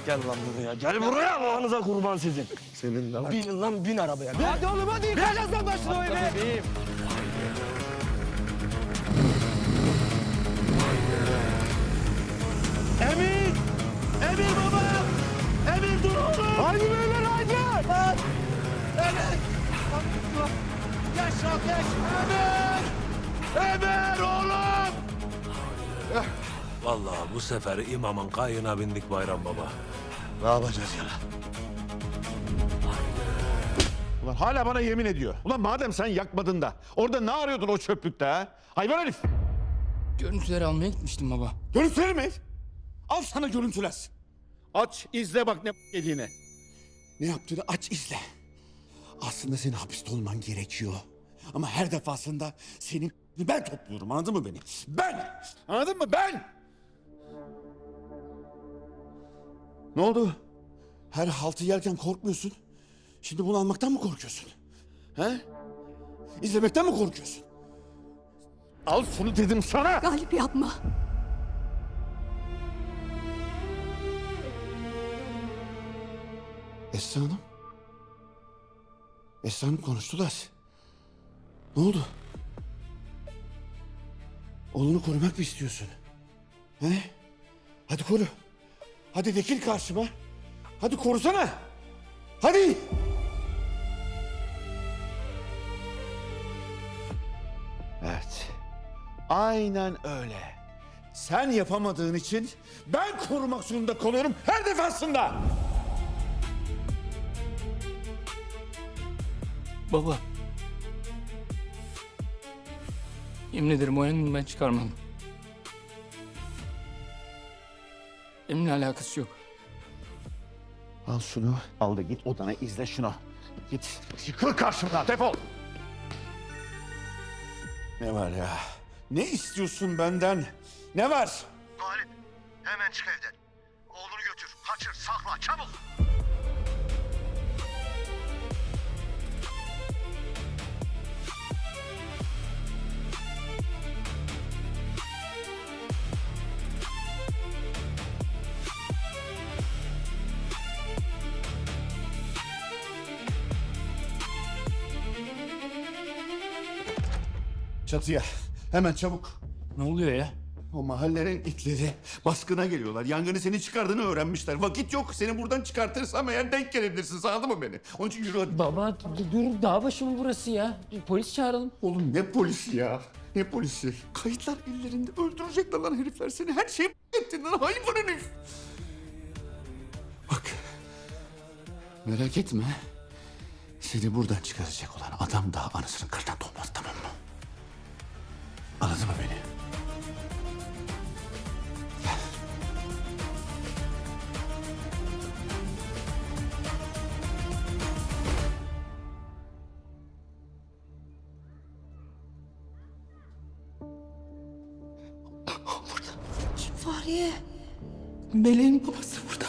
Gel lan buraya. Gel buraya Allah'ınıza kurban sizin. Senin lan. Bin lan bin arabaya. Bin. Hadi oğlum hadi yıkacağız lan başını o evi. Emir! Emir baba! Emir dur oğlum! Haydi beyler haydi! Emir! Geç lan geç! Emir! Emir oğlum! Vallahi bu sefer imamın kayığına bindik Bayram Baba. Ne yapacağız ya? Ulan hala bana yemin ediyor. Ulan madem sen yakmadın da orada ne arıyordun o çöplükte ha? Hayvan herif. Görüntüleri almaya gitmiştim baba. Görüntüleri mi? Al sana görüntüler. Aç izle bak ne yediğine. Ne yaptığını aç izle. Aslında senin hapiste olman gerekiyor. Ama her defasında senin ben topluyorum anladın mı beni? Ben! Anladın mı ben? Ne oldu? Her haltı yerken korkmuyorsun. Şimdi bunu almaktan mı korkuyorsun? He? İzlemekten mi korkuyorsun? Al şunu dedim sana. Galip yapma. Esra Hanım. Esra Hanım konuştular. Ne oldu? Oğlunu korumak mı istiyorsun? He? Hadi koru. Hadi vekil karşıma. Hadi korusana. Hadi. Evet. Aynen öyle. Sen yapamadığın için ben korumak zorunda kalıyorum her defasında. Baba. Yemin ederim o elini ben çıkarmam. Benimle alakası yok. Al şunu. Al da git odana izle şunu. Git. Yıkıl karşımdan. Defol. Ne var ya? Ne istiyorsun benden? Ne var? Galip hemen çık evden. Oğlunu götür. Kaçır sakla çabuk. Çatıya. Hemen çabuk. Ne oluyor ya? O mahallenin itleri baskına geliyorlar. Yangını senin çıkardığını öğrenmişler. Vakit yok. Seni buradan çıkartırsam eğer denk gelebilirsin. Anladın mı beni? Onun için yürü hadi. Baba dur dağ başı mı burası ya? Polis çağıralım. Oğlum ne polisi ya? Ne polisi? Kayıtlar ellerinde. Öldürecekler lan herifler seni. Her şeyi ettin lan hayvan herif. Bak. Merak etme. Seni buradan çıkaracak olan adam daha anasının karnından doğmaz, tamam mı? Anladın mı beni? Fahriye. Meleğin babası burada.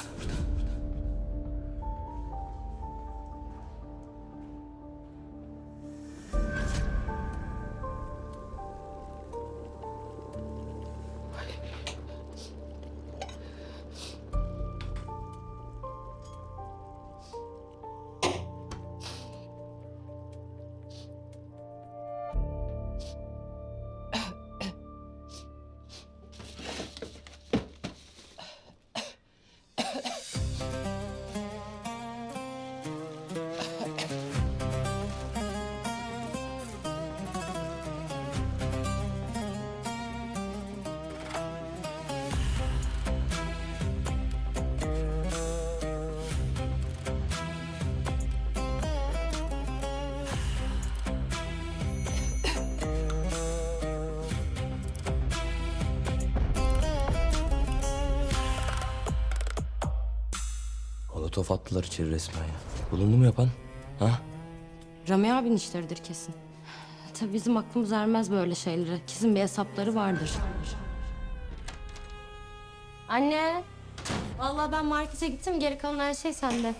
Molotof attılar içeri resmen ya. Bulundu mu yapan? Ha? Rami abinin işleridir kesin. Tabii bizim aklımız ermez böyle şeylere. Kesin bir hesapları vardır. Anne. Vallahi ben markete gittim. Geri kalan her şey sende.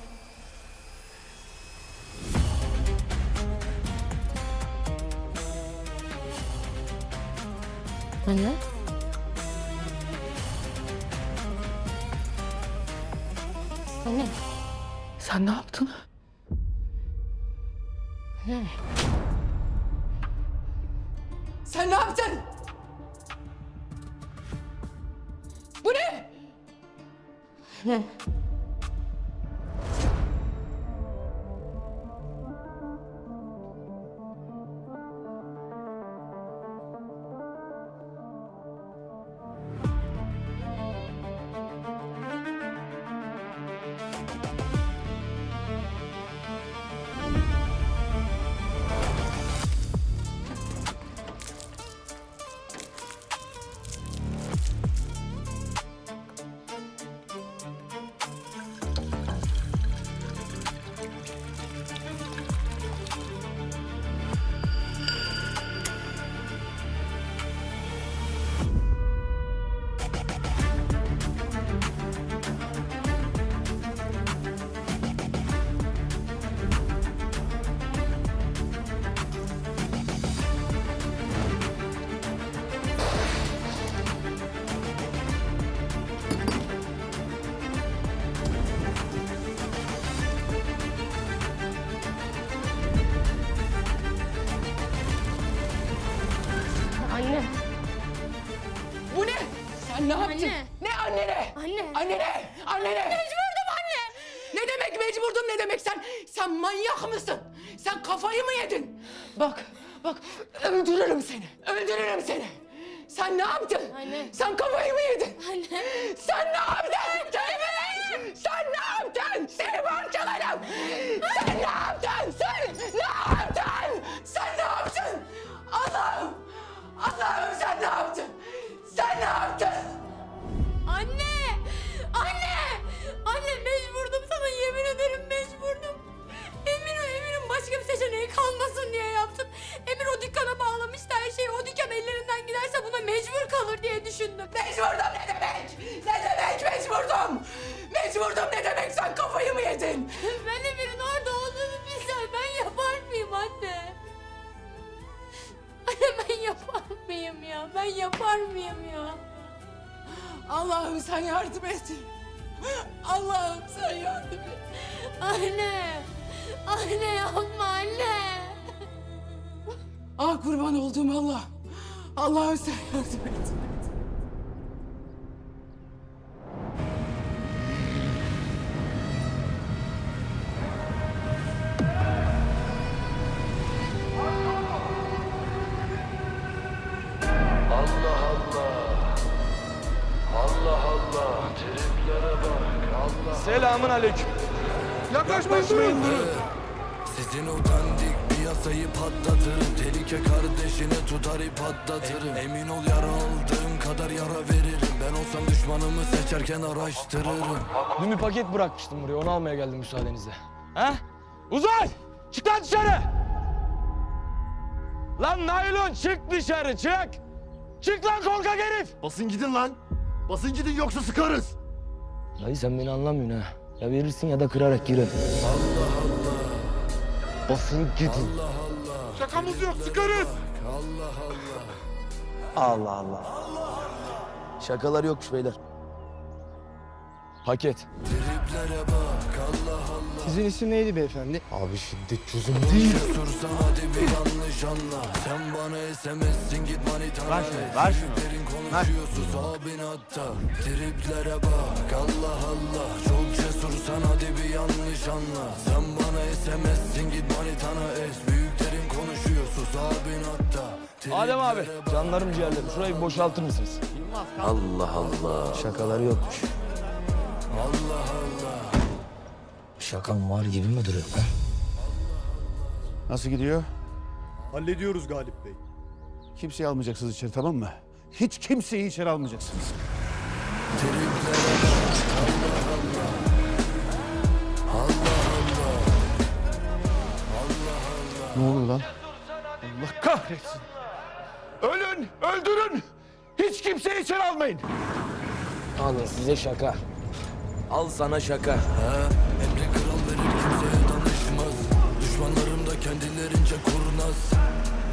Anne. Anne. Sen ne yaptın? Ne? Sen ne yaptın? Bu ne? Ne? Anne. Bu ne? Sen ne yaptın? Anne. Ne annene? Anne. Annene? Annene? Mecburdum anne. Ne demek mecburdum ne demek sen manyak mısın? Sen kafayı mı yedin? Bak öldürürüm seni. Öldürürüm seni. Sen ne yaptın? Anne. Sen kafayı mı yedin? Anne. Sen ne yaptın? Kelime! Sen ne yaptın? Seni parçalarım. Sen ne yaptın? Sen ne yaptın? Sen ne yaptın? Allah'ım! Allah'ım sen ne yaptın? Sen ne yaptın? Anne! Anne! Anne mecburdum sana yemin ederim mecburdum. Emir'in başka bir seçeneği kalmasın diye yaptım. Emir o dükkana bağlamıştı her şeyi. O dükkan ellerinden giderse buna mecbur kalır diye düşündüm. Mecburdum ne demek? Ne demek mecburdum? Mecburdum ne demek? Sen kafayı mı yedin? Ben Emir'in orada olduğunu bilsem ben yapar mıyım anne? Anne ben yapar mıyım ya? Ben yapar mıyım ya? Allah'ım sen yardım et. Allah'ım sen yardım et. Anne! Anne yapma anne! Ah kurban olduğum Allah. Allah'ım sen yardım et. Allah Allah. Allah Allah. Triplere bak. Allah. Selamun aleyküm. Yaklaşmayın durun. Sizin o dandik piyasayı patlatırım. Tehlike kardeşini tutar ip atlatırım. Emin ol yara aldığım kadar yara veririm. Ben olsam düşmanımı seçerken araştırırım. Dün bir paket bırakmıştım buraya. Onu almaya geldim müsaadenizle. Ha? Uzay! Çık lan dışarı! Lan naylon çık dışarı çık! Çık lan korkak herif! Basın gidin lan. Basın gidin yoksa sıkarız. Dayı sen beni anlamıyorsun ha. Ya verirsin ya da kırarak girelim. Allah Allah. Basın gidin. Allah Allah. Şakamız yok, sıkarız. Allah Allah. Allah Allah. Şakalar yokmuş beyler. Paket. Triplere bak. Allah Allah. Sizin isim neydi beyefendi? Abi şiddet çözüm değil. Sorsan hadi bir yanlış anla. Sen bana SMS'sin git manitana. Ver şunu, ver şunu. Derin konuşuyorsun abin hatta. Triplere bak Allah Allah. Çok cesursan hadi bir yanlış anla. Sen bana SMS'sin git manitana büyüklerin konuşuyor sus abin hatta. Adem abi, canlarım ciğerlerim. Şurayı bir boşaltır mısınız? Allah Allah. Şakalar yokmuş. Allah Allah. Şakan var gibi mi duruyor ha? Nasıl gidiyor? Hallediyoruz Galip Bey. Kimseyi almayacaksınız içeri, tamam mı? Hiç kimseyi içeri almayacaksınız. Ne oluyor lan? Allah kahretsin. Ölün, öldürün. Hiç kimseyi içeri almayın. Alın size şaka. Al sana şaka. Emri kral verir kimseye danışmaz. Düşmanlarım da kendilerince kurnaz.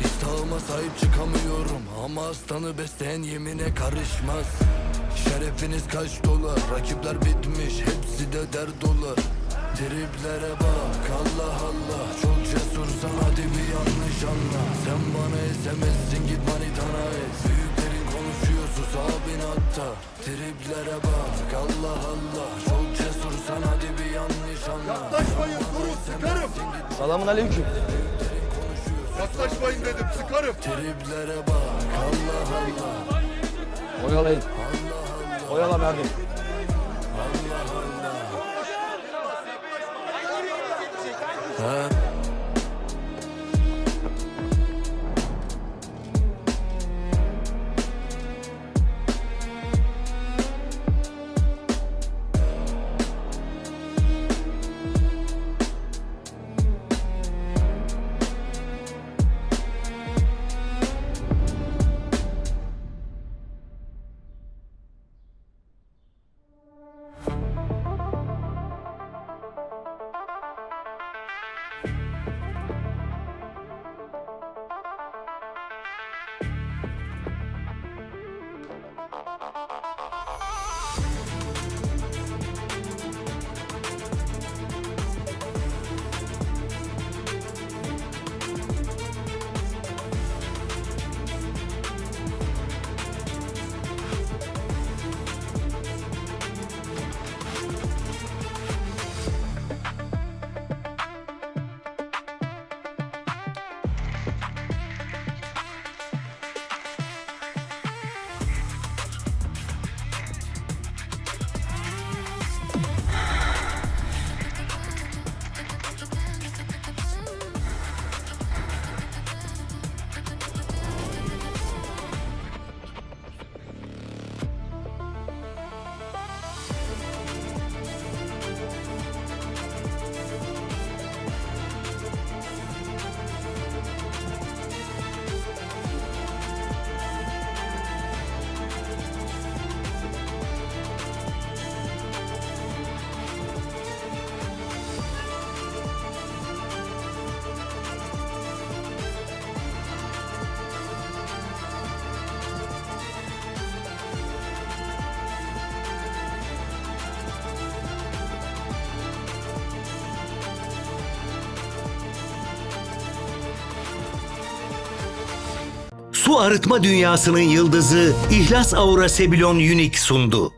İştahıma sahip çıkamıyorum ama aslanı besleyen yemine karışmaz. Şerefiniz kaç dolar, rakipler bitmiş, hepsi de dert dolu. Triplere bak, Allah Allah, çok cesursan hadi bir yanlış anla. Sen bana esemezsin, git manitana et. Büyüklerin konuşuyor, sus abin hatta. Triplere bak, Allah Allah, çok cesursan hadi bir yanlış anla. Yaklaşmayın, durun, sıkarım. Selamun aleyküm. Yaklaşmayın dedim, sıkarım. Triplere bak, Allah Allah. Oyalayın. Oyala verdim. Ha? Su arıtma dünyasının yıldızı İhlas Aura Sebilon Unique sundu.